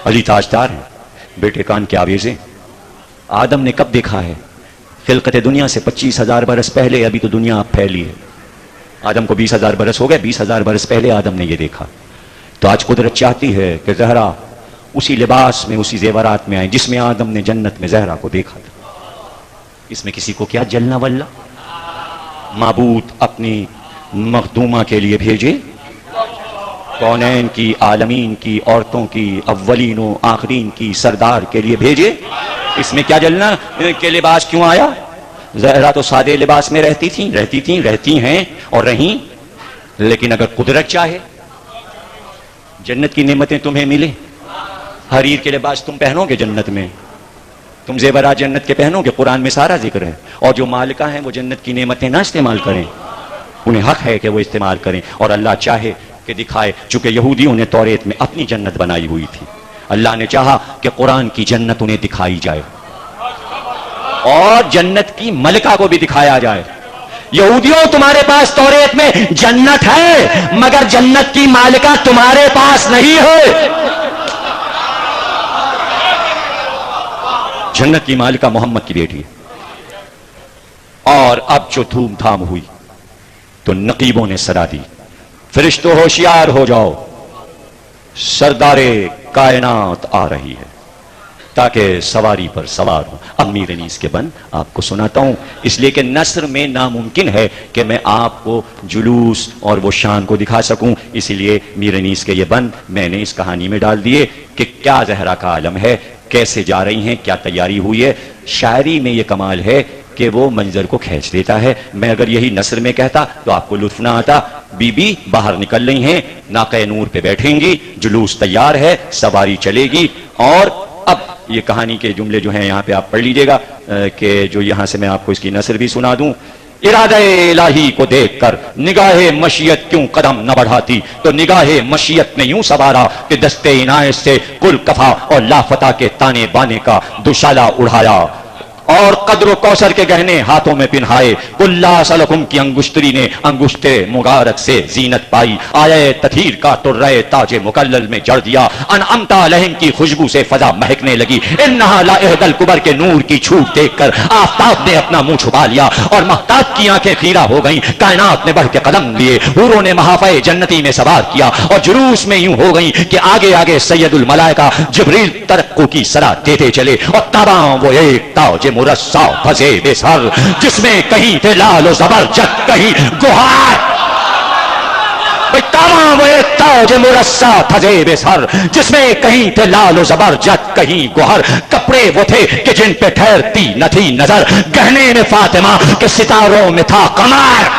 علی تاجدار ہے، بیٹے کان کے آویزیں. آدم نے کب دیکھا ہے؟ خلقت دنیا سے 25,000 برس پہلے. ابھی تو دنیا اب پھیلی ہے، آدم کو 20,000 برس ہو گئے. 20,000 برس پہلے آدم نے یہ دیکھا. تو آج قدرت چاہتی ہے کہ زہرا اسی لباس میں، اسی زیورات میں آئے جس میں آدم نے جنت میں زہرا کو دیکھا تھا. اس میں کسی کو کیا جلنا واللہ. معبود اپنی مخدومہ کے لیے بھیجے، کونین کی، عالمین کی، عورتوں کی، اولین و آخرین کی سردار کے لیے بھیجے. اس میں کیا جلنا کہ لباس کیوں آیا؟ زہرا تو سادے لباس میں رہتی ہیں اور رہیں. لیکن اگر قدرت چاہے جنت کی نعمتیں تمہیں ملیں، حریر کے لباس تم پہنو گے جنت میں، تم زیورات جنت کے پہنو گے. قرآن میں سارا ذکر ہے. اور جو مالکہ ہیں وہ جنت کی نعمتیں نہ استعمال کریں، انہیں حق ہے کہ وہ استعمال کریں. اور اللہ چاہے کہ دکھائے. چونکہ یہودیوں نے توریت میں اپنی جنت بنائی ہوئی تھی، اللہ نے چاہا کہ قرآن کی جنت انہیں دکھائی جائے اور جنت کی ملکہ کو بھی دکھایا جائے. یہودیوں تمہارے پاس توریت میں جنت ہے مگر جنت کی مالکہ تمہارے پاس نہیں ہے. جنت کی مالکہ محمد کی بیٹی ہے. اور اب جو دھوم دھام ہوئی تو نقیبوں نے صدا دی، فرشتوں ہوشیار ہو جاؤ، سردار کائنات آ رہی ہے، تاکہ سواری پر سوار ہوں. اب میر انیس کے بن آپ کو سناتا ہوں، اس لیے کہ نثر میں ناممکن ہے کہ میں آپ کو جلوس اور وہ شان کو دکھا سکوں. اسی لیے میر انیس کے یہ بن میں نے اس کہانی میں ڈال دیے کہ کیا زہرا کا عالم ہے، کیسے جا رہی ہیں، کیا تیاری ہوئی ہے. شاعری میں یہ کمال ہے کہ وہ منظر کو کھینچ دیتا ہے. میں اگر یہی نثر میں کہتا تو آپ کو لطف نہ آتا. بی بی باہر نکل رہی ہیں، ناقہ نور پہ بیٹھیں گی، جلوس تیار ہے، سواری چلے گی. اور اب یہ کہانی کے جملے جو ہیں یہاں پہ آپ پڑھ لیجئے گا کہ جو یہاں سے میں آپ کو اس کی نثر بھی سنا دوں. ارادہ الہی کو دیکھ کر نگاہ مشیت کیوں قدم نہ بڑھاتی؟ تو نگاہ مشیت نے یوں سوارا کہ دستے عنایت سے کل کفا اور لافتہ کے تانے بانے کا دوشالہ اڑایا اور قدر و کوثر کے گہنے ہاتھوں میں پہنائے۔ کلا سلکم کی انگشتری نے انگشت مبارک سے زینت پائی، آیا تطہیر کا ترہ تاج مکلل میں جڑ دیا، انعمت علیہم کی خوشبو سے فضا مہکنے لگی۔ انہا لإحدی الکبر کے نور کی چھوٹ دیکھ کر آفتاب نے اپنا منہ چھپا لیا اور مہتاب کی آنکھیں خیرہ ہو گئیں۔ کائنات نے بڑھ کے قدم لیے، حوروں نے محافہ جنتی میں سوار کیا اور جلوس میں یوں ہو گئیں کہ آگے آگے سید الملائکہ جبریل ترقو کی صلاح دیتے چلے اور تاباں وہ ایک تاج مرصع فضیب سر، جس میں کہیں تھے لال و زبرجد کہیں گوہر۔ تمام وہ ایک تاج مرصع فضیب سر، جس میں کہیں تھے لال و زبرجد کہیں گوہر۔ کپڑے وہ تھے کہ جن پہ ٹھہرتی نہ تھی نظر، گہنے میں فاطمہ کے ستاروں میں تھا قمر،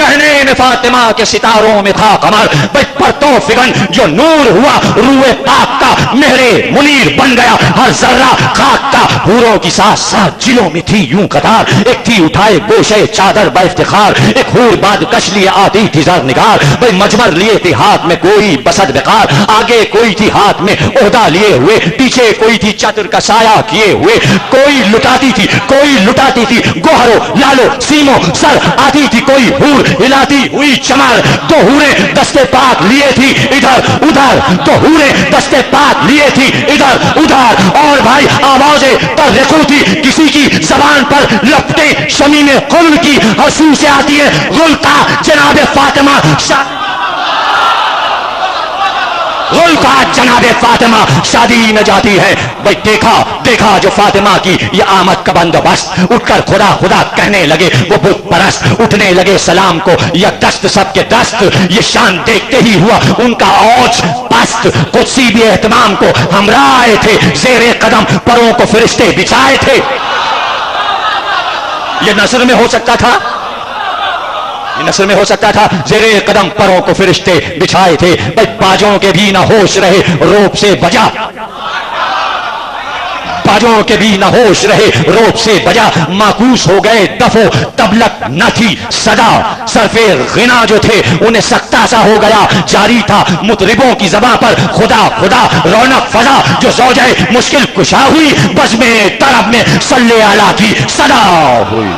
گہنے میں فاطمہ کے ستاروں میں تھا قمر۔ پرتو فگن جو نور ہوا روح پاک کا، مہر منیر بن گیا ہر ذرہ خاک کا۔ حوروں کی ساتھ ساتھ جلوں میں تھی یوں قطار، ایک تھی اٹھائے گوشے چادر با افتخار، ایک حور بعد کش لیے آتی تھی زر نگار، بھئی مجمر لیے تھی ہاتھ میں کوئی بسد وقار، آگے کوئی تھی ہاتھ میں عہدہ لیے ہوئے، پیچھے کوئی تھی چتر کا سایہ کیے ہوئے، کوئی لٹاتی تھی کوئی لٹاتی تھی گوہرو لالو سیمو سر، آتی تھی کوئی حور ہلاتی ہوئی چمر۔ دو حوریں دستے پاک لیے تھی ادھر ادھر، دو حوریں دستے پاک لیے تھی ادھر ادھر، اور بھائی آوازیں ترقو تھی کسی کی زبان پر، لپٹیں شمیم قل کی حسو سے آتی ہے غلقہ جناب فاطمہ غلقہ جناب فاطمہ شادی میں جاتی ہے۔ بھئی دیکھا جو فاطمہ کی یہ آمد کا بندوبست، اٹھ کر خدا خدا کہنے لگے وہ بت پرست، اٹھنے لگے سلام کو یک دست سب کے دست، یہ شان دیکھتے ہی ہوا ان کا اوج پست، قدسی بھی اہتمام کو ہمراہ آئے تھے، زیر قدم پروں کو فرشتے بچھائے تھے۔ یہ نثر میں ہو سکتا تھا، یہ نثر میں ہو سکتا تھا، زیر قدم پروں کو فرشتے بچھائے تھے۔ بھئی باجوں کے بھی نہ ہوش رہے روب سے بجا، باجوں کے بھی نہ ہوش رہے روب سے بجا، معکوس ہو گئے دفو تبلک نہ تھی صدا، صرف غنا جو تھے انہیں سکتا سا ہو گیا جاری تھا مطربوں کی زباں پر خدا خدا رونق فضا، جو زوجہ مشکل کشا ہوئی بزم طرب میں صلی علی کی صدا ہوئی۔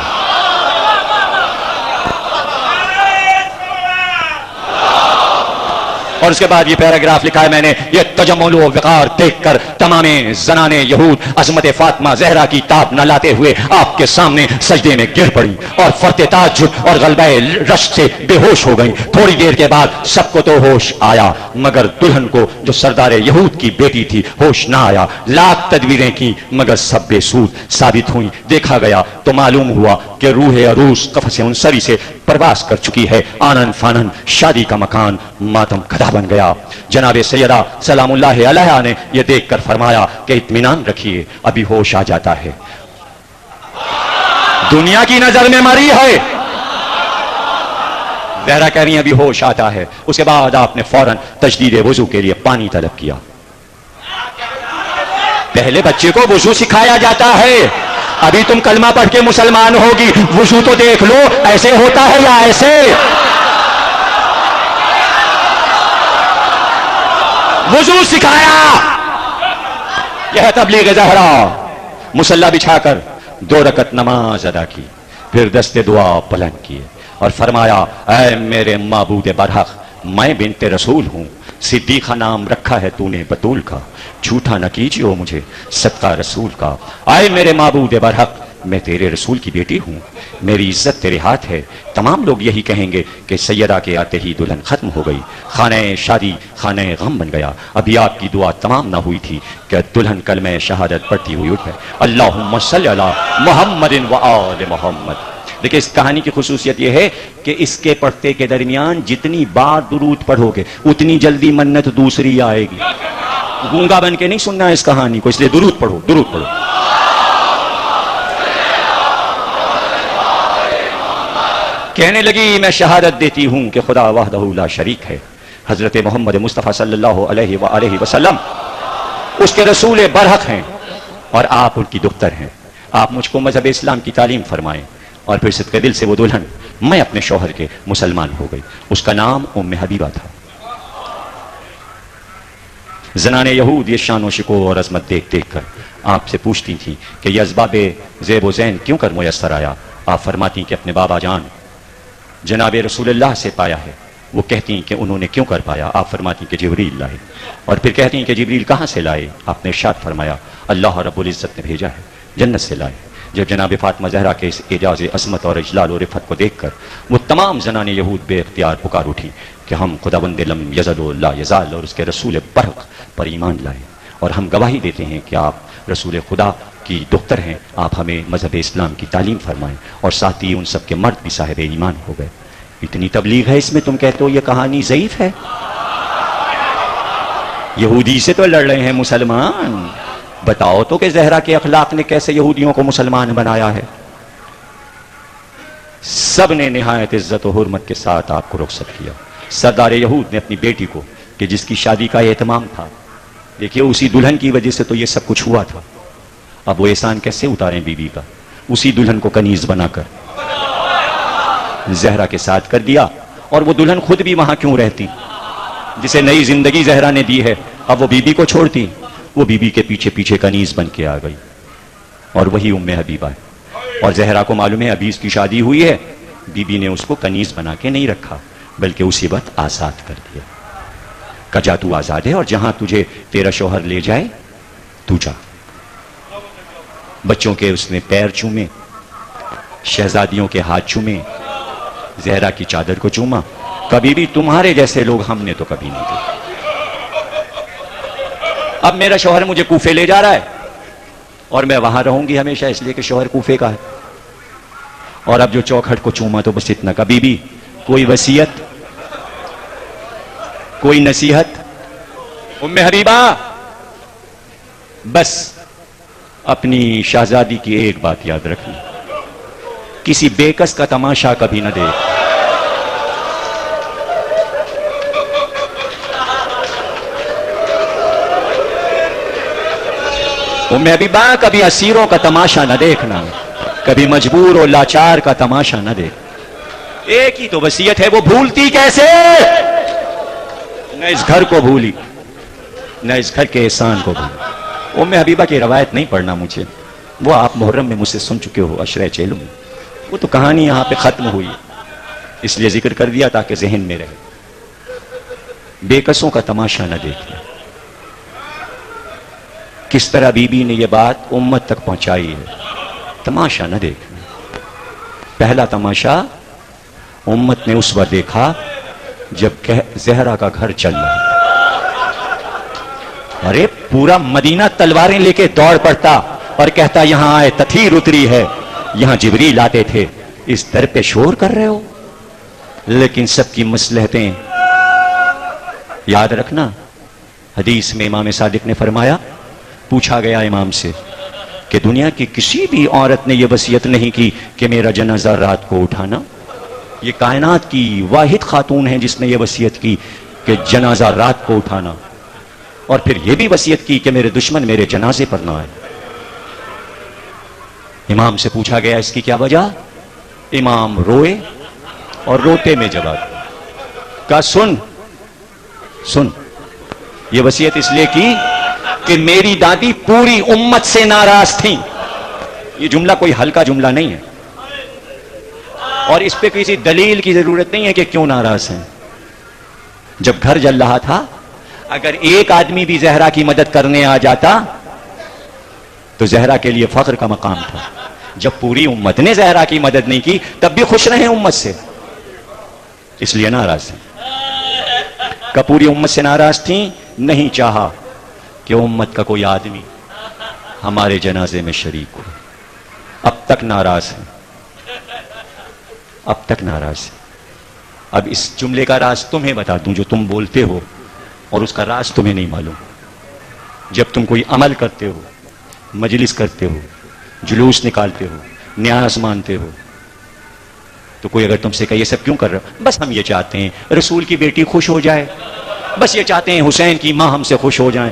اور اس کے بعد یہ پیراگراف لکھا ہے میں نے، یہ تجمل و وقار دیکھ کر تمام زنان یہود عظمت فاطمہ زہرا کی تاب نہ لاتے ہوئے آپ کے سامنے سجدے میں گر پڑی اور فرط تعجب اور غلبہ رشک سے بے ہوش ہو گئی۔ تھوڑی دیر کے بعد سب کو تو ہوش آیا، مگر دلہن کو جو سردار یہود کی بیٹی تھی ہوش نہ آیا۔ لاکھ تدبیریں کی مگر سب بے سود ثابت ہوئیں۔ دیکھا گیا تو معلوم ہوا کہ روح عروس قفس انصری سے پرواز کر چکی ہے۔ آنن فانن شادی کا مکان ماتم کدہ بن گیا۔ جناب سیدہ سلام اللہ علیہا نے یہ دیکھ کر فرمایا کہ اطمینان رکھیے ابھی ہوش آ جاتا ہے، دنیا کی نظر میں مری ہے۔ زہرا کہہ رہی ہیں ابھی ہوش آتا ہے۔ اس کے بعد آپ نے فوراً تجدید وضو کے لیے پانی طلب کیا۔ پہلے بچے کو وضو سکھایا جاتا ہے، ابھی تم کلمہ پڑھ کے مسلمان ہوگی، وضو تو دیکھ لو ایسے ہوتا ہے یا ایسے۔ وضو سکھایا، یہ ہے تبلیغ زہرا۔ مصلی بچھا کر 2 رکعت نماز ادا کی، پھر دست دعا بلند کیے اور فرمایا اے میرے معبود برحق، میں بنت رسول ہوں، صدیقہ نام رکھا ہے تو نے بطول کا، جھوٹا نہ کیجیے مجھے صدقہ رسول کا۔ اے میرے معبود برحق، میں تیرے رسول کی بیٹی ہوں، میری عزت تیرے ہاتھ ہے۔ تمام لوگ یہی کہیں گے کہ سیدہ کے آتے ہی دلہن ختم ہو گئی، خانہ شادی خانہ غم بن گیا۔ ابھی آپ کی دعا تمام نہ ہوئی تھی کہ دلہن کلمہ شہادت پڑھتی ہوئی اٹھ ہے، اللہم صلی علی محمد و آل محمد۔ دیکھیں اس کہانی کی خصوصیت یہ ہے کہ اس کے پڑھتے کے درمیان جتنی بار درود پڑھو گے اتنی جلدی منت دوسری آئے گی۔ گونگا بن کے نہیں سننا ہے اس کہانی کو، اس لیے درود پڑھو، درود پڑھو۔ کہنے لگی میں شہادت دیتی ہوں کہ خدا وحدہ لا شریک ہے، حضرت محمد مصطفیٰ صلی اللہ علیہ وآلہ وسلم اس کے رسول برحق ہیں اور آپ ان کی دختر ہیں۔ آپ مجھ کو مذہب اسلام کی تعلیم فرمائیں. اور پھر صدقے دل سے وہ دلہن میں اپنے شوہر کے مسلمان ہو گئی. اس کا نام ام حبیبہ تھا. زنان یہود یہ شان و شکوہ اور عظمت دیکھ دیکھ کر آپ سے پوچھتی تھیں کہ یہ اسباب زیب و زین کیوں کر میسر آیا. آپ فرماتی کہ اپنے بابا جان جناب رسول اللہ سے پایا ہے. وہ کہتی ہیں کہ انہوں نے کیوں کر پایا. آپ فرماتی کہ جبریل لائے. اور پھر کہتی ہیں کہ جبریل کہاں سے لائے. آپ نے ارشاد فرمایا اللہ رب العزت نے بھیجا ہے, جنت سے لائے. جب جناب فاطمہ زہرا کے اس اعجاز عظمت اور اجلال و رفت کو دیکھ کر وہ تمام زنان یہود بے اختیار پکار اٹھی کہ ہم خداوند لم یزل و لا یزال اور اس کے رسول برق پر ایمان لائے, اور ہم گواہی دیتے ہیں کہ آپ رسول خدا کی دختر ہیں. آپ ہمیں مذہب اسلام کی تعلیم فرمائیں. اور ساتھ ہی ان سب کے مرد بھی صاحب ایمان ہو گئے. اتنی تبلیغ ہے اس میں, تم کہتے ہو یہ کہانی ضعیف ہے. یہودی سے تو لڑ رہے ہیں مسلمان. بتاؤ تو کہ زہرا کے اخلاق نے کیسے یہودیوں کو مسلمان بنایا ہے. سب نے نہایت عزت و حرمت کے ساتھ آپ کو رخصت کیا. سردار یہود نے اپنی بیٹی کو کہ جس کی شادی کا اہتمام تھا, دیکھیے اسی دلہن کی وجہ سے تو یہ سب کچھ ہوا تھا. اب وہ احسان کیسے اتاریں بیوی کا. اسی دلہن کو کنیز بنا کر زہرا کے ساتھ کر دیا. اور وہ دلہن خود بھی وہاں کیوں رہتی جسے نئی زندگی زہرا نے دی ہے. اب وہ بیوی کو چھوڑتی, وہ بیوی کے پیچھے پیچھے کنیز بن کے آ گئی. اور وہی ام حبیبہ ہے. اور زہرا کو معلوم ہے ابھی اس کی شادی ہوئی ہے. بیوی نے اس کو کنیز بنا کے نہیں رکھا بلکہ اسی وقت آزاد کر دیا. کجا تو آزاد ہے اور جہاں تجھے تیرا شوہر لے جائے تو جا. بچوں کے اس نے پیر چومے, شہزادیوں کے ہاتھ چومے, زہرا کی چادر کو چوما. کبھی بھی تمہارے جیسے لوگ ہم نے تو کبھی نہیں دیکھے. اب میرا شوہر مجھے کوفے لے جا رہا ہے اور میں وہاں رہوں گی ہمیشہ, اس لیے کہ شوہر کوفے کا ہے. اور اب جو چوکھٹ کو چوما تو بس اتنا. کبھی بھی کوئی وصیت, کوئی نصیحت. ام حبیبہ بس اپنی شہزادی کی ایک بات یاد رکھنا, کسی بےکس کا تماشا کبھی نہ دیکھ. ام حبیبہ کبھی اسیروں کا تماشا نہ دیکھنا, کبھی مجبور اور لاچار کا تماشا نہ دیکھ. ایک ہی تو وصیت ہے, وہ بھولتی کیسے. نہ اس گھر کو بھولی, نہ اس گھر کے احسان کو بھولی. ام حبیبہ کی روایت نہیں پڑھنا مجھے, وہ آپ محرم میں مجھ سے سن چکے ہو عشرہ چیلوں میں. وہ تو کہانی یہاں پہ ختم ہوئی, اس لیے ذکر کر دیا تاکہ ذہن میں رہے. بےکسوں کا تماشا نہ دیکھنا. کس طرح بی بی نے یہ بات امت تک پہنچائی ہے, تماشا نہ دیکھنا. پہلا تماشا امت نے اس وقت دیکھا جب زہرا کا گھر چل رہا. ارے پورا مدینہ تلواریں لے کے دوڑ پڑتا اور کہتا یہاں آئے تطہیر اتری ہے, یہاں جبریل آتے تھے, اس در پہ شور کر رہے ہو. لیکن سب کی مصلحتیں یاد رکھنا. حدیث میں امام صادق نے فرمایا, پوچھا گیا امام سے کہ دنیا کی کسی بھی عورت نے یہ وصیت نہیں کی کہ میرا جنازہ رات کو اٹھانا. یہ کائنات کی واحد خاتون ہے جس نے یہ وصیت کی کہ جنازہ رات کو اٹھانا, اور پھر یہ بھی وصیت کی کہ میرے دشمن میرے جنازے پر نہ آئے. امام سے پوچھا گیا اس کی کیا وجہ. امام روئے اور روتے میں جواب کہا سن سن, یہ وصیت اس لیے کی کہ میری دادی پوری امت سے ناراض تھیں. یہ جملہ کوئی ہلکا جملہ نہیں ہے, اور اس پہ کسی دلیل کی ضرورت نہیں ہے کہ کیوں ناراض ہیں. جب گھر جل رہا تھا, اگر ایک آدمی بھی زہرا کی مدد کرنے آ جاتا تو زہرا کے لیے فخر کا مقام تھا. جب پوری امت نے زہرا کی مدد نہیں کی تب بھی خوش رہے امت سے, اس لیے ناراض ہیں. کہ پوری امت سے ناراض تھیں, نہیں چاہا کہ امت کا کوئی آدمی ہمارے جنازے میں شریک ہو. اب تک ناراض ہیں, اب تک ناراض ہیں. اب اس جملے کا راز تمہیں بتا دوں جو تم بولتے ہو اور اس کا راز تمہیں نہیں معلوم. جب تم کوئی عمل کرتے ہو, مجلس کرتے ہو, جلوس نکالتے ہو, نیاز مانتے ہو, تو کوئی اگر تم سے کہے یہ سب کیوں کر رہے ہو, بس ہم یہ چاہتے ہیں رسول کی بیٹی خوش ہو جائے, بس یہ چاہتے ہیں حسین کی ماں ہم سے خوش ہو جائیں.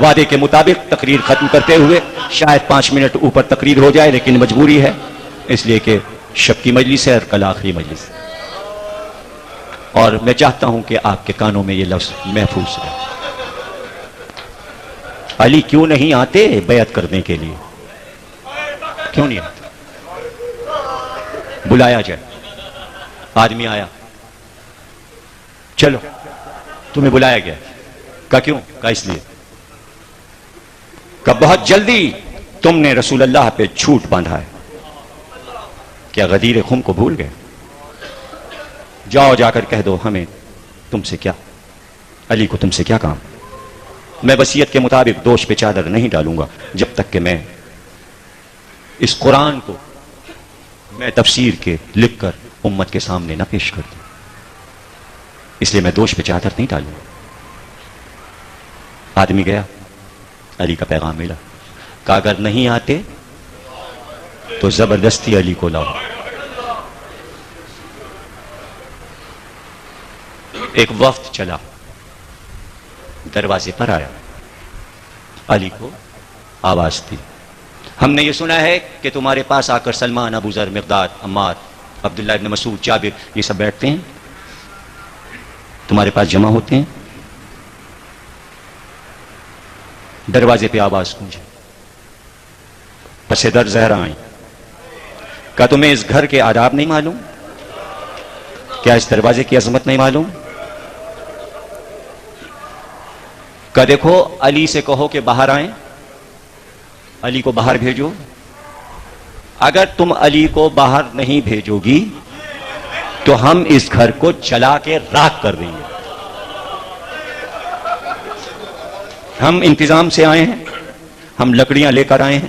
وعدے کے مطابق تقریر ختم کرتے ہوئے شاید 5 منٹ اوپر تقریر ہو جائے، لیکن مجبوری ہے، اس لیے کہ شب کی مجلس ہے اور کل آخری مجلس ہے، اور میں چاہتا ہوں کہ آپ کے کانوں میں یہ لفظ محفوظ رہے۔ علی کیوں نہیں آتے بیعت کرنے کے لیے؟ کیوں نہیں آتے؟ بلایا جائے۔ آدمی آیا، چلو تمہیں بلایا گیا، کہا کیوں؟ کہا اس لیے، کہ بہت جلدی تم نے رسول اللہ پہ جھوٹ باندھا ہے۔ کیا غدیر خم کو بھول گئے؟ جاؤ جا کر کہہ دو ہمیں تم سے کیا، علی کو تم سے کیا کام؟ میں وصیت کے مطابق دوش پہ چادر نہیں ڈالوں گا جب تک کہ میں اس قرآن کو میں تفسیر کے لکھ کر امت کے سامنے نہ پیش کر دوں، اس لیے میں دوش پہ چادر نہیں ڈالوں گا۔ آدمی گیا، علی کا پیغام ملا، کہ اگر نہیں آتے تو زبردستی علی کو لاؤ۔ ایک وفد چلا، دروازے پر آیا، علی کو آواز دی، ہم نے یہ سنا ہے کہ تمہارے پاس آ کر سلمان، ابو ذر، مقداد، عمار، عبداللہ ابن مسعود، جابر یہ سب بیٹھتے ہیں، تمہارے پاس جمع ہوتے ہیں۔ دروازے پہ آواز گونجی، پس در زہرا آئیں، کہا تمہیں اس گھر کے آداب نہیں معلوم؟ کیا اس دروازے کی عظمت نہیں معلوم؟ کہ دیکھو علی سے کہو کہ باہر آئیں، علی کو باہر بھیجو، اگر تم علی کو باہر نہیں بھیجو گی تو ہم اس گھر کو جلا کے راکھ کر دیں گے۔ ہم انتظام سے آئے ہیں، ہم لکڑیاں لے کر آئے ہیں،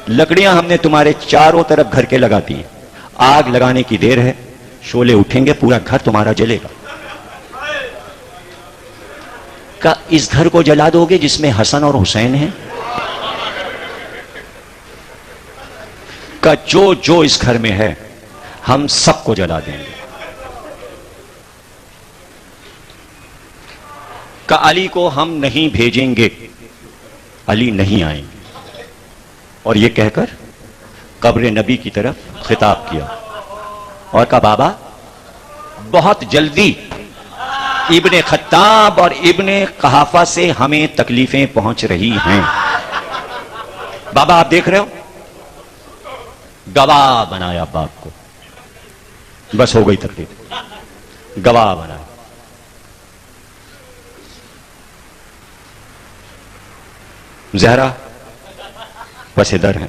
لکڑیاں ہم نے تمہارے چاروں طرف گھر کے لگا دی ہیں، آگ لگانے کی دیر ہے، شعلے اٹھیں گے، پورا گھر تمہارا جلے گا۔ کہ اس گھر کو جلا دو گے جس میں حسن اور حسین ہیں؟ کہ جو جو اس گھر میں ہے ہم سب کو جلا دیں گے۔ کہ علی کو ہم نہیں بھیجیں گے، علی نہیں آئیں گے، اور یہ کہہ کر قبر نبی کی طرف خطاب کیا اور کہا بابا بہت جلدی ابن خطاب اور ابن قحافہ سے ہمیں تکلیفیں پہنچ رہی ہیں، بابا آپ دیکھ رہے ہو، گواہ بنایا باپ کو، بس ہو گئی تکلیف، گواہ بنایا۔ زہرا پس در ہیں۔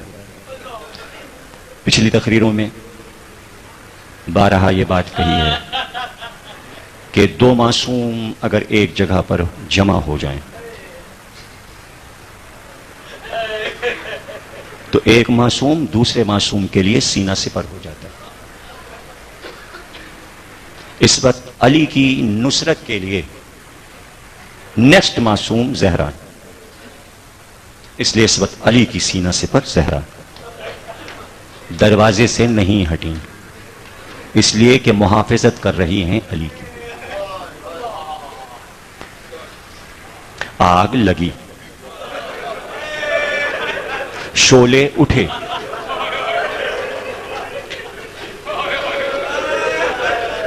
پچھلی تقریروں میں بارہا یہ بات کہی ہے کہ دو معصوم اگر ایک جگہ پر جمع ہو جائیں تو ایک معصوم دوسرے معصوم کے لیے سینہ سپر ہو جاتا ہے۔ اس وقت علی کی نصرت کے لیے نیکسٹ معصوم زہرا، اس لیے اس وقت علی کی سینہ سپر زہرا دروازے سے نہیں ہٹیں، اس لیے کہ محافظت کر رہی ہیں علی کی۔ آگ لگی، شعلے اٹھے،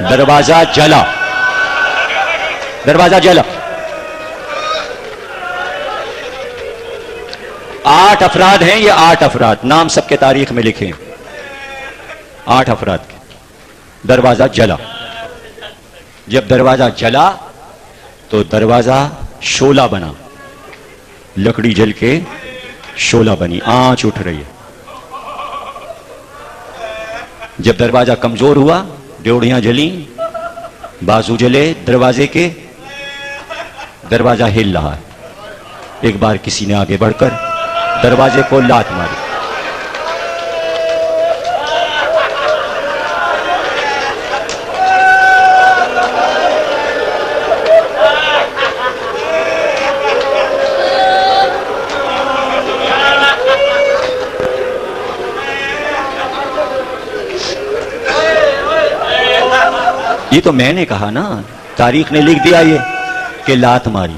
دروازہ جلا، دروازہ جلا۔ 8 افراد ہیں، یہ 8 افراد نام سب کے تاریخ میں لکھے ہیں، 8 افراد کے۔ دروازہ جلا، جب دروازہ جلا تو دروازہ شعلہ بنا، لکڑی جل کے شعلہ بنی، آنچ اٹھ رہی ہے۔ جب دروازہ کمزور ہوا، ڈیوڑیاں جلیں، بازو جلے دروازے کے، دروازہ ہل رہا ہے۔ ایک بار کسی نے آگے بڑھ کر دروازے کو لات ماری، یہ تو میں نے کہا نا، تاریخ نے لکھ دیا یہ کہ لات ماری۔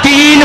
3